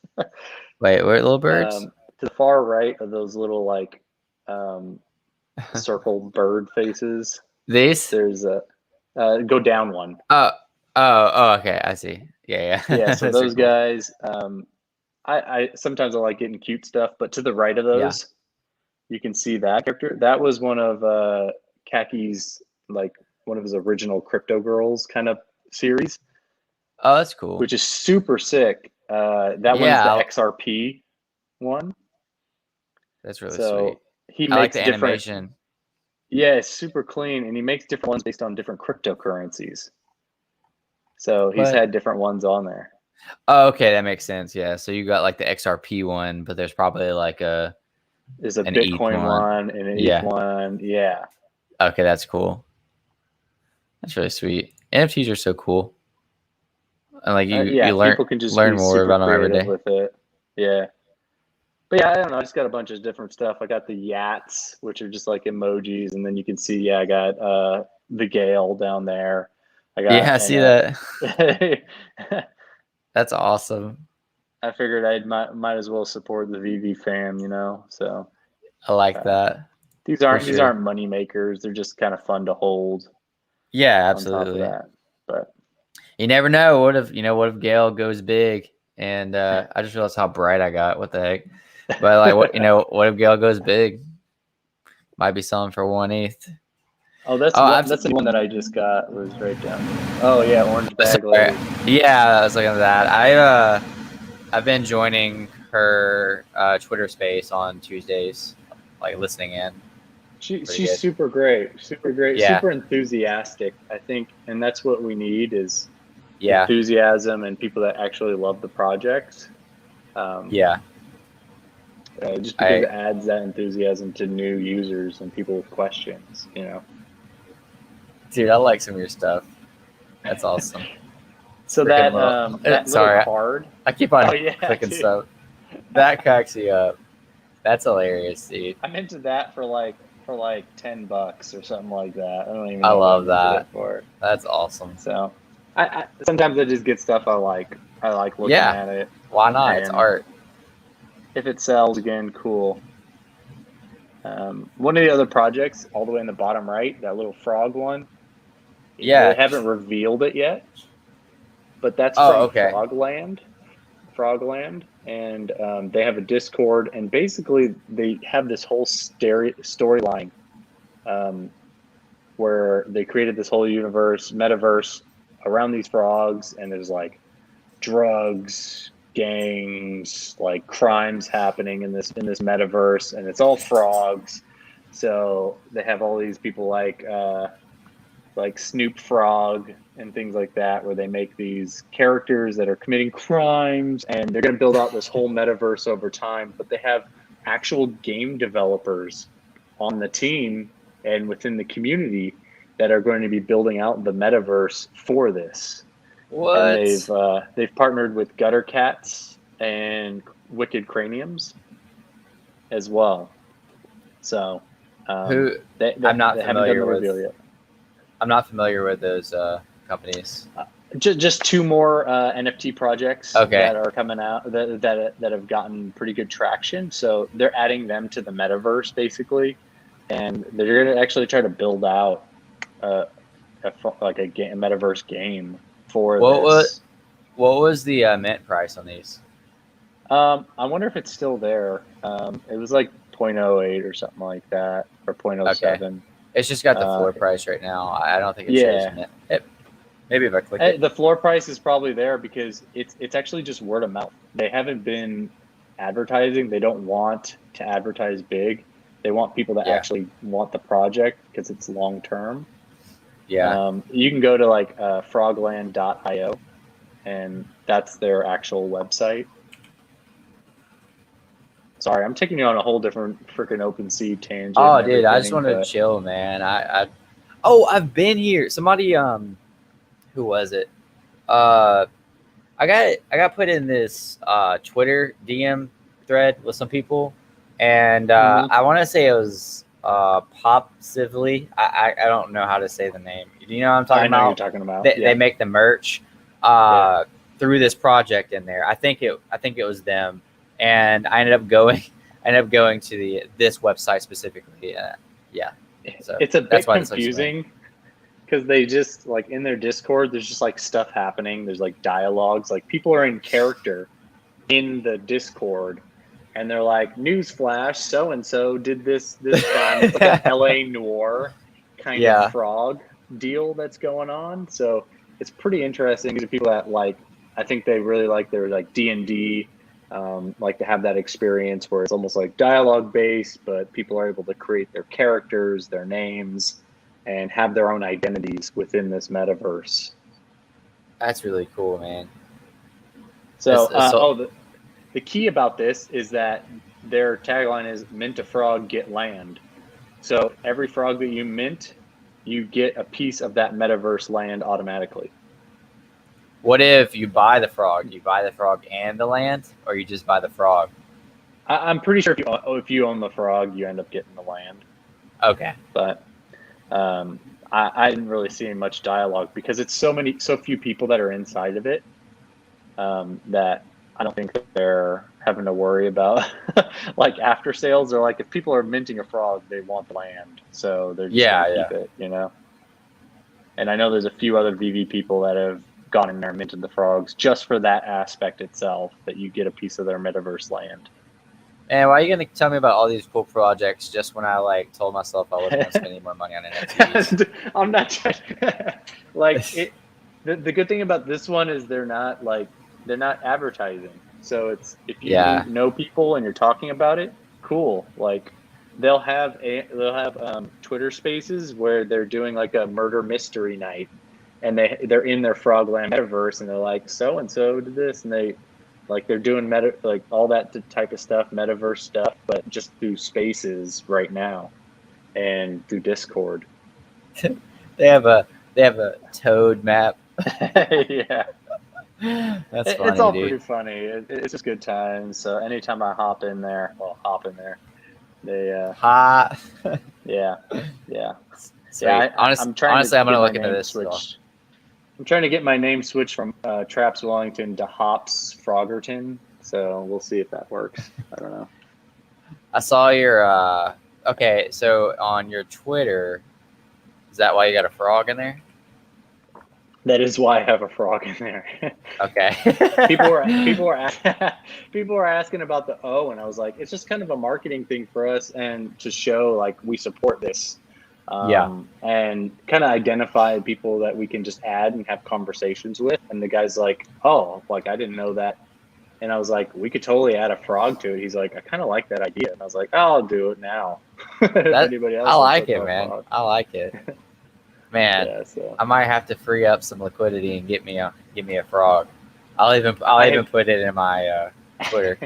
Wait, what little birds? To the far right of those little like circle bird faces. These? There's a go down one. Oh, okay. I see. Yeah. Yeah, so Those are those cool. guys. I sometimes I like getting cute stuff, but to the right of those, you can see that character. That was one of Kaki's, like one of his original Crypto Girls kind of series, Oh, that's cool. which is super sick. That one's the XRP one. That's really So sweet. he I like makes the different. animation. Yeah, it's super clean, and he makes different ones based on different cryptocurrencies. So he's had different ones on there. Oh, okay, that makes sense. Yeah, so you got like the XRP one, but there's probably like There's a an Bitcoin ETH one and an ETH one. Yeah. Okay, that's cool. That's really sweet. NFTs are so cool. And like you learn people can just learn be more super about them every creative day. with it. Yeah. But yeah, I don't know. I just got a bunch of different stuff. I got the Yats, which are just like emojis, and then you can see, I got the Gale down there. I got I see that. That's awesome. I figured I might as well support the Veve fam, So I like that. These aren't money makers. They're just kind of fun to hold. Yeah, On absolutely. top of that, but you never know. What if Gale goes big? And I just realized how bright I got. What the heck? But like, what if Gale goes big? Might be selling for 1/8. Oh, that's the one that I just got. Was right down there. Oh yeah, orange bag lady. Yeah, I was looking at that. I've been joining her Twitter space on Tuesdays, like listening in. She's super great, super enthusiastic. I think, and that's what we need is enthusiasm and people that actually love the project. Just because it adds that enthusiasm to new users and people with questions, Dude, I like some of your stuff. That's awesome. So that little card. I keep on clicking stuff. That cracks you up. That's hilarious, dude. I'm into that for like $10 or something like that. I don't even. I love that. That's awesome. So, I sometimes I just get stuff I like. I like looking at it. Why not? It's art. If it sells again, cool. One of the other projects, all the way in the bottom right, that little frog one. Yeah. They haven't revealed it yet, but that's from Frogland, and they have a Discord, and basically they have this whole storyline where they created this whole metaverse around these frogs, and there's like drugs, gangs, like crimes happening in this metaverse, and it's all frogs. So they have all these people like Snoop Frog and things like that, where they make these characters that are committing crimes, and they're going to build out this whole metaverse over time. But they have actual game developers on the team and within the community that are going to be building out the metaverse for this. What? And they've partnered with Gutter Cats and Wicked Craniums as well. So I'm not familiar with those companies. Just two more NFT projects that are coming out that have gotten pretty good traction. So they're adding them to the metaverse basically, and they're going to actually try to build out a metaverse game for this. What was the mint price on these? I wonder if it's still there. It was like 0.08 or something like that, or 0.07. Okay. It's just got the floor price right now. I don't think it shows mint. Maybe if I click it. The floor price is probably there because it's actually just word of mouth. They haven't been advertising. They don't want to advertise big. They want people that actually want the project because it's long term. Yeah. You can go to like frogland.io, and that's their actual website. Sorry, I'm taking you on a whole different freaking OpenSea tangent. Oh, dude, I just want to chill, man. I've been here. Somebody who was it? Uh, I got put in this Twitter DM thread with some people, and Mhm. I want to say it was Pop Civily. I don't know how to say the name. Do you know what I'm talking I know you're about? talking about. They Yeah. make the merch Yeah. through this project in there. I think it was them, and I ended up going. I ended up going to this website specifically. Yeah, so It's a that's bit why this looks familiar. confusing because they just like in their Discord, there's just like stuff happening. There's like dialogues, like people are in character in the Discord, and they're like, "Newsflash, so and so did this crime." It's like an LA noir kind of Yeah. frog deal that's going on. So it's pretty interesting to people that like. I think they really like their like D&D, like to have that experience where it's almost like dialogue based, but people are able to create their characters, their names, and have their own identities within this metaverse. That's really cool, man. So, So the key about this is that their tagline is "Mint a frog, get land." So every frog that you mint, you get a piece of that metaverse land automatically. what if you buy the frog? You buy the frog and the land, or you just buy the frog? I'm pretty sure if you own the frog, you end up getting the land. Okay. But I didn't really see much dialogue because it's so few people that are inside of it, that I don't think they're having to worry about like after sales, or like if people are minting a frog, they want the land, so they're just going to Yeah. keep it, you know. And I know there's a few other VV people that have gone in there and minted the frogs just for that aspect itself, that you get a piece of their metaverse land. And why are you gonna tell me about all these cool projects just when I like told myself I wasn't gonna spend any more money on NFTs? I'm not trying, like it. The good thing about this one is they're not advertising. So it's if you Yeah. know people and you're talking about it, cool. Like they'll have Twitter Spaces where they're doing like a murder mystery night, and they're in their Frogland metaverse, and they're like, so and so did this, and they're doing like all that type of stuff, metaverse stuff, but just through Spaces right now and through Discord. They have a toad map. Yeah. That's It's funny, all dude. pretty funny. It's just good times. So anytime I hop in there, they Ha. yeah. Sweet. Yeah, Honestly, I'm trying to I'm get gonna my look into name this as well. switched. I'm trying to get my name switched from Traps Wellington to Hops Frogerton. So we'll see if that works. I don't know. I saw your okay, so on your Twitter, is that why you got a frog in there? That is why I have a frog in there. Okay. people were asking about the O, and I was like, it's just kind of a marketing thing for us, and to show like we support this, Yeah. and kind of identify people that we can just add and have conversations with. And the guy's like, oh, like I didn't know that, and I was like, we could totally add a frog to it. He's like, I kind of like that idea, and I was like, oh, I'll do it now. If anybody else I wants to like it, throw a man. frog. I like it. Man, Yeah, so I might have to free up some liquidity and get me a frog. I'll even put it in my Twitter.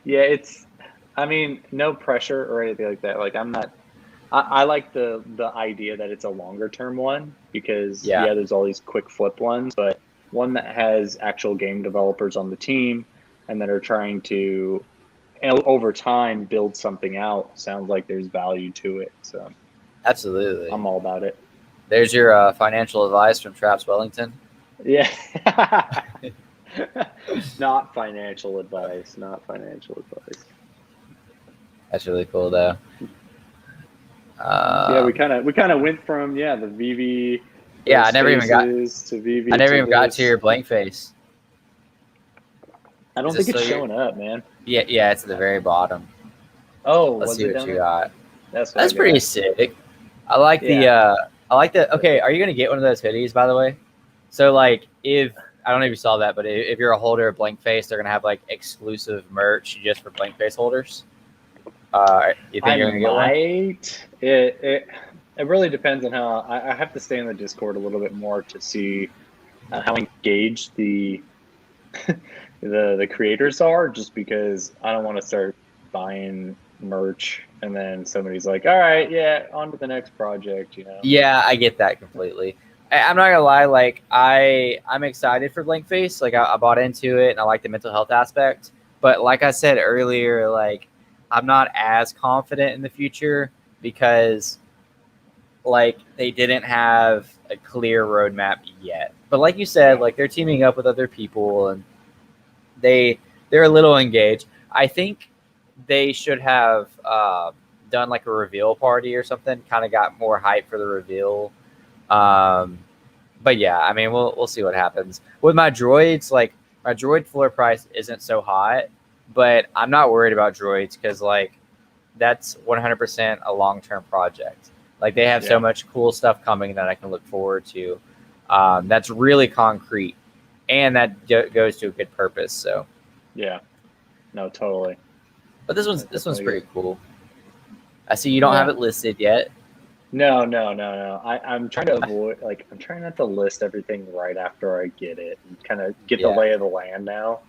yeah, I mean, no pressure or anything like that. Like I like the idea that it's a longer term one, because Yeah. there's all these quick flip ones, but one that has actual game developers on the team and that are trying to over time build something out sounds like there's value to it. So Absolutely. I'm all about it. There's your financial advice from Traps Wellington. Yeah. Not financial advice. That's really cool, though. Yeah, we kind of went from the VV. Yeah, I never even got to VV. I never to even got this. to your blank face. I don't Is think this it's still your- showing up, man. Yeah, it's at the very bottom. Oh, Let's was see it what down you there? got. That's Pretty sick. I like the okay, are you gonna get one of those hoodies, by the way? So like if I don't know if you saw that, but if you're a holder of blank face, they're gonna have like exclusive merch just for blank face holders. You think you're gonna get one? It really depends on how I have to stay in the Discord a little bit more to see how engaged the the creators are, just because I don't want to start buying merch and then somebody's like, all right, yeah, on to the next project, you know. Yeah, I get that completely. I'm not gonna lie, like I'm excited for Blank Face. Like I bought into it and I like the mental health aspect. But like I said earlier, like I'm not as confident in the future because like they didn't have a clear roadmap yet. But like you said, like they're teaming up with other people and they're a little engaged. I think they should have done like a reveal party or something. Kind of got more hype for the reveal. Um, but yeah, I mean, we'll see what happens with my droids. Like my droid floor price isn't so hot, but I'm not worried about droids because like that's 100% a long term project. Like they have so much cool stuff coming that I can look forward to. That's really concrete, and that goes to a good purpose. So Yeah, no, totally. but this one's pretty cool. I see you don't have it listed yet. No. I'm trying to avoid, like, I'm trying not to list everything right after I get it and kind of get the lay of the land now.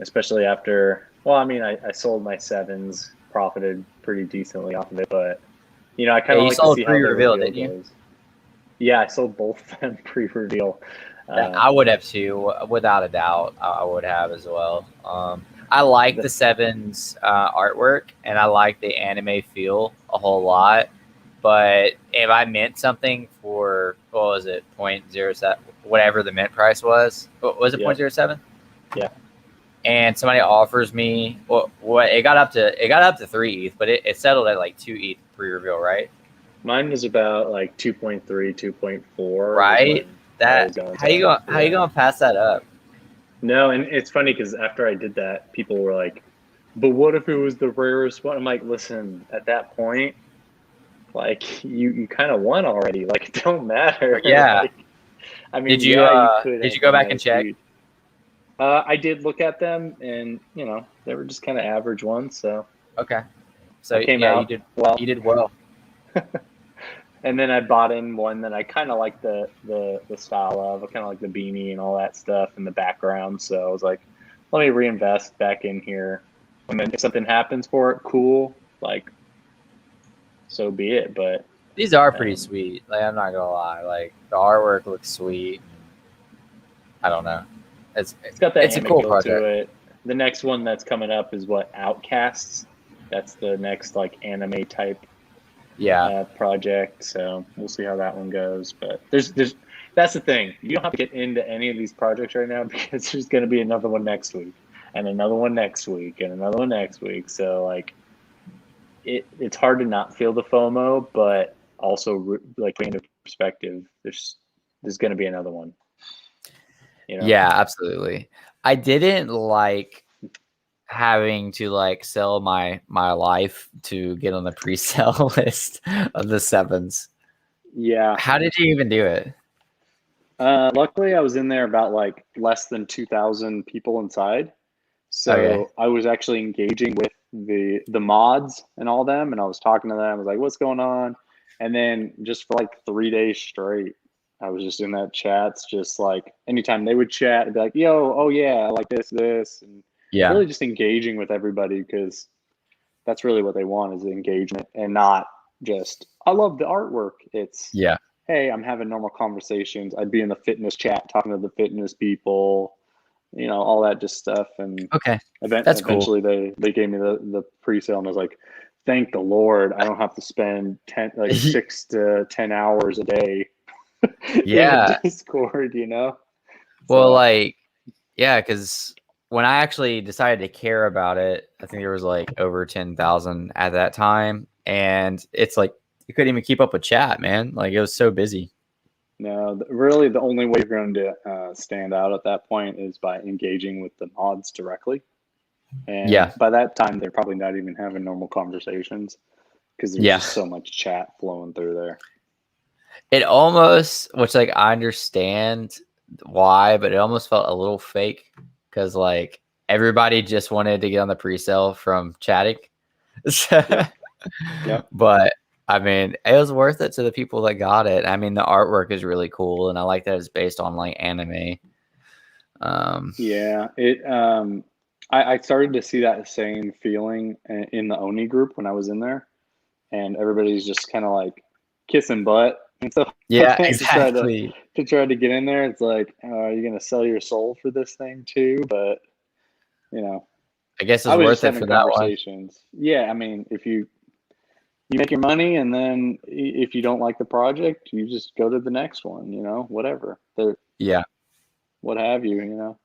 Especially after, well, I mean, I sold my 7s, profited pretty decently off of it, but, you know, I kind of like to see how the reveal goes. Yeah, I sold both of them pre-reveal. I would have too, without a doubt. I would have as well. I like the 7's artwork, and I like the anime feel a whole lot. But if I mint something for, what was it, 0.07, whatever the mint price was, was it 0.07? Yeah. And somebody offers me, well, it got up to 3 ETH, but it settled at like 2 ETH pre-reveal, right? Mine was about like 2.3, 2.4. Right. How you gonna pass that up? No, and it's funny because after I did that, people were like, "But what if it was the rarest one?" I'm like, "Listen, at that point, like you kind of won already. Like it don't matter." Yeah. Like, I mean, did you go back and check? I did look at them, and you know they were just kind of average ones. So okay, so you did well. You did well. And then I bought in one that I kind of like the style of. I kind of like the beanie and all that stuff in the background. So I was like, let me reinvest back in here. And then if something happens for it, cool. Like, so be it. But these are pretty sweet. Like I'm not gonna lie. Like the artwork looks sweet. I don't know. It's got that it's a cool project. To it. The next one that's coming up is what, Outcasts. That's the next like anime type project. So we'll see how that one goes. But there's that's the thing. You don't have to get into any of these projects right now because there's going to be another one next week, and another one next week, and another one next week. So like, it's hard to not feel the FOMO, but also like putting into perspective, there's going to be another one. You know? Yeah, absolutely. I didn't like having to like sell my life to get on the pre-sale list of the 7s. Yeah. How did you even do it? Luckily I was in there about like less than 2,000 people inside. So I was actually engaging with the mods and all them, and I was talking to them. I was like, what's going on? And then just for like 3 days straight, I was just in that chats, just like anytime they would chat, I'd be like, yo, oh yeah, I like this, and really just engaging with everybody, because that's really what they want, is engagement, and not just, I love the artwork. It's, hey, I'm having normal conversations. I'd be in the fitness chat talking to the fitness people, you know, all that just stuff. And that's eventually cool. they gave me the pre-sale, and I was like, thank the Lord, I don't have to spend 6 to 10 hours a day in Discord, you know? Well, like, yeah, because when I actually decided to care about it, I think there was like over 10,000 at that time. And it's like, you couldn't even keep up with chat, man. Like it was so busy. No, really the only way you're going to stand out at that point is by engaging with the mods directly. And by that time, they're probably not even having normal conversations, because there's just so much chat flowing through there. It almost, which like I understand why, but it almost felt a little fake, because like everybody just wanted to get on the pre-sale from chatting. But I mean, it was worth it to the people that got it. I mean, the artwork is really cool, and I like that it's based on like anime. I started to see that same feeling in the Oni group when I was in there, and everybody's just kind of like kissing butt And so Yeah, to exactly. try to get in there, it's like, are you going to sell your soul for this thing too? But you know, I guess I it's was just worth it having for that one. conversations. Yeah, I mean, if you make your money, and then if you don't like the project, you just go to the next one. Whatever. Yeah, What have you?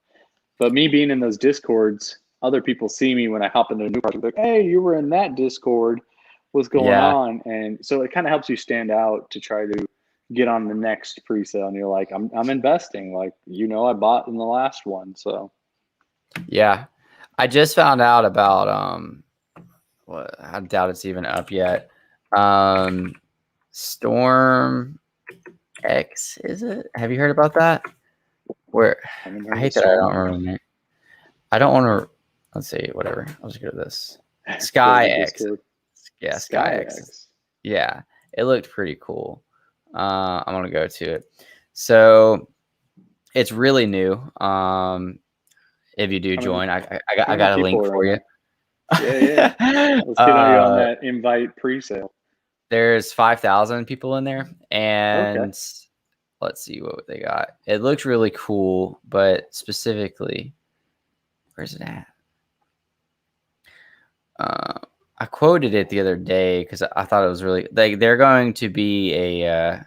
But me being in those discords, other people see me when I hop into a new project. Like, hey, you were in that Discord. What's going yeah, on? And so it kind of helps you stand out to try to get on the next pre-sale. And you're like, I'm investing. Like, I bought in the last one. So yeah. I just found out about what I doubt it's even up yet. Storm X, is it? Have you heard about that? Where I haven't I heard of hate that I Storm don't remember the X. name. I don't want to. Let's see. Whatever. I'll just go to this. Go to Sky the X. Discord. Yeah, Sky Sky X. X. Yeah, it looked pretty cool. I'm gonna go to it. So it's really new. If you do How many join, I how many got a link people are in for you. there? Yeah. Let's get you on that invite pre-sale. There's 5,000 people in there, Okay. and let's see what they got. It looks really cool, but specifically, where's it at? I quoted it the other day because I thought it was really they're going to be they're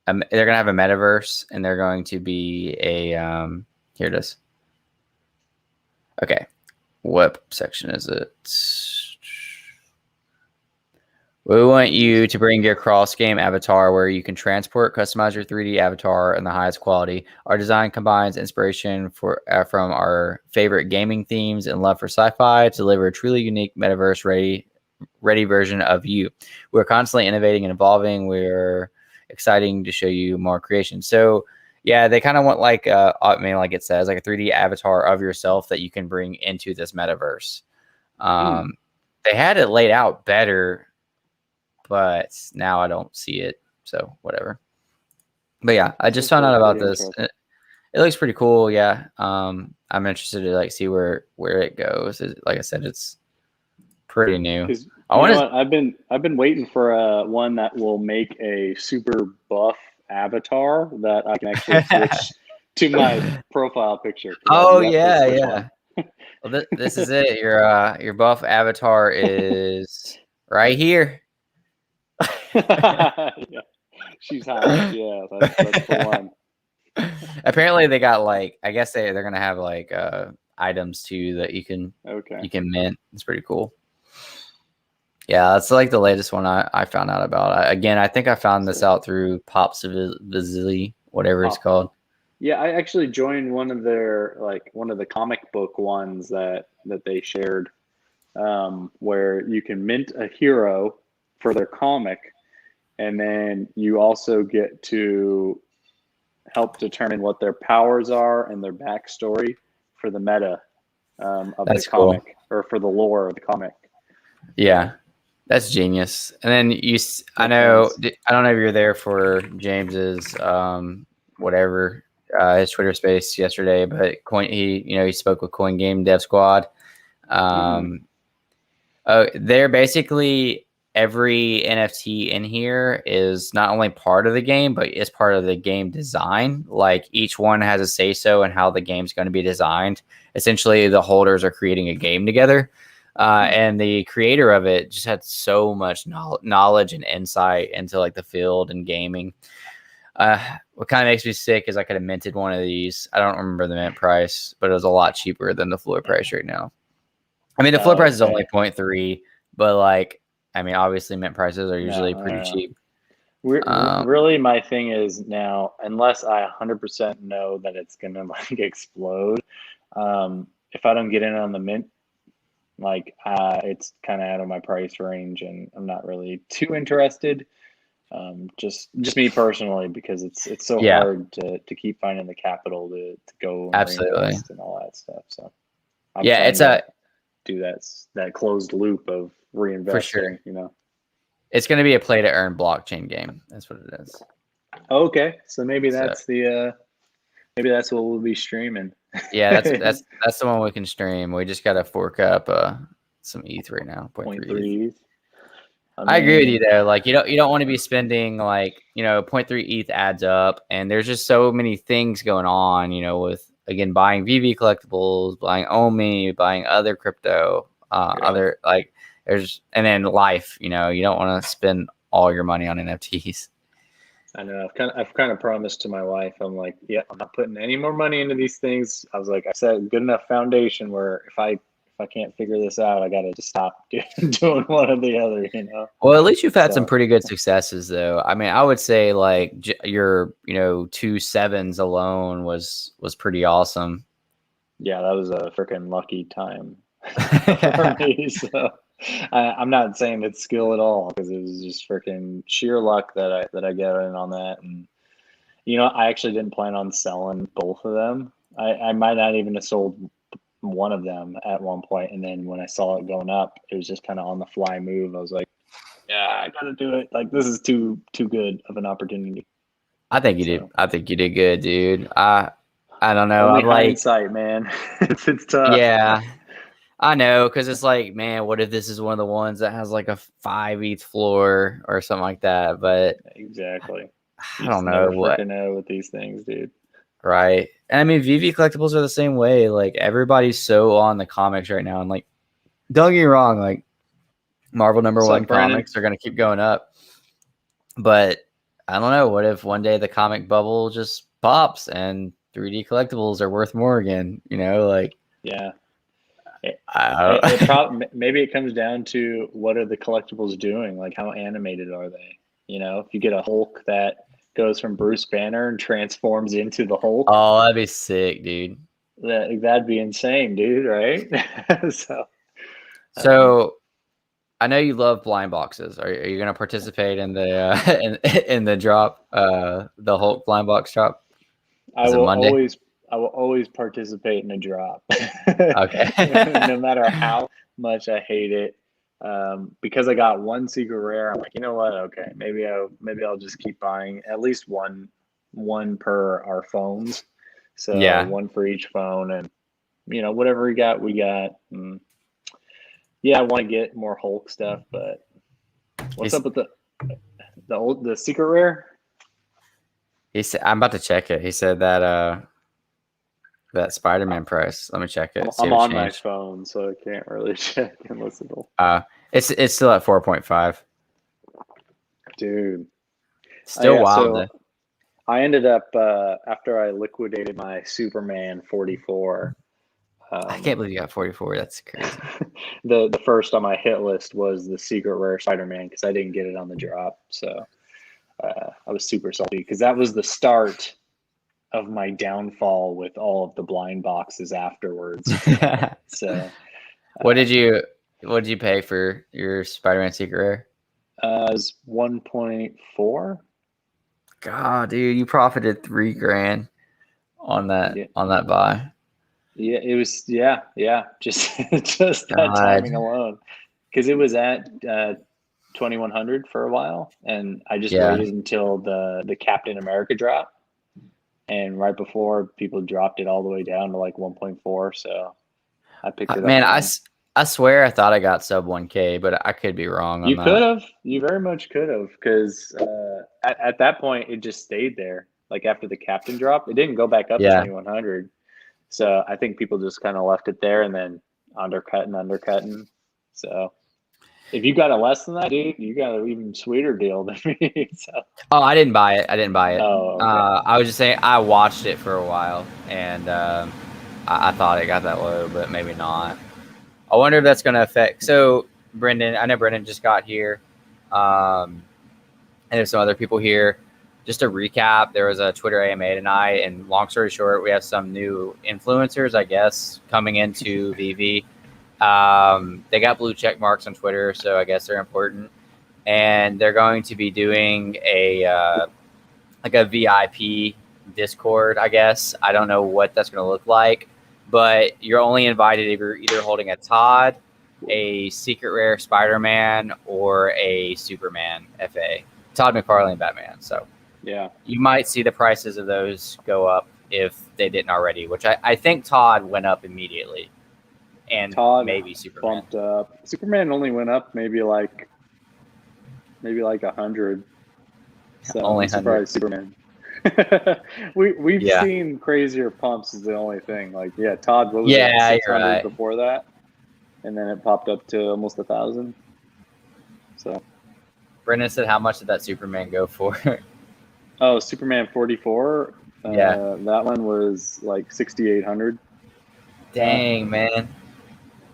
gonna have a metaverse, and they're going to be a here it is. Okay, what section is it? We want you to bring your cross-game avatar where you can transport, customize your 3D avatar in the highest quality. Our design combines inspiration from our favorite gaming themes and love for sci-fi to deliver a truly unique metaverse-ready version of you. We're constantly innovating and evolving. We're exciting to show you more creation. So, yeah, they kind of want like like it says, like a 3D avatar of yourself that you can bring into this metaverse. They had it laid out better, but now I don't see it. So whatever. But yeah, I This just looks found out about pretty this. interesting. It looks pretty cool. Yeah. I'm interested to like see where it goes. Like I said, it's pretty new. Because I want to. what, I've been waiting for one that will make a super buff avatar that I can actually switch to my profile picture. Because Oh yep, this yeah, is the yeah. one. Well, this is it. Your buff avatar is right here. Yeah, she's hot. Yeah, that's the one. Apparently, they got like I guess they're gonna have like items too that Okay. you can mint. It's pretty cool. Yeah, that's like the latest one I found out about. Again, I think I found this So out through Pops Vizili, whatever it's pop. called. Yeah, I actually joined one of their one of the comic book ones that they shared, where you can mint a hero for their comic, and then you also get to help determine what their powers are and their backstory for the meta of the That's cool. comic, or for the lore of the comic. Yeah, that's genius. And then I Makes know, sense. I don't know if you're there for James's whatever his Twitter space yesterday, but he spoke with Coin Game Dev Squad. Mm-mm. They're basically every NFT in here is not only part of the game, but it's part of the game design. Like each one has a say so in how the game's going to be designed. Essentially, the holders are creating a game together. And the creator of it just had so much knowledge and insight into like the field and gaming. What kind of makes me sick is I could have minted one of these. I don't remember the mint price, but it was a lot cheaper than the floor price right now. I mean, the floor price is only Okay. 0.3, but like, I mean, obviously mint prices are No, usually I pretty don't know. cheap. Um, Really, my thing is now, unless I 100% know that it's gonna explode, if I don't get in on the mint, it's kind of out of my price range, and I'm not really too interested. Just me personally, because it's so yeah, hard to keep finding the capital to go and absolutely. reinvest and all that stuff. So I'm Yeah, trying it's to do that closed loop of for sure. reinvesting. It's going to be a play to earn blockchain game. That's what it is. Okay, so maybe So that's what we'll be streaming. yeah, that's the one we can stream. We just got to fork up some ETH right now, 0.3 Point ETH. three. I agree with you there. Like you don't want to be spending like, you know, 0.3 ETH adds up, and there's just so many things going on, you know, with again buying VV collectibles, buying Omi, buying other crypto, other like there's and then life, you know, you don't want to spend all your money on NFTs. I know. I've kind of promised to my wife. I'm like, yeah, I'm not putting any more money into these things. I was like, I set a good enough foundation where if I can't figure this out, I got to just stop doing one or the other, you know? Well, at least you've had some pretty good successes, though. I mean, I would say like your, you know, 2 7s alone was pretty awesome. Yeah, that was a freaking lucky time for me. So I'm not saying it's skill at all because it was just freaking sheer luck that I got in on that. And you know, I actually didn't plan on selling both of them. I might not even have sold one of them at one point, and then when I saw it going up, it was just kind of on the fly move. I was like, yeah, I gotta do it. Like this is too good of an opportunity. I think you did. I think you did good, dude. I don't know. Only I'm like hindsight, man. it's tough. Yeah, I know, because it's like, man, what if this is one of the ones that has like a 5 ETH floor or something like that? But exactly, I don't know what. Freaking know with these things, dude. Right. And I mean, VV collectibles are the same way. Like everybody's so on the comics right now, and like, don't get me wrong, like Marvel #1 comics are gonna keep going up. But I don't know. What if one day the comic bubble just pops and 3D collectibles are worth more again? You know, like yeah. Maybe it comes down to what are the collectibles doing? Like how animated are they? You know, if you get a Hulk that goes from Bruce Banner and transforms into the Hulk. Oh, that'd be sick, dude. That'd be insane, dude, right? So I know you love blind boxes. Are you going to participate in the in the drop, the Hulk blind box drop? I will always participate in a drop. Okay. No matter how much I hate it. Because I got one secret rare, I'm like, you know what? Okay, maybe I'll just keep buying at least one per our phones. So yeah, one for each phone, and you know whatever we got. And yeah, I want to get more Hulk stuff, but what's up with the secret rare? He said, I'm about to check it. He said that that Spider-Man price. Let me check it. I'm on my phone, so I can't really check unless it'll. It's still at 4.5. Dude, still wild. So I ended up after I liquidated my Superman 44. I can't believe you got 44. That's crazy. The first on my hit list was the secret rare Spider-Man because I didn't get it on the drop. So I was super salty because that was the start of my downfall with all of the blind boxes afterwards. So what did you pay for your Spider-Man secret rare? It was 1.4. God, dude, you profited $3,000 on that buy. Yeah, it was just that timing alone, because it was at 2,100 for a while, and I just waited until the Captain America drop, and right before people dropped it all the way down to like 1.4, so I picked it up. Man, I swear I thought I got sub 1K, but I could be wrong on you that. could have. You very much could have, because at that point it just stayed there. Like after the Captain drop, it didn't go back up to 2,100. So I think people just kind of left it there and then undercutting. So if you got a less than that, dude, you got an even sweeter deal than me. So. Oh, I didn't buy it. Oh, okay. I was just saying I watched it for a while, and I thought it got that low, but maybe not. I wonder if that's going to affect. So, Brendan, I know Brendan just got here, and there's some other people here. Just to recap, there was a Twitter AMA tonight, and long story short, we have some new influencers, I guess, coming into VV. They got blue check marks on Twitter, so I guess they're important. And they're going to be doing a VIP Discord, I guess. I don't know what that's going to look like, but you're only invited if you're either holding a Todd, a secret rare Spider-Man, or a Superman FA. Todd McFarlane Batman. So yeah, you might see the prices of those go up if they didn't already, which I think Todd went up immediately. And Todd maybe Superman bumped up. Superman only went up maybe like maybe like 100. So Only I'm surprised Superman. We've Yeah. seen crazier pumps is the only thing. Like, yeah, Todd, what was Yeah, that, you're 600 right. before that? And then it popped up to almost 1,000. So, Brendan said, how much did that Superman go for? oh, Superman 44. Yeah. That one was like 6,800. Dang, man.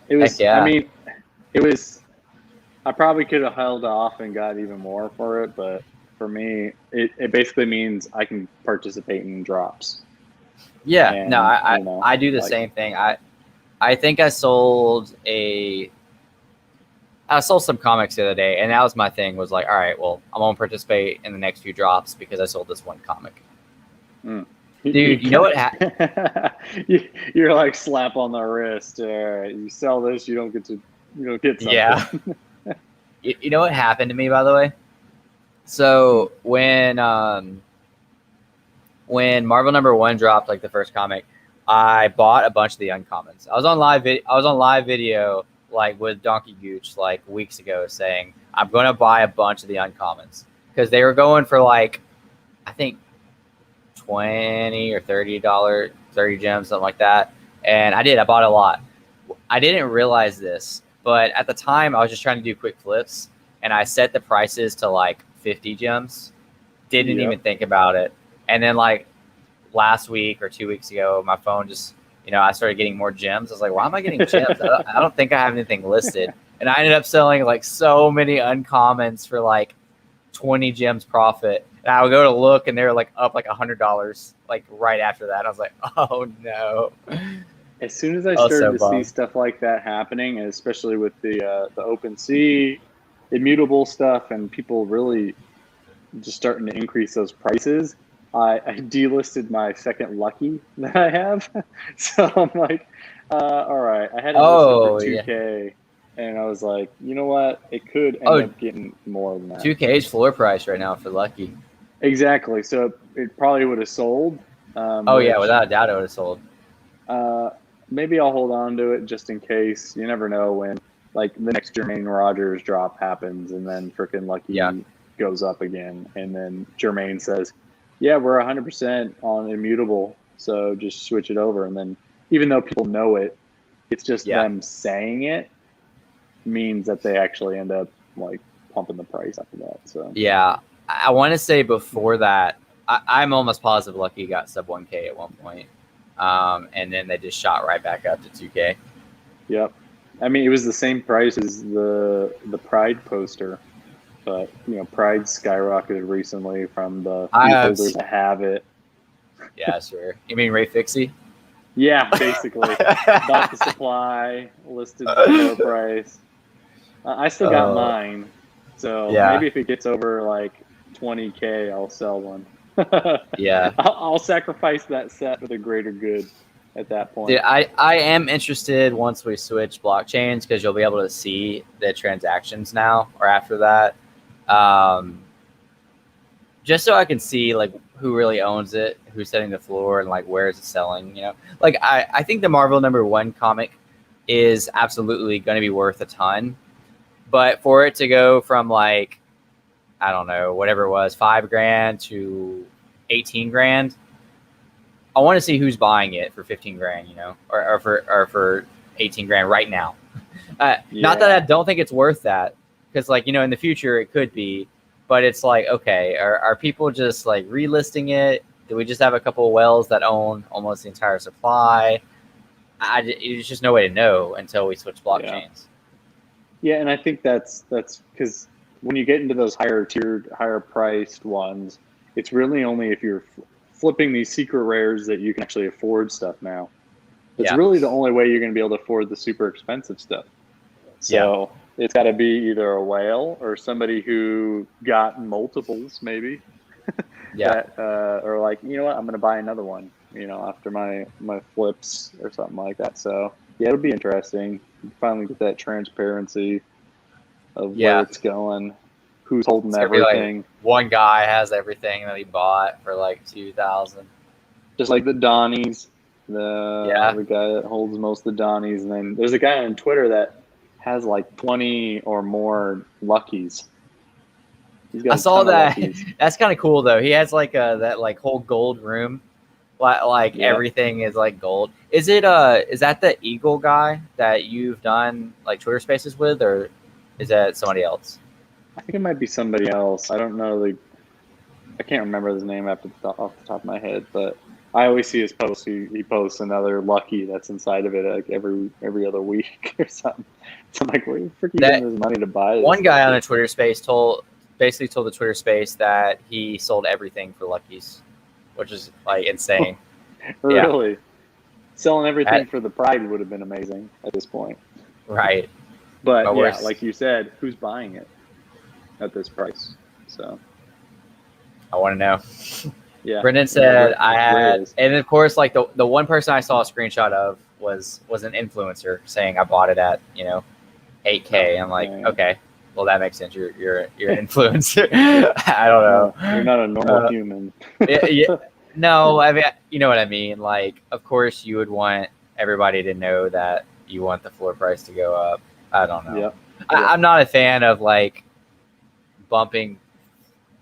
It was. Heck yeah. I mean, it was. I probably could have held off and got even more for it, but for me, it basically means I can participate in drops. Yeah. And, No, you know, I do the like, same thing. I think I sold some comics the other day, and that was my thing. Was like, all right, well, I'm gonna participate in the next few drops because I sold this one comic. Dude, you know what? You're like slap on the wrist. You sell this, you don't get something. Yeah. You know what happened to me, by the way? So when Marvel #1 dropped, like the first comic, I bought a bunch of the uncommons. I was on live video like with Donkey Gooch like weeks ago saying I'm going to buy a bunch of the uncommons because they were going for like I think $20 or $30, 30 gems, something like that. And I bought a lot. I didn't realize this, but at the time I was just trying to do quick flips and I set the prices to like 50 gems. Didn't even think about it. And then like last week or 2 weeks ago, my phone just, I started getting more gems. I was like, why am I getting gems? I don't think I have anything listed. And I ended up selling like so many uncommons for like 20 gems profit. And I would go to look and they were like up like $100 like right after that. I was like, oh no. As soon as I started to see stuff like that happening, and especially with the OpenSea immutable stuff and people really just starting to increase those prices, I delisted my second Lucky that I have. So I'm like, all right, I had it listed for 2K, and I was like, you know what? It could end up getting more than that. 2K's floor price right now for Lucky. Exactly. So it probably would have sold. Yeah, without a doubt it would have sold. Maybe I'll hold on to it just in case. You never know when, like, the next Jermaine Rogers drop happens, and then freaking Lucky goes up again, and then Jermaine says, yeah, we're 100% on immutable, so just switch it over. And then even though people know it, it's just them saying it means that they actually end up like pumping the price after that. So yeah, I want to say before that, I'm almost positive Lucky got sub 1K at one point. And then they just shot right back up to 2K. Yep. I mean, it was the same price as the Pride poster. But, Pride skyrocketed recently from the holders that have it. Yeah, sure. You mean Ray Fixie? Yeah, basically. Bought the supply, listed the lower price. I still got mine. So maybe if it gets over like 20K, I'll sell one. Yeah. I'll sacrifice that set for the greater good at that point. Dude, I am interested once we switch blockchains because you'll be able to see the transactions now or after that. Just so I can see like who really owns it, who's setting the floor, and like where is it selling. Like I think the Marvel #1 comic is absolutely going to be worth a ton, but for it to go from like I don't know whatever it was $5,000 to 18,000, I want to see who's buying it for 15,000, or for 18,000 right now. Not that I don't think it's worth that. Because, like, in the future, it could be. But it's like, okay, are people just, like, relisting it? Do we just have a couple of whales that own almost the entire supply? There's just no way to know until we switch blockchains. Yeah, and I think that's because when you get into those higher tiered, higher priced ones, it's really only if you're flipping these secret rares that you can actually afford stuff now. It's really the only way you're going to be able to afford the super expensive stuff. So it's got to be either a whale or somebody who got multiples, maybe. Or like, you know what, I'm going to buy another one, after my flips or something like that. So yeah, it'll be interesting. You finally get that transparency of where it's going, who's holding everything. Like one guy has everything that he bought for like 2,000. Just like the Donnies, the guy that holds most of the Donnies, and then there's a guy on Twitter that has like 20 or more Luckies. He's got I a saw ton of that. Luckies. That's kind of cool though. He has like that like whole gold room, like Yeah. everything is like gold. Is it is that the Eagle guy that you've done like Twitter Spaces with, or is that somebody else? I think it might be somebody else. I don't know. I can't remember his name off the top of my head, but I always see his post. He posts another Lucky that's inside of it like every other week or something. So I'm like, where the frick are you That getting this money to buy this? one guy on a Twitter Space basically told the Twitter Space that he sold everything for Luckies, which is like insane. Really? Selling everything That- for the pride would have been amazing at this point. Right. But But yeah, we're- like you said, who's buying it at this price? So I want to know. yeah. Brendan said I There it had, is. and of course, like the one person I saw a screenshot of was an influencer saying I bought it at 8K. I'm like, Yeah. okay, well that makes sense. You're an influencer. I don't know. You're not a normal human. yeah, no, I mean, you know what I mean. Like, of course, you would want everybody to know that you want the floor price to go up. I don't know. Yep. I'm not a fan of like bumping.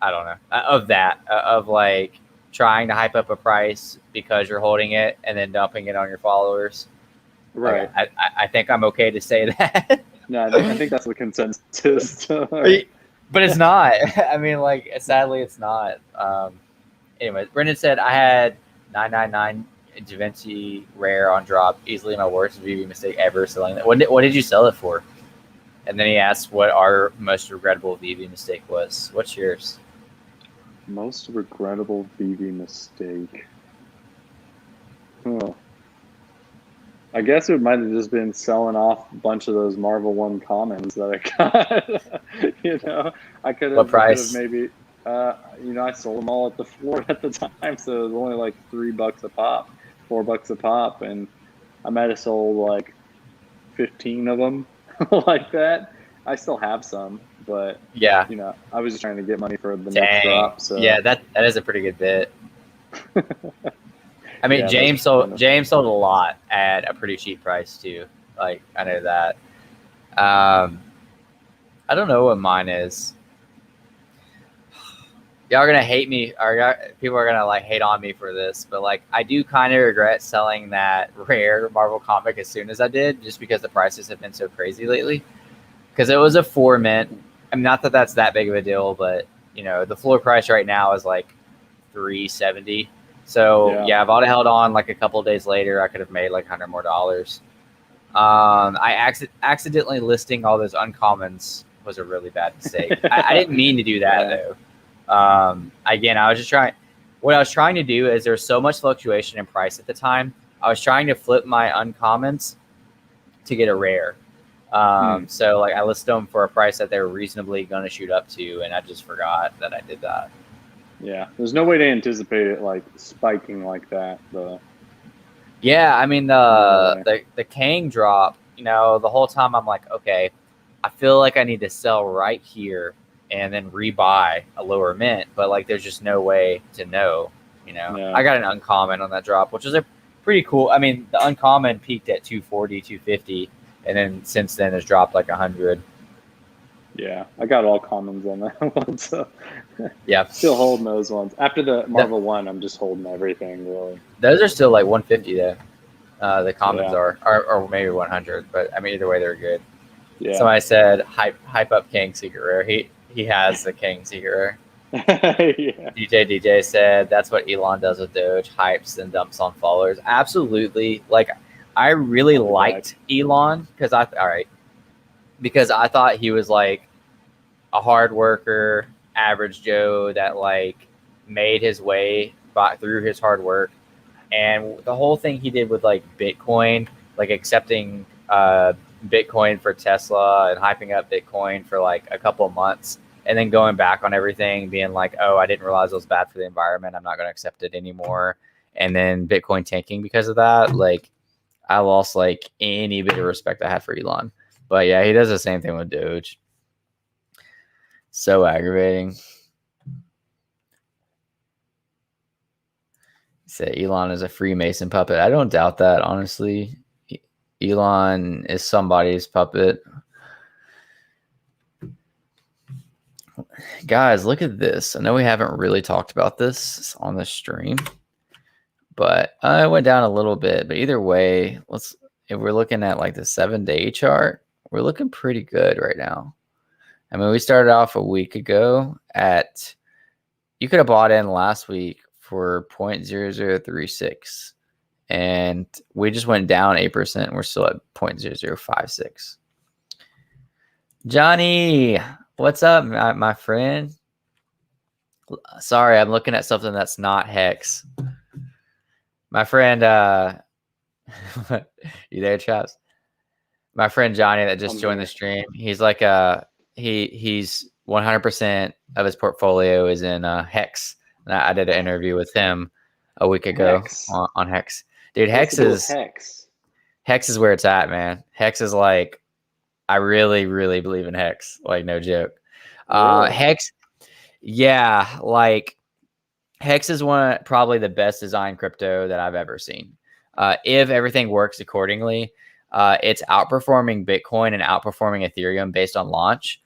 I don't know of that of like trying to hype up a price because you're holding it and then dumping it on your followers. Right. Like, I think I'm okay to say that. No, I think that's the consensus. But it's not. I mean, like, sadly, it's not. Anyway, Brendan said I had 999 Da Vinci rare on drop, easily my worst VV mistake ever selling that. What did you sell it for? And then he asked what our most regrettable VV mistake was. What's yours? Most regrettable VV mistake. Oh. I guess it might have just been selling off a bunch of those Marvel 1 commons that I got. I could have. What price? Maybe. I sold them all at the floor at the time, so it was only like $3 a pop, $4 a pop, and I might have sold like 15 of them like that. I still have some, but Yeah. I was just trying to get money for the Dang. next drop. So Yeah, that is a pretty good bit. I mean, Yeah, James sold a lot at a pretty cheap price too. Like, I know that. I don't know what mine is. Y'all are gonna hate me, or people are gonna like hate on me for this, but like I do kind of regret selling that rare Marvel comic as soon as I did, just because the prices have been so crazy lately. Because it was a 4 mint. I mean, not that that's that big of a deal, but the floor price right now is like $370. So yeah, if I'd have held on like a couple of days later, I could have made like $100 more. I accidentally listing all those uncommons was a really bad mistake. I didn't mean to do that though. Again, I was just trying. What I was trying to do is there's so much fluctuation in price at the time. I was trying to flip my uncommons to get a rare. So like I listed them for a price that they were reasonably going to shoot up to, and I just forgot that I did that. Yeah, there's no way to anticipate it like spiking like that. Yeah, I mean the Kang drop. The whole time I'm like, okay, I feel like I need to sell right here and then rebuy a lower mint, but like there's just no way to know. I got an uncommon on that drop, which was a pretty cool. I mean, the uncommon peaked at 240, 250, and then since then has dropped like 100. Yeah, I got all commons on that one, so yeah, still holding those ones. After the Marvel 1, I'm just holding everything really. Those are still like 150 though. The commons are, or maybe 100, but I mean either way they're good. Yeah. Somebody said hype up King Secret Rare. He has the King Secret Rare. Yeah. DJ said that's what Elon does with Doge, hypes and dumps on followers. Absolutely. Like I really liked Elon because I thought he was like a hard worker, average Joe that like made his way through his hard work. And the whole thing he did with like Bitcoin, like accepting Bitcoin for Tesla and hyping up Bitcoin for like a couple of months and then going back on everything, being like, oh, I didn't realize it was bad for the environment. I'm not going to accept it anymore. And then Bitcoin tanking because of that. Like I lost like any bit of respect I had for Elon. But yeah, he does the same thing with Doge. So aggravating. He said Elon is a Freemason puppet. I don't doubt that, honestly. Elon is somebody's puppet. Guys, look at this. I know we haven't really talked about this on the stream, but I went down a little bit. But either way, if we're looking at like the 7-day chart, we're looking pretty good right now. I mean, we started off a week ago you could have bought in last week for 0.0036, and we just went down 8%. We're still at 0.0056. Johnny, what's up, my friend? Sorry, I'm looking at something that's not Hex. My friend, you there, Traps? My friend Johnny that just joined the stream. He's like he's 100% of his portfolio is in Hex. And I did an interview with him a week ago on Hex. Dude, Hex is where it's at, man. Hex is like, I really, really believe in Hex. Like, no joke. Really? Hex, yeah, like Hex is probably the best designed crypto that I've ever seen. If everything works accordingly, it's outperforming Bitcoin and outperforming Ethereum based on launch.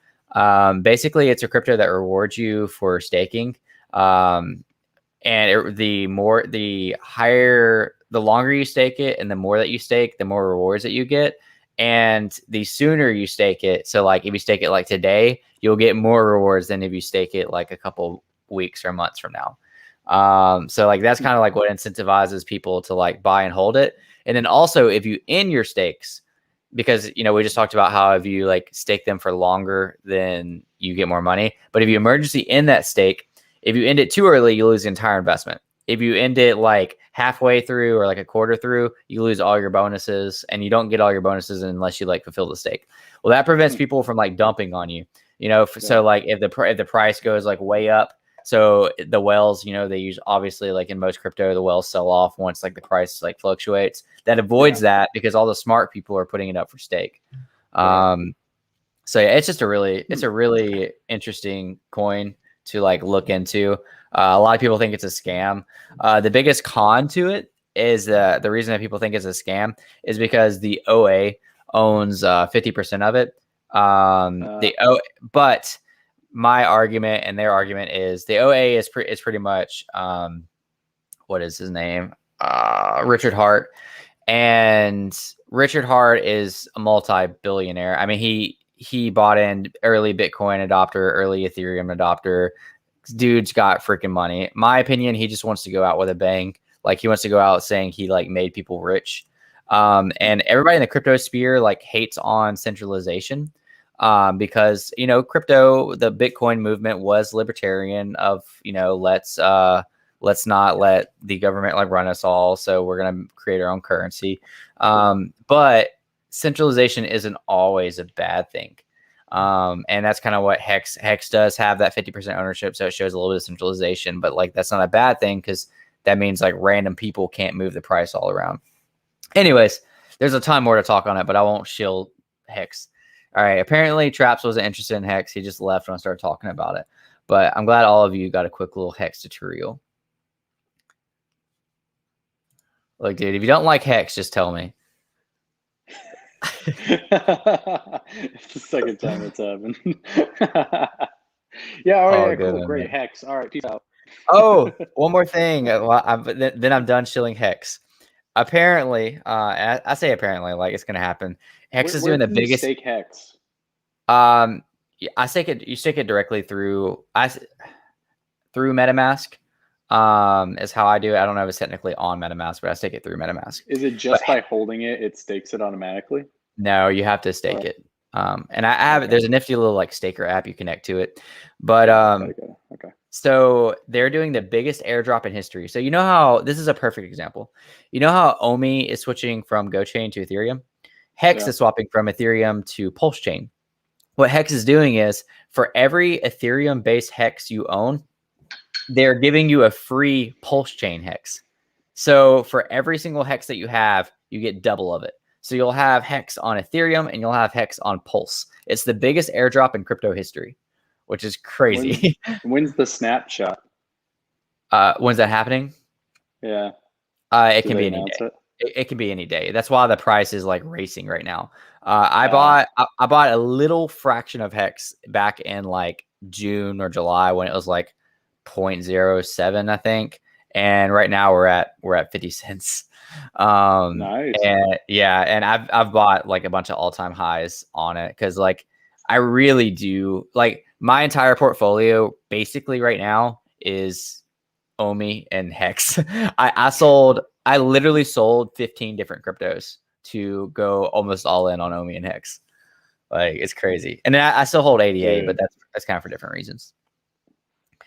Basically, it's a crypto that rewards you for staking. And the longer you stake it and the more that you stake, the more rewards that you get. And the sooner you stake it, so like if you stake it like today, you'll get more rewards than if you stake it like a couple weeks or months from now. So like that's kind of like what incentivizes people to like buy and hold it. And then also if you end your stakes, because we just talked about how if you like stake them for longer, then you get more money. But if you emergency end that stake, if you end it too early, you lose the entire investment. If you end it like halfway through or like a quarter through, you lose all your bonuses, and you don't get all your bonuses unless you like fulfill the stake. Well, that prevents people from like dumping on you. So like if the price goes like way up, so the whales, they use, obviously like in most crypto, the whales sell off once like the price like fluctuates. That avoids that because all the smart people are putting it up for stake. So yeah, it's a really interesting coin to like look into. A lot of people think it's a scam. The biggest con to it is the reason that people think it's a scam is because the OA owns 50% of it. But my argument and their argument is the OA is pretty much what is his name? Richard Hart. And Richard Hart is a multi-billionaire. I mean, he bought in early Bitcoin adopter, early Ethereum adopter. Dude's got freaking money. My opinion, he just wants to go out with a bang. Like he wants to go out saying he like made people rich. And everybody in the crypto sphere like hates on centralization. Because crypto, the Bitcoin movement was libertarian of let's not let the government like run us all, so we're gonna create our own currency. But centralization isn't always a bad thing, and that's kind of what Hex does have, that 50% ownership, so it shows a little bit of centralization. But like that's not a bad thing because that means like random people can't move the price all around. Anyways, there's a ton more to talk on it, but I won't shield Hex. All right. Apparently, Traps wasn't interested in Hex. He just left when I started talking about it. But I'm glad all of you got a quick little Hex tutorial. Look, dude, if you don't like Hex, just tell me. It's the second time it's happened. Yeah. All right. Cool. Man. Great. Hex. All right. Peace out. Oh, one more thing. Then I'm done shilling Hex. Apparently, I say apparently, like it's gonna happen. Hex is doing the biggest. Stake Hex. I stake it. You stake it directly through MetaMask. Is how I do it. I don't know if it's technically on MetaMask, but I stake it through MetaMask. Is it just by holding it, it stakes it automatically? No, you have to stake it. And I have there's a nifty little like staker app you connect to it. But okay. So they're doing the biggest airdrop in history. So you know how this is a perfect example. You know how Omi is switching from GoChain to Ethereum? Hex is swapping from Ethereum to Pulse Chain. What Hex is doing is for every Ethereum-based Hex you own, they're giving you a free Pulse Chain Hex. So for every single Hex that you have, you get double of it. So you'll have Hex on Ethereum and you'll have Hex on Pulse. It's the biggest airdrop in crypto history, which is crazy. When's the snapshot? When's that happening? Yeah. It can be any day. It can be any day. That's why the price is like racing right now. I bought a little fraction of Hex back in like June or July when it was like 0.07, I think. And right now we're at 50 cents. Nice. And yeah, and I've bought like a bunch of all-time highs on it because like I really do like my entire portfolio basically right now is Omi and Hex. I literally sold 15 different cryptos to go almost all in on Omi and Hex. Like it's crazy. And then I still hold ADA, but that's kind of for different reasons.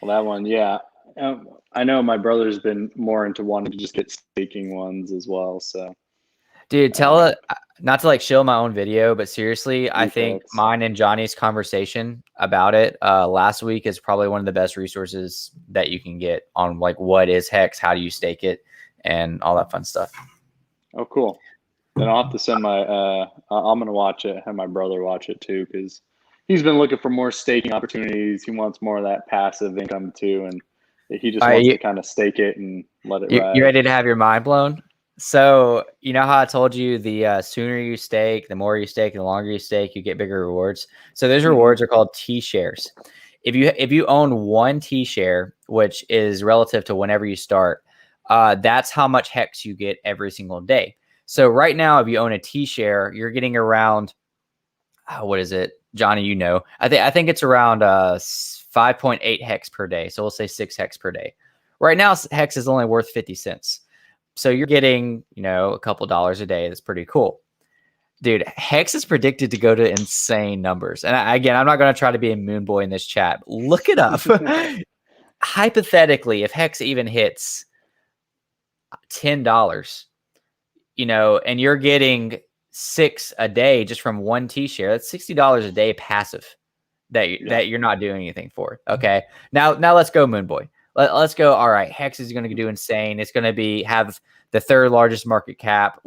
Well, that one, yeah. I know my brother's been more into wanting to just get staking ones as well. So, dude, tell it not to like show my own video, but seriously, I think mine and Johnny's conversation about it last week is probably one of the best resources that you can get on like what is Hex, how do you stake it, and all that fun stuff. Oh, cool. Then I'll have to send my. I'm gonna watch it. Have my brother watch it too because he's been looking for more staking opportunities. He wants more of that passive income too, and he just wants to kind of stake it and let it ride. You ready to have your mind blown? So you know how I told you the sooner you stake, the more you stake, the longer you stake, you get bigger rewards. So those rewards are called T shares. If you own one T share, which is relative to whenever you start, that's how much Hex you get every single day. So right now, if you own a T share, you're getting around what is it, Johnny? You know, I think it's around 5.8 Hex per day. So we'll say 6 Hex per day. Right now, Hex is only worth 50 cents. So you're getting, a couple dollars a day. That's pretty cool. Dude, Hex is predicted to go to insane numbers. And again, I'm not going to try to be a moon boy in this chat. But look it up. Hypothetically, if Hex even hits $10, and you're getting 6 a day just from one T share, that's $60 a day passive that you're not doing anything for. Okay. Now let's go moon boy. Let's go. All right. Hex is going to do insane. It's going to have the 3rd largest market cap,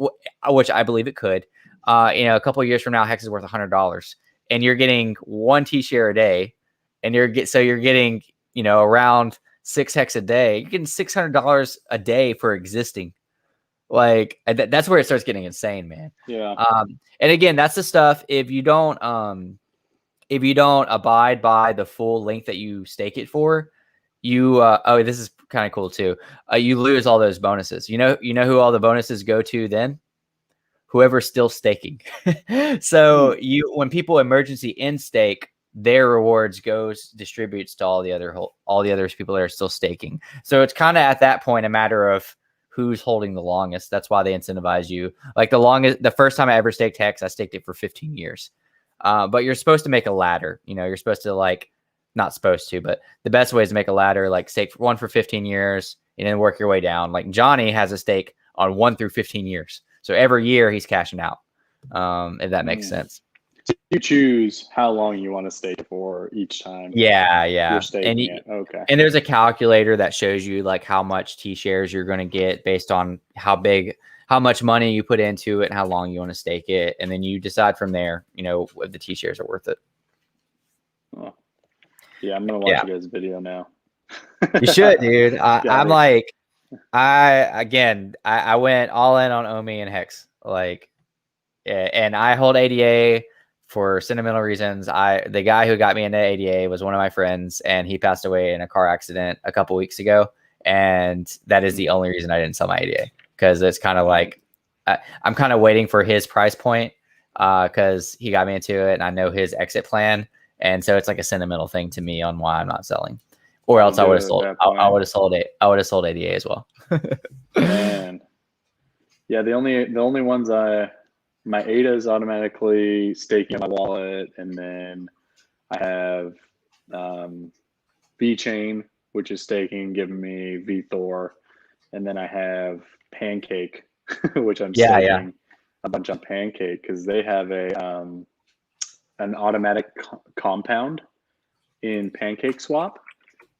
which I believe it could. A couple of years from now, Hex is worth $100, and you're getting 1 T share a day, and you're getting around 6 Hex a day. You're getting $600 a day for existing. Like that's where it starts getting insane, man. Yeah. And again, that's the stuff. If you don't abide by the full length that you stake it for, you this is kind of cool too. You lose all those bonuses. You know who all the bonuses go to then? Whoever's still staking. So when people emergency in stake, their rewards distributes to all the other people that are still staking. So it's kind of at that point a matter of who's holding the longest. That's why they incentivize you. Like the first time I ever staked Hex, I staked it for 15 years. But you're supposed to make a ladder. You're supposed to not supposed to, but the best way is to make a ladder, like stake one for 15 years and then work your way down. Like Johnny has a stake on 1 through 15 years. So every year he's cashing out, if that makes sense. So you choose how long you want to stake for each time. Yeah. You're staking it. Okay. And there's a calculator that shows you like how much T shares you're going to get based on how much money you put into it and how long you want to stake it. And then you decide from there, if the T shares are worth it. Oh. Yeah, I'm going to watch you guys' video now. You should, dude. I went all in on Omi and Hex. And I hold ADA for sentimental reasons. The guy who got me into ADA was one of my friends, and he passed away in a car accident a couple weeks ago. And that is the only reason I didn't sell my ADA, because it's kind of like I'm kind of waiting for his price point because he got me into it, and I know his exit plan. And so it's like a sentimental thing to me on why I'm not selling, or else I would have sold. I would have sold it. I would have sold ADA as well. Man, yeah. The only ones my ADA is automatically staking in my wallet, and then I have VeChain, which is staking, giving me VThor, and then I have Pancake, which I'm staking a bunch on Pancake because they have an automatic compound in Pancake Swap,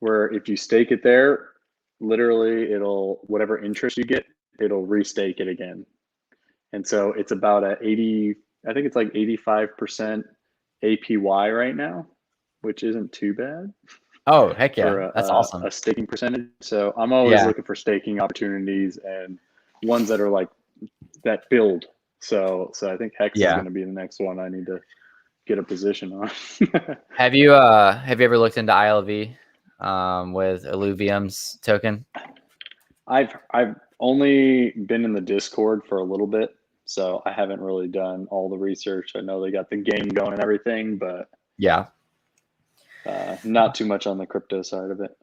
where if you stake it there, literally it'll, whatever interest you get, it'll restake it again. And so it's about I think it's like 85% APY right now, which isn't too bad. Oh, heck yeah. That's awesome. A staking percentage. So I'm always looking for staking opportunities and ones that are like that build. So I think Hex is going to be the next one I need to get a position on. Have you ever looked into ILV with Illuvium's token? I've only been in the Discord for a little bit, so I haven't really done all the research. I know they got the game going and everything, but Yeah. not too much on the crypto side of it.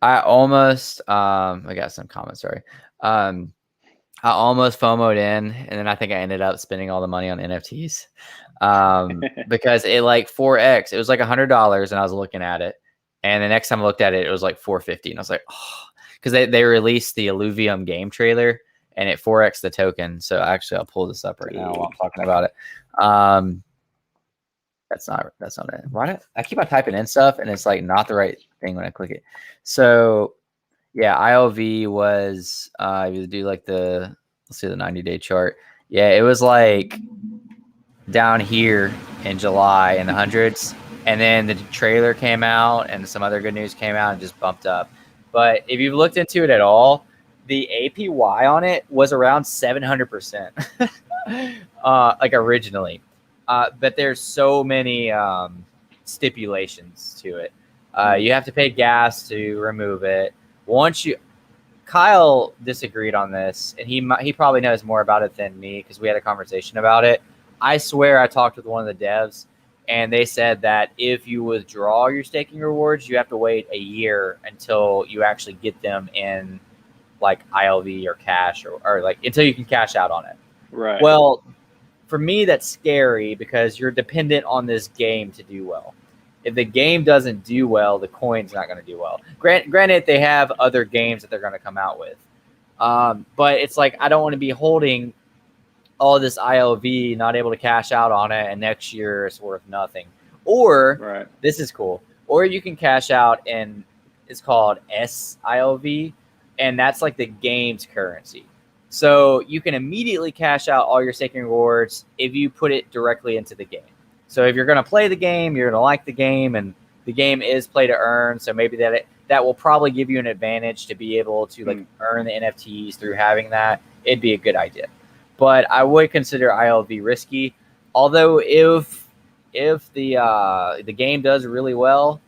I almost I got some comments, sorry. I almost FOMO'd in, and then I think I ended up spending all the money on NFTs because it like 4x. It was like $100, and I was looking at it, and the next time I looked at it, it was like $450, and I was like, oh, because they released the Illuvium game trailer, and it 4x the token. So actually, I'll pull this up right now while I'm talking about it. That's not it. Why I keep on typing in stuff, and it's like not the right thing when I click it. So yeah, ILV was you do like let's see the 90-day chart. Yeah, it was like down here in July in the hundreds, and then the trailer came out and some other good news came out and just bumped up. But if you've looked into it at all, the APY on it was around 700%, like originally. But there's so many stipulations to it. You have to pay gas to remove it. Kyle disagreed on this, and he probably knows more about it than me because we had a conversation about it. I swear I talked with one of the devs, and they said that if you withdraw your staking rewards, you have to wait a year until you actually get them in like ILV or cash or like until you can cash out on it. Right. Well, for me, that's scary because you're dependent on this game to do well. If the game doesn't do well, the coin's not going to do well. Granted, they have other games that they're going to come out with. But it's like I don't want to be holding all this ILV, not able to cash out on it, and next year it's worth nothing. Or, This is cool, or you can cash out and it's called SILV, and that's like the game's currency. So you can immediately cash out all your staking rewards if you put it directly into the game. So if you're going to play the game, you're going to like the game, and the game is play to earn. So maybe that will probably give you an advantage to be able to like earn the NFTs through having that. It'd be a good idea. But I would consider ILV risky. Although if the game does really well,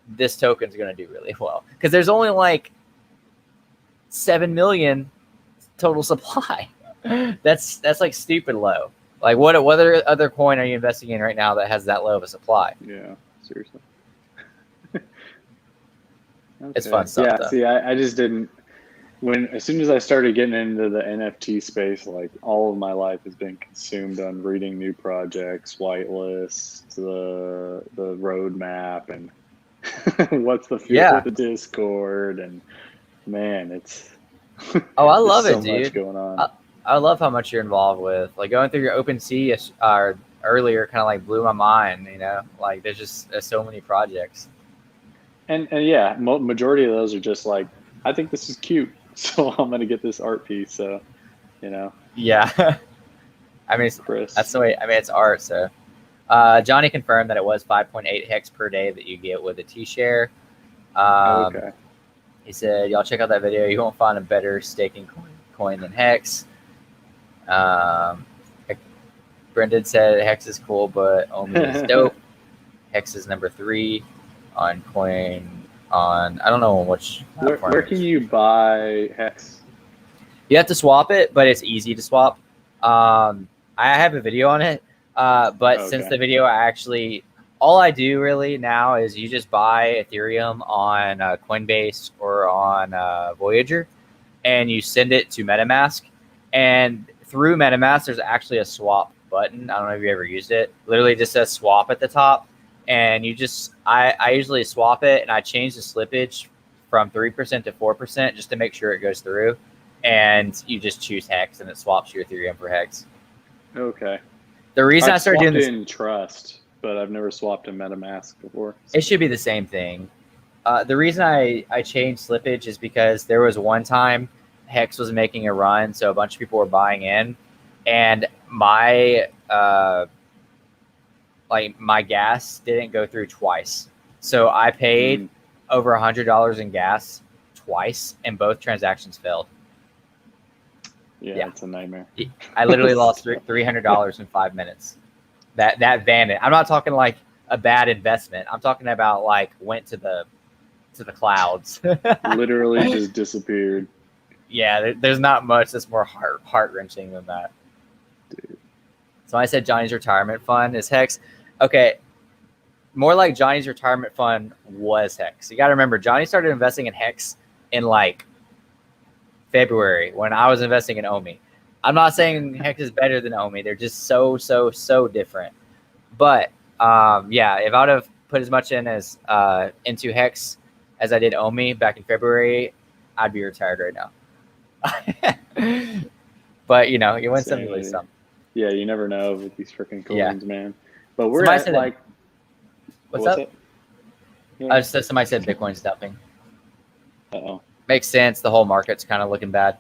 this token's going to do really well because there's only like 7 million total supply. That's like stupid low. Like what other coin are you investing in right now that has that low of a supply? Yeah, seriously. It's fun stuff. Yeah, though. See, I just didn't. As soon as I started getting into the NFT space, like all of my life has been consumed on reading new projects, whitelists, the roadmap, and what's the future of the Discord, and man, it's I love it, so dude. much going on. I love how much you're involved with. Like going through your OpenSea earlier, kind of like blew my mind. You know, like there's so many projects. And yeah, majority of those are just like, I think this is cute, so I'm gonna get this art piece. So, you know. Yeah. I mean, that's the way. I mean, it's art. So, Johnny confirmed that it was 5.8 hex per day that you get with a T-share. Okay. He said, "Y'all check out that video. You won't find a better staking coin than Hex." Brendan said Hex is cool, but Omi is dope. Hex is number 3 on coin on I don't know on which platform. Where can you buy Hex? You have to swap it, but it's easy to swap. I have a video on it, but since the video all I do really now is you just buy Ethereum on Coinbase or on Voyager, and you send it to MetaMask. And through MetaMask, there's actually a swap button. I don't know if you ever used it. Literally just says swap at the top. And you just, I usually swap it, and I change the slippage from 3% to 4% just to make sure it goes through. And you just choose Hex, and it swaps your Ethereum for Hex. Okay. The reason I started doing this in Trust, but I've never swapped in MetaMask before. So. It should be the same thing. The reason I changed slippage is because there was one time Hex was making a run, so a bunch of people were buying in, and my gas didn't go through twice. So I paid over $100 in gas twice, and both transactions failed. Yeah, it's a nightmare. I literally lost $300 in 5 minutes. that vanished. I'm not talking like a bad investment. I'm talking about like went to the clouds. Literally just disappeared. Yeah, there's not much that's more heart wrenching than that. Dude. So I said Johnny's retirement fund is Hex. Okay, more like Johnny's retirement fund was Hex. You got to remember, Johnny started investing in Hex in like February when I was investing in Omi. I'm not saying Hex is better than Omi. They're just so different. But yeah, if I would have put as much in as into Hex as I did Omi back in February, I'd be retired right now. But you know, you win some, you lose some. Yeah, you never know with these freaking coins, man. But we're Somebody at said like, what's up? It? Yeah. Somebody said Bitcoin's dumping. Uh-oh. Makes sense. The whole market's kind of looking bad.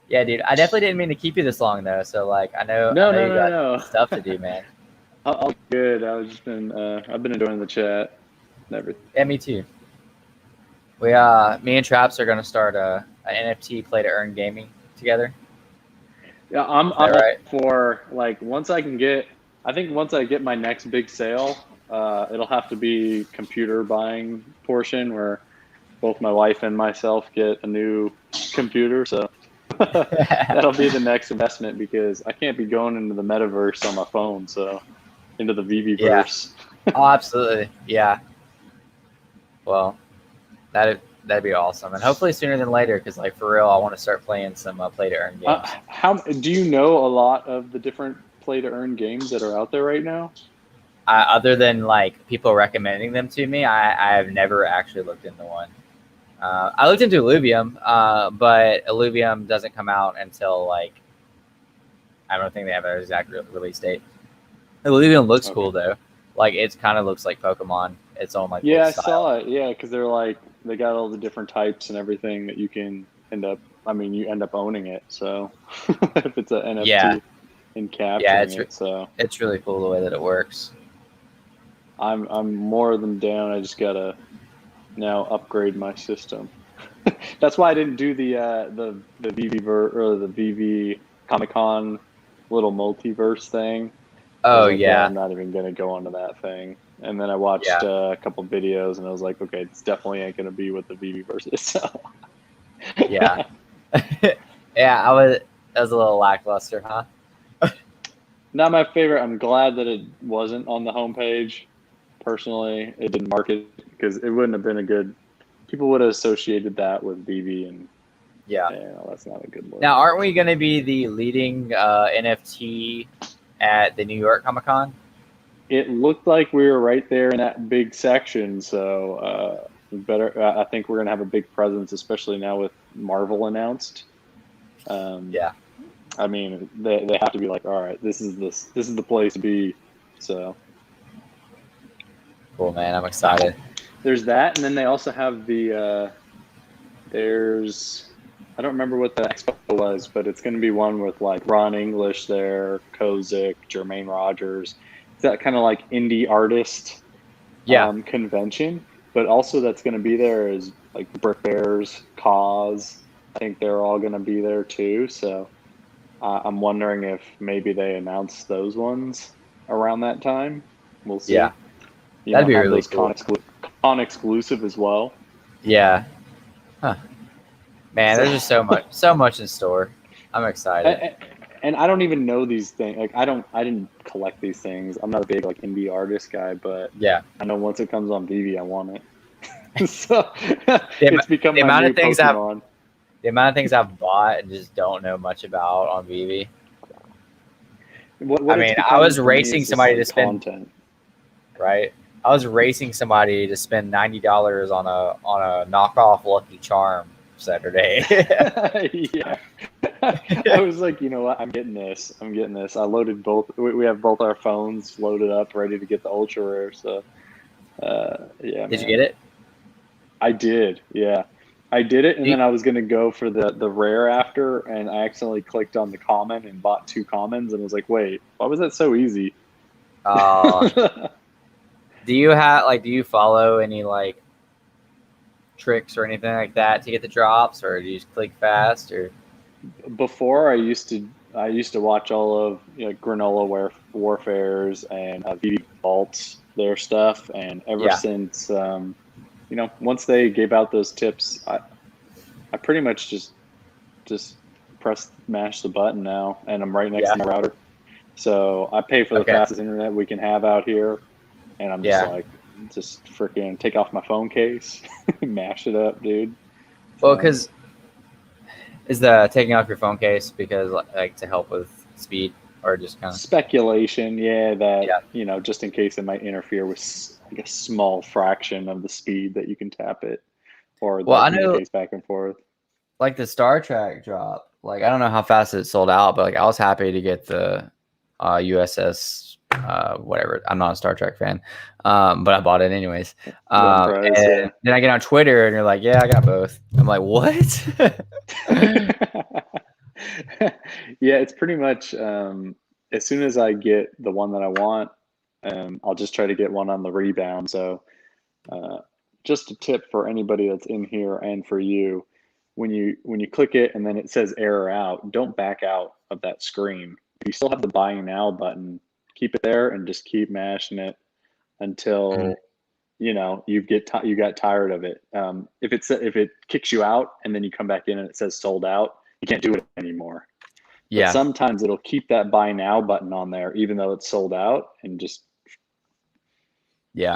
Yeah, dude. I definitely didn't mean to keep you this long though. So like, I know you got stuff to do, man. All good. I've been enjoying the chat and everything. Yeah, me too. Me and Traps are gonna start an NFT play to earn gaming together. Yeah, I'm right? for like once I get my next big sale, it'll have to be computer buying portion where both my wife and myself get a new computer. So that'll be the next investment because I can't be going into the metaverse on my phone. So into the VV-verse. Yeah. Oh, absolutely. Yeah. Well, that'd be awesome, and hopefully sooner than later. Because like for real, I want to start playing some play to earn games. How do you know a lot of the different play to earn games that are out there right now? Other than like people recommending them to me, I have never actually looked into one. I looked into Illuvium, but Illuvium doesn't come out until like I don't think they have an exact release date. Illuvium looks cool though. Like it kind of looks like Pokemon. Its own like I style. saw it. Yeah, because they got all the different types and everything that you can end up. I mean, you end up owning it. So if it's an NFT and capturing it, so it's really cool the way that it works. I'm more than down. I just gotta now upgrade my system. That's why I didn't do the VV or the VV Comic Con little multiverse thing. Oh like, yeah, I'm not even gonna go onto that thing. And then I watched a couple videos, and I was like, okay, it's definitely ain't gonna be what the VV-verse is. So yeah, yeah. That was a little lackluster, huh? Not my favorite. I'm glad that it wasn't on the homepage. Personally, it didn't market because it wouldn't have been a good. People would have associated that with VV, and that's not a good look. Now, aren't we going to be the leading NFT at the New York Comic Con? It looked like we were right there in that big section, so I think we're going to have a big presence, especially now with Marvel announced. I mean, they have to be like, all right, this is the place to be. So cool, man! I'm excited. There's that, and then they also have the I don't remember what the expo was, but it's going to be one with like Ron English there, Kozik, Jermaine Rogers. It's that kind of like indie artist convention, but also that's going to be there is like Brick Bears, Cause. I think they're all going to be there too. So I'm wondering if maybe they announce those ones around that time. We'll see. Yeah, that'd be really cool. Con exclusive as well. Yeah. Huh. Man, there's just so much in store. I'm excited. And I don't even know these things. Like I didn't collect these things. I'm not a big like indie artist guy, but I know once it comes on VV, I want it. So it's become the amount of things Pokemon. The amount of things I've bought and just don't know much about on VV. What I mean, I was racing somebody to spend content. Right. I was racing somebody to spend $90 on a knockoff Lucky Charm Saturday. Yeah. I was like, you know what? I'm getting this. I loaded both. We have both our phones loaded up, ready to get the ultra rare. So, Did you get it? I did. Yeah, I did it, and then I was gonna go for the rare after, and I accidentally clicked on the common and bought 2 commons, and was like, wait, why was that so easy? Do you follow any like tricks or anything like that to get the drops, or do you just click fast? Or before I used to I used to watch all of Granola Warfares and VV Vaults, their stuff, and ever Yeah. since once they gave out those tips, I pretty much just mash the button now, and I'm right next to my router. So I pay for the fastest internet we can have out here, and I'm just like, just freaking take off my phone case, mash it up, dude. Well, because is the taking off your phone case because like to help with speed or just kind of speculation? Yeah, that just in case it might interfere with like a small fraction of the speed that you can tap it, or I know case back and forth. Like the Star Trek drop, like I don't know how fast it sold out, but like I was happy to get the USS whatever. I'm not a Star Trek fan, but I bought it anyways. Then I get on Twitter and you're like, yeah, I got both. I'm like, what? Yeah, it's pretty much as soon as I get the one that I want, I'll just try to get one on the rebound. So just a tip for anybody that's in here and for you, when you click it and then it says error out, don't back out of that screen. If you still have the buying now button, keep it there and just keep mashing it until you got tired of it. If it kicks you out and then you come back in and it says sold out, you can't do it anymore. Yeah. But sometimes it'll keep that buy now button on there even though it's sold out, and just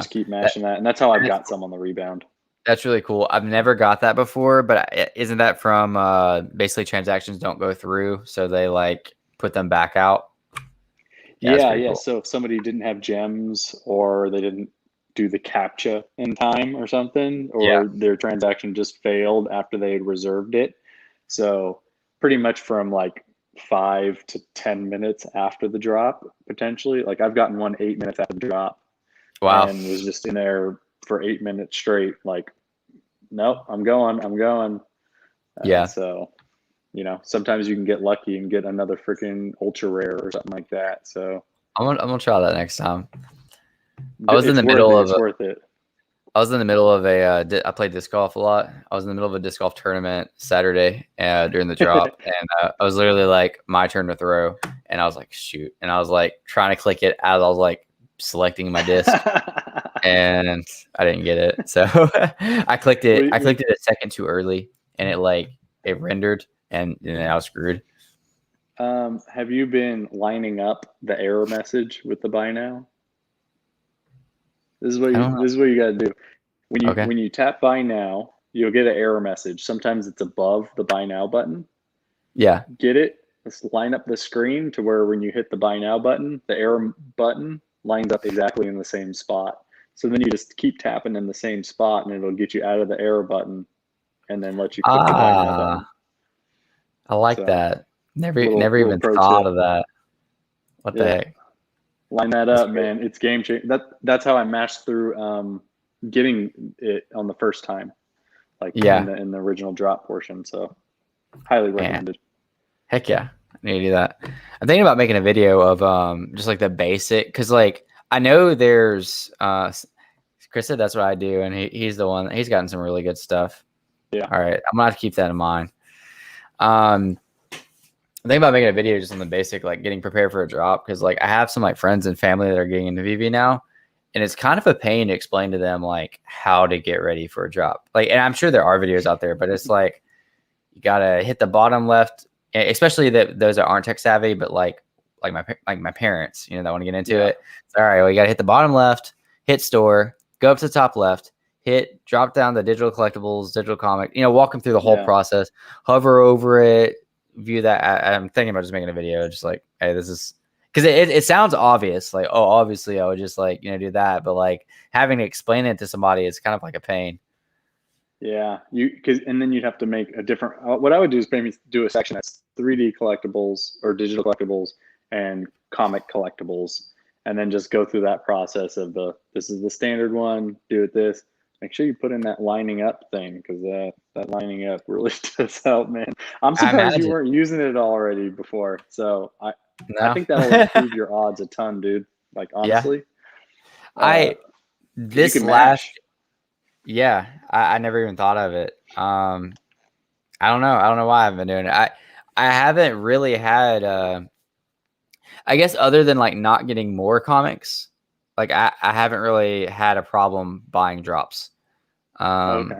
keep mashing that. And that's how I've got some on the rebound. That's really cool. I've never got that before, but isn't that from basically transactions don't go through, so they like put them back out? Yeah. Cool. So if somebody didn't have gems or they didn't do the CAPTCHA in time or something, or their transaction just failed after they had reserved it. So pretty much from like 5 to 10 minutes after the drop, potentially. Like I've gotten one 8 minutes after the drop. Wow. And was just in there for 8 minutes straight. Like, nope, I'm going. So, sometimes you can get lucky and get another freaking ultra rare or something like that. So I'm gonna try that next time. I was in the middle of worth it. I was in the middle of I played disc golf a lot. I was in the middle of a disc golf tournament Saturday during the drop, and I was literally like, my turn to throw, and I was like, shoot, and I was like trying to click it as I was like selecting my disc, and I didn't get it. So I clicked it. I clicked it a second too early, and it rendered, and I was screwed. Have you been lining up the error message with the buy now? This is what you got to do. When you tap buy now, you'll get an error message. Sometimes it's above the buy now button. Yeah. Get it? Let's line up the screen to where when you hit the buy now button, the error button lines up exactly in the same spot. So then you just keep tapping in the same spot, and it'll get you out of the error button, and then let you click the buy now button. I like that. Never even thought of that. What the heck? Line that up, man. It's game changing. That's how I mashed through getting it on the first time, like in the original drop portion. So highly recommended. Heck yeah, I need to do that. I'm thinking about making a video of just like the basic, because like I know there's Chris said that's what I do, and he's the one. He's gotten some really good stuff. Yeah. All right, I'm gonna have to keep that in mind. I'm thinking about making a video just on the basic, like getting prepared for a drop, because like I have some like friends and family that are getting into VV now, and it's kind of a pain to explain to them like how to get ready for a drop. Like, and I'm sure there are videos out there, but it's like you gotta hit the bottom left, especially those that aren't tech savvy, but like my parents, that want to get into it. It's all right. Well, you gotta hit the bottom left, hit store, go up to the top left, drop down the digital collectibles, digital comic. Walk them through the whole process, hover over it. View that. I'm thinking about just making a video, just like, hey, this is, because it sounds obvious, like, oh, obviously I would just like do that, but like having to explain it to somebody is kind of like a pain. Yeah, and then you'd have to make a different. What I would do is maybe do a section that's 3D collectibles or digital collectibles and comic collectibles, and then just go through that process of this is the standard one. Do it this. Make sure you put in that lining up thing, because that lining up really does help, man. I'm surprised you weren't using it already before. So I think that'll improve your odds a ton, dude. Like, honestly. I never even thought of it. I don't know why I haven't been doing it. I haven't really had I guess other than like not getting more comics, like I haven't really had a problem buying drops. Okay.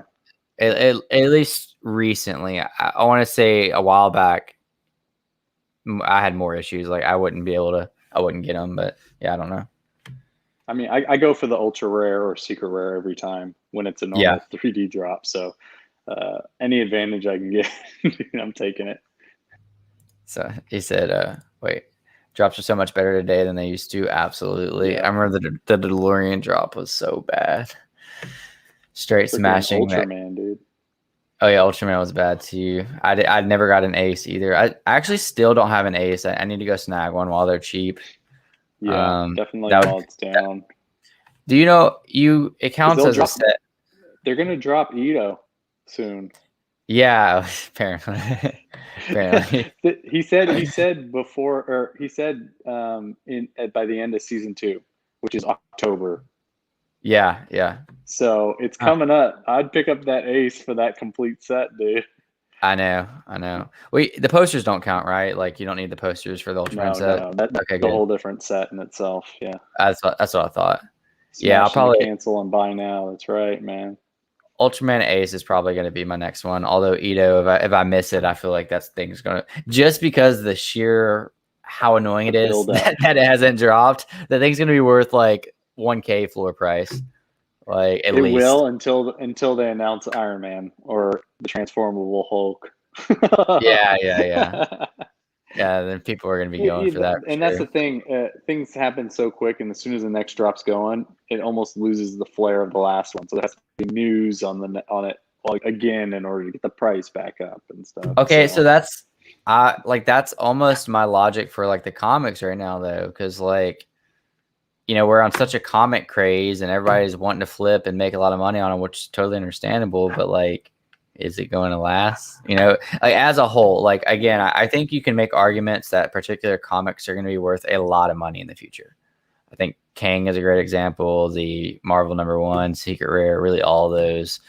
At least recently. I want to say a while back I had more issues. Like I wouldn't get them, but yeah, I don't know. I mean, I go for the ultra rare or secret rare every time when it's a Yeah. normal 3D drop. So any advantage I can get, I'm taking it. So he said, wait, drops are so much better today than they used to. Absolutely. Yeah. I remember the DeLorean drop was so bad. Straight Freaking smashing. Ultraman, dude. Oh yeah, Ultraman was bad too. I never got an ace either. I actually still don't have an ace. I need to go snag one while they're cheap. Yeah, definitely that while it's down. Do you know it counts as a set? They're gonna drop Ito soon. Yeah, apparently. Apparently. He said before, or he said by the end of season 2, which is October. Yeah, yeah. So it's coming up. I'd pick up that ace for that complete set, dude. I know. Wait, the posters don't count, right? Like you don't need the posters for the Ultraman set. No, that's a whole different set in itself. Yeah, that's what I thought. Yeah, I'll probably cancel and buy now. That's right, man. Ultraman Ace is probably going to be my next one. Although Ito, if I miss it, I feel like that thing's going to, just because the sheer how annoying it is that it hasn't dropped. The thing's going to be worth like 1K floor price. Like at least it will until they announce Iron Man or the transformable Hulk. Yeah. Yeah, then people are going to be going for that. And that's the thing. Things happen so quick, and as soon as the next drop's going, it almost loses the flair of the last one. So there has to be news on it like again in order to get the price back up and stuff. Okay, so that's that's almost my logic for like the comics right now, though, because like, you know, we're on such a comic craze and everybody's wanting to flip and make a lot of money on them, which is totally understandable. But like, is it going to last? You know, like as a whole, like again, I think you can make arguments that particular comics are going to be worth a lot of money in the future. I think Kang is a great example. The Marvel #1, Secret Rare, really all those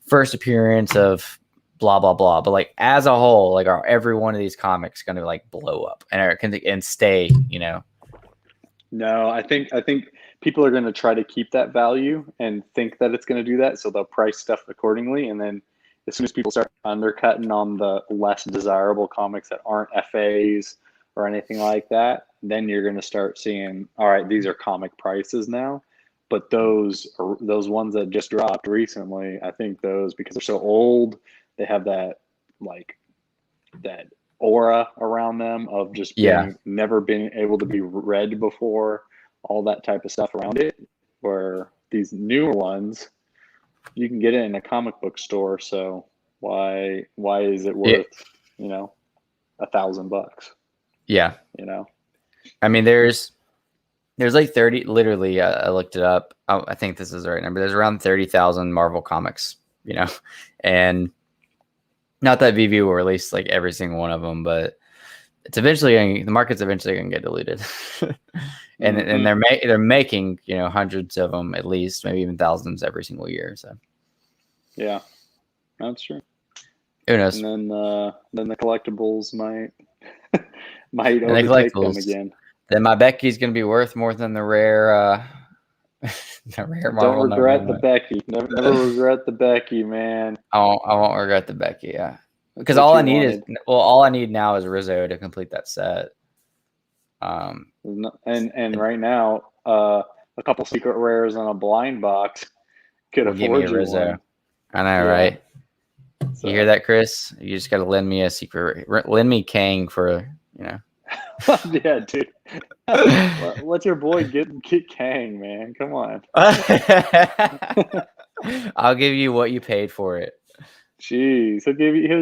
first appearance of blah blah blah. But like as a whole, like are every one of these comics going to like blow up and stay? You know. No, I think people are going to try to keep that value and think that it's going to do that, so they'll price stuff accordingly. And then as soon as people start undercutting on the less desirable comics that aren't FAs or anything like that, then you're going to start seeing, all right, these are comic prices now. But those ones that just dropped recently, I think those, because they're so old, they have that like that aura around them of just never been able to be read before, all that type of stuff around it. Where these newer ones, you can get it in a comic book store, so why is it worth $1,000? Yeah, you know. I mean, there's like 30. Literally, I looked it up. I think this is the right number. There's around 30,000 Marvel comics. You know, and not that VV will release like every single one of them, but it's the market's eventually going to get diluted. and they're making, you know, hundreds of them at least, maybe even thousands every single year. So yeah, that's true. Who knows? And then the collectibles might overtake them again. Then my Becky's going to be worth more than the rare. The rare Marvel. Don't regret the Becky. Never regret the Becky, man. I won't regret the Becky. Yeah, because all I need now is Rizzo to complete that set. And right now, a couple secret rares on a blind box could afford you Rizzo. One. I know, right? So. You hear that, Chris? You just got to lend me a secret. Lend me Kang for, you know. Yeah, dude. Let your boy get Kang, man. Come on. I'll give you what you paid for it. Jeez, he'll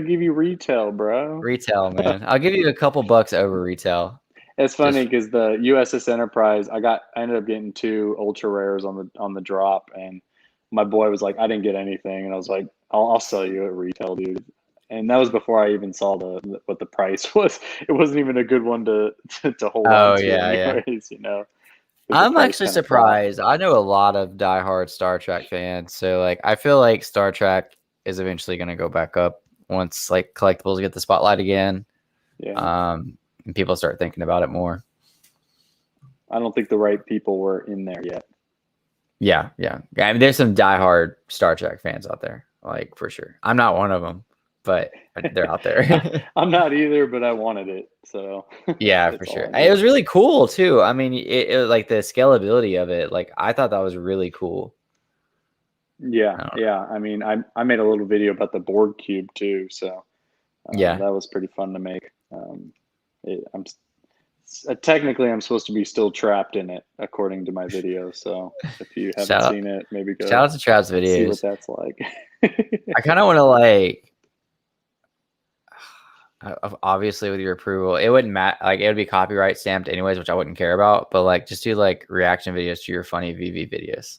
give you retail, bro. Retail, man. I'll give you a couple bucks over retail. It's funny because the USS Enterprise, I ended up getting 2 ultra rares on the drop, and my boy was like, I didn't get anything, and I was like, I'll sell you at retail, dude. And that was before I even saw what the price was. It wasn't even a good one to hold on to anyways, you know. I'm actually surprised. I know a lot of diehard Star Trek fans, so like I feel like Star Trek is eventually going to go back up once like collectibles get the spotlight again. Yeah. And people start thinking about it more. I don't think the right people were in there yet. Yeah. I mean, there's some diehard Star Trek fans out there, like for sure. I'm not one of them, but they're out there. I'm not either, but I wanted it, so Yeah, for that's all sure. I It need. was really cool too. I mean, it like the scalability of it. Like I thought that was really cool. Yeah, I don't know. yeah. I mean, I made a little video about the board cube too, so Yeah. that was pretty fun to make. Technically, I'm supposed to be still trapped in it, according to my video. So if you haven't Shout seen it, maybe shout go out to Traps see what videos. that's like. I kind of want to like, obviously with your approval, it wouldn't matter. Like it would be copyright stamped anyways, which I wouldn't care about. But like, just do like reaction videos to your funny VV videos.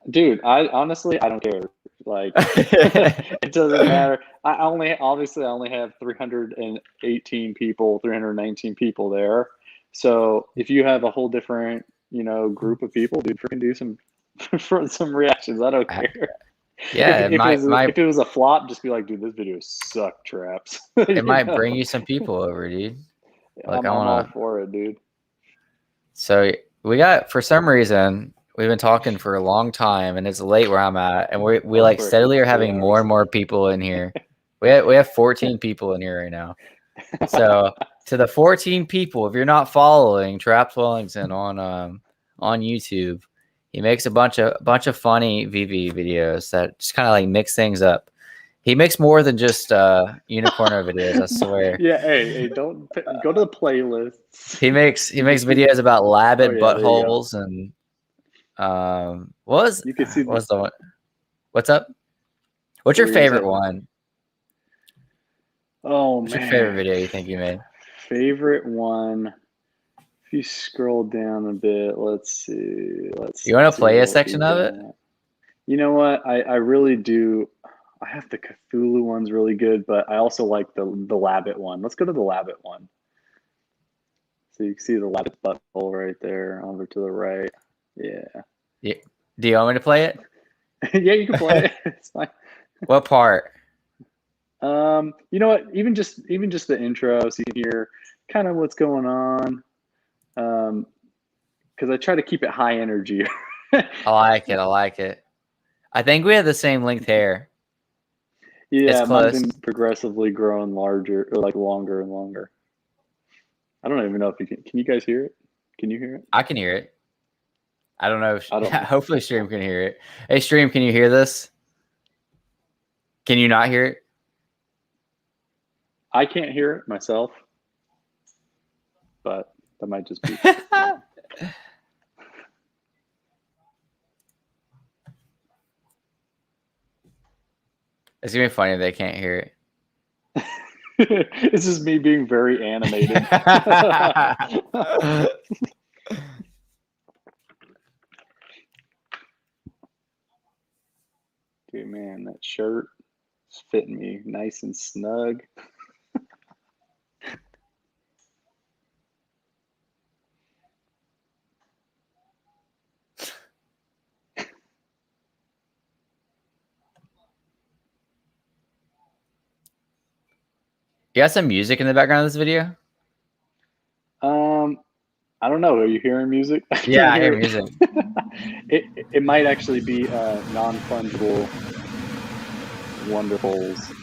Dude, I honestly I don't care. Like it doesn't matter. I only have 318 people, 319 people there. So if you have a whole different, group of people, dude, freaking do some for some reactions. I don't care. Yeah, If it was a flop, just be like, dude, this video sucked, Traps. it might bring you some people over, dude. Like I'm all for it, dude. So we got, for some reason, we've been talking for a long time, and it's late where I'm at, and we like steadily are having more and more people in here. We have 14 people in here right now. So to the 14 people, if you're not following Traps Wellington on YouTube, he makes a bunch of funny VV videos that just kind of like mix things up. He makes more than just unicorner videos, I swear. Yeah, hey, don't go to the playlists. He makes videos about labbit buttholes and you can see what's the one? What's up? What's your favorite one? Oh, what's your favorite video you think you made? Favorite one. If you scroll down a bit, let's see. You want to play a section of it? You know what? I really do. I have the Cthulhu one's really good, but I also like the Labbit one. Let's go to the Labbit one. So you can see the Labbit butthole right there over to the right. Yeah. Do you want me to play it? Yeah, you can play it. It's fine. What part? You know what? Even just the intro, so you can hear kind of what's going on. Because I try to keep it high energy. I like it. I think we have the same length hair. Yeah, mine's been progressively growing larger, or like longer and longer. I don't even know if you can. Can you guys hear it? Can you hear it? I can hear it. I don't know. Hopefully, Stream can hear it. Hey, Stream, can you hear this? Can you not hear it? I can't hear it myself, but that might just be. It's gonna be funny if they can't hear it. This is me being very animated. Dude, man, that shirt is fitting me nice and snug. You got some music in the background of this video? I don't know. Are you hearing music? Yeah, I hear music. It might actually be non-fungible wonderfuls.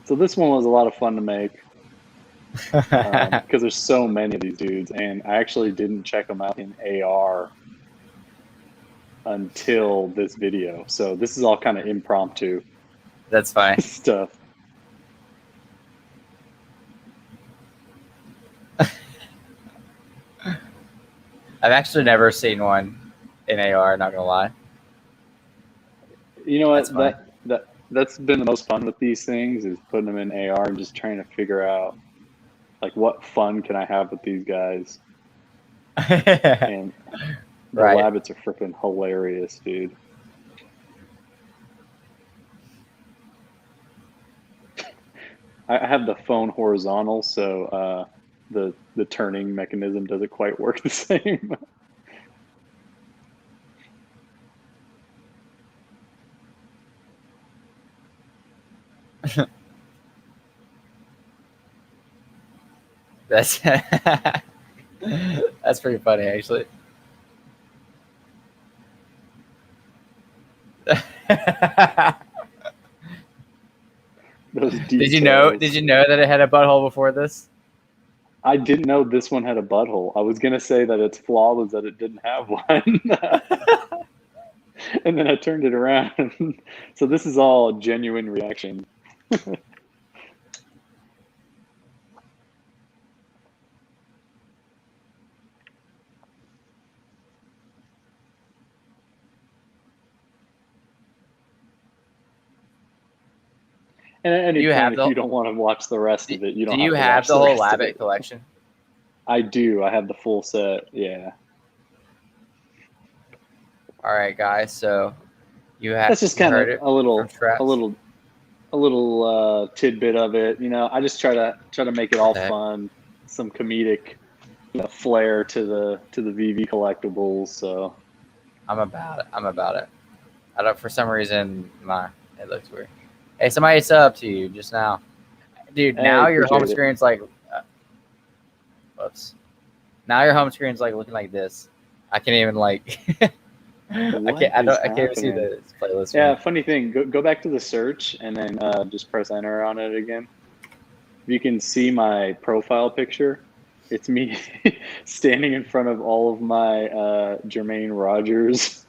So this one was a lot of fun to make because there's so many of these dudes, and I actually didn't check them out in AR until this video. So this is all kind of impromptu. That's fine. Stuff. I've actually never seen one in AR, not gonna lie. You know what? That's been the most fun with these things, is putting them in AR and just trying to figure out like what fun can I have with these guys. And the rabbits are freaking hilarious, dude. I have the phone horizontal, so the turning mechanism doesn't quite work the same. That's that's pretty funny, actually. Those Did you know? details. Did you know that it had a butthole before this? I didn't know this one had a butthole. I was gonna say that its flaw was that it didn't have one, and then I turned it around. So this is all genuine reaction. And at any Do you have point, if the- you don't want to watch the rest of it, you don't. Do you have to have watch the whole rest of Labbit it. collection? I do. I have the full set. Yeah. All right, guys. So you have. That's just you kind heard of it a little, from Traps? a little tidbit of it. You know, I just try to make it all Okay. fun, some comedic, flair to the VV collectibles. So I'm about it. I'm about it. I don't. For some reason, it looks weird. Hey, somebody subbed to you just now, dude. Hey, Now your home appreciate it. screen's like. Whoops. Now your home screen's like looking like this. I can't even like. I can't even see the playlist. Yeah, Man. funny thing. Go back to the search and then just press enter on it again. If you can see my profile picture, it's me standing in front of all of my Jermaine Rogers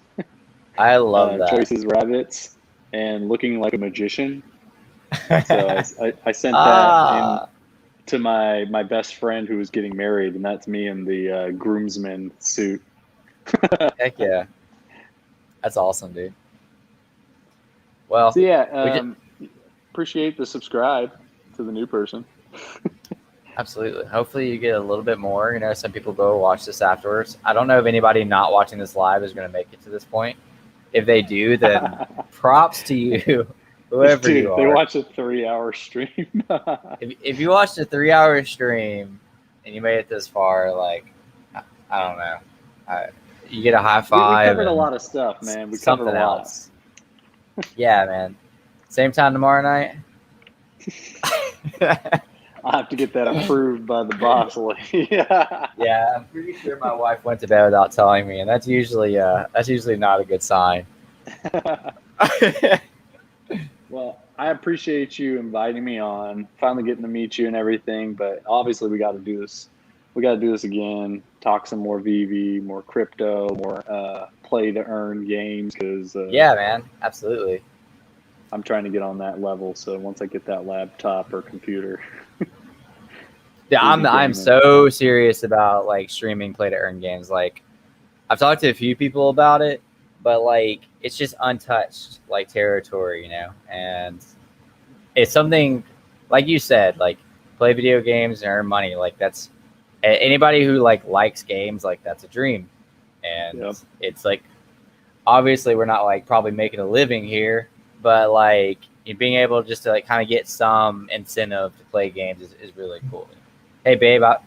I love that. Choices Rabbits and looking like a magician. So I sent that Ah, in to my best friend who was getting married, and that's me in the groomsman suit. heck yeah. That's awesome, dude. Well, So yeah, appreciate the subscribe to the new person. absolutely. Hopefully you get a little bit more. You know, some people go watch this afterwards. I don't know if anybody not watching this live is going to make it to this point. If they do, then props to you, whoever Dude, you are. they watch a 3-hour stream. If you watched a 3-hour stream and you made it this far, like, I don't know. You get a high we five. covered a and lot of stuff, man. We something covered a lot. else. Yeah, man. Same time tomorrow night. I'll have to get that approved by the boss lady. Yeah, I'm pretty sure my wife went to bed without telling me, and that's usually not a good sign. Well, I appreciate you inviting me on, finally getting to meet you and everything, but obviously we got to do this. We got to do this again, talk some more VV, more crypto, more play to earn games, because Yeah, man, absolutely. I'm trying to get on that level. So once I get that laptop or computer. Yeah, I'm gaming. so serious about like streaming play to earn games. Like, I've talked to a few people about it, but like it's just untouched like territory, you know. And it's something like you said, like play video games and earn money. Like that's anybody who like likes games, like that's a dream. And Yep. it's like obviously we're not like probably making a living here, but like being able just to like kind of get some incentive to play games is really cool. Hey babe, I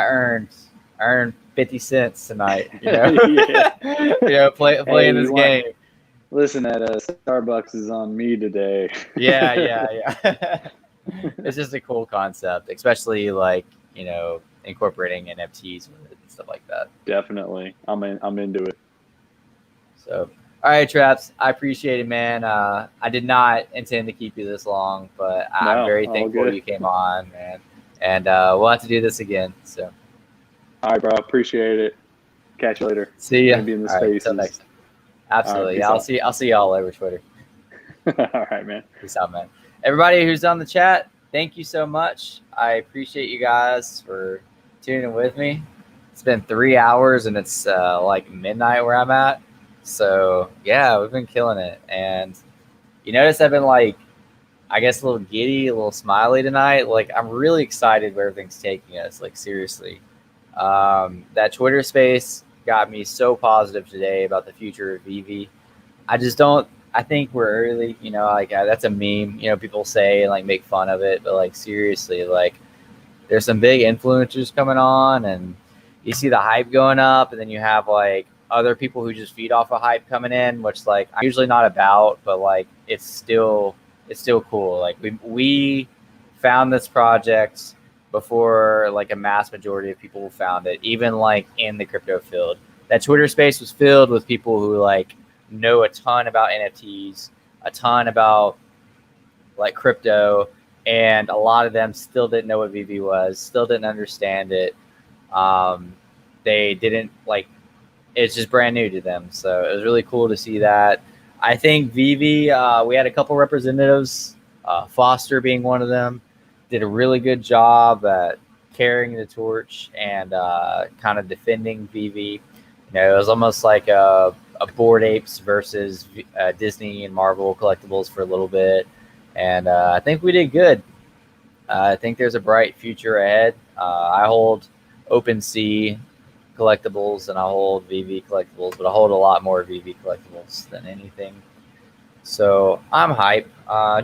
earned 50 cents tonight, you know. Yeah. You know, playing Hey, this game. Listen, that Starbucks is on me today. Yeah. It's just a cool concept, especially like, you know, incorporating NFTs with it and stuff like that. Definitely. I'm into it. So, all right, Traps, I appreciate it, man. I did not intend to keep you this long, but I'm No, very all thankful good. you came on, man. And we'll have to do this again. So, All right, bro. Appreciate it. Catch you later. see ya. Gonna be in the All right, till spaces. next time. Absolutely. All right, peace I'll see y'all over Twitter. All right, man. Peace out, man. Everybody who's on the chat, thank you so much. I appreciate you guys for tuning in with me. It's been 3 hours and it's like midnight where I'm at. So yeah, we've been killing it. And you notice I've been like, I guess a little giddy, a little smiley tonight. Like I'm really excited where everything's taking us. Like seriously, that Twitter space got me so positive today about the future of VV. I think we're early, you know, like that's a meme, you know, people say and like make fun of it, but like seriously, like there's some big influencers coming on and you see the hype going up and then you have like other people who just feed off of hype coming in, which like I'm usually not about, but like it's still it's still cool. Like we found this project before like a mass majority of people found it, even like in the crypto field. That Twitter space was filled with people who like know a ton about NFTs, a ton about like crypto, and a lot of them still didn't know what VV was, still didn't understand it. They didn't like, it's just brand new to them. So it was really cool to see that. I think VV, we had a couple representatives, Foster being one of them, did a really good job at carrying the torch and kind of defending VV. You know, it was almost like a Bored Apes versus Disney and Marvel collectibles for a little bit. And I think we did good. I think there's a bright future ahead. I hold OpenSea collectibles and I hold VV collectibles, but I hold a lot more VV collectibles than anything. So I'm hype.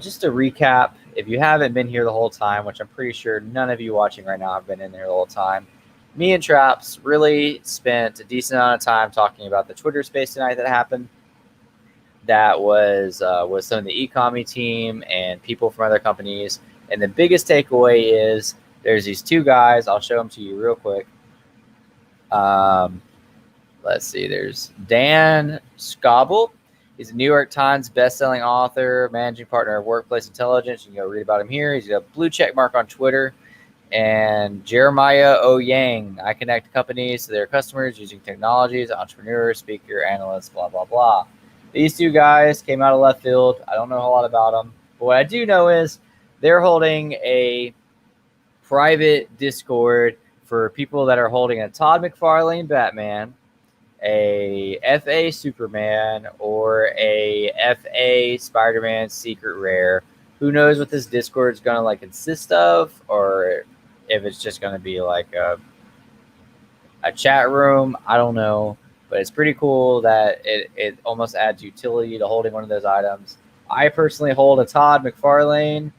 Just to recap, if you haven't been here the whole time, which I'm pretty sure none of you watching right now have been in there the whole time, me and Traps really spent a decent amount of time talking about the Twitter space tonight that happened. That was some of the e-commerce team and people from other companies. And the biggest takeaway is there's these two guys. I'll show them to you real quick. Let's see. There's Dan Schawbel. He's a New York Times bestselling author, managing partner of Workplace Intelligence. You can go read about him here. He's got a blue check mark on Twitter. And Jeremiah Owyang. I connect companies to their customers using technologies, entrepreneur, speaker, analyst, blah, blah, blah. These two guys came out of left field. I don't know a lot about them. But what I do know is they're holding a private Discord for people that are holding a Todd McFarlane Batman, a FA Superman, or a FA Spider-Man Secret Rare. Who knows what this Discord is going to like consist of, or if it's just going to be like a chat room. I don't know. But it's pretty cool that it almost adds utility to holding one of those items. I personally hold a Todd McFarlane,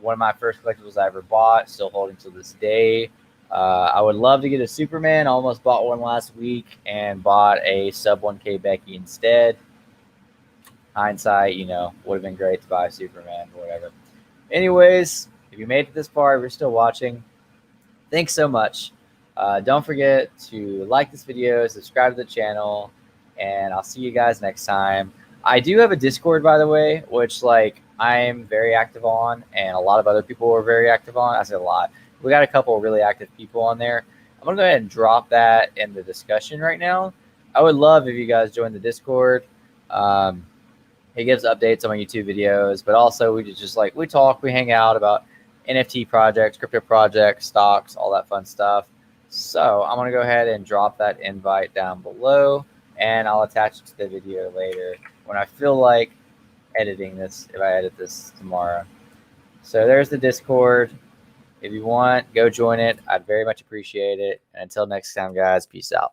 one of my first collectibles I ever bought, still holding to this day. I would love to get a Superman. I almost bought one last week and bought a sub 1K Becky instead. Hindsight, you know, would have been great to buy a Superman or whatever. Anyways, if you made it this far, if you're still watching, thanks so much. Don't forget to like this video, subscribe to the channel, and I'll see you guys next time. I do have a Discord, by the way, which like I'm very active on, and a lot of other people are very active on. I say a lot. We got a couple of really active people on there. I'm gonna go ahead and drop that in the discussion right now. I would love if you guys join the Discord. It gives updates on my YouTube videos, but also we just like we talk, we hang out about NFT projects, crypto projects, stocks, all that fun stuff. So I'm going to go ahead and drop that invite down below, and I'll attach it to the video later when I feel like editing this, if I edit this tomorrow. So there's the Discord. If you want, go join it. I'd very much appreciate it. And until next time, guys, peace out.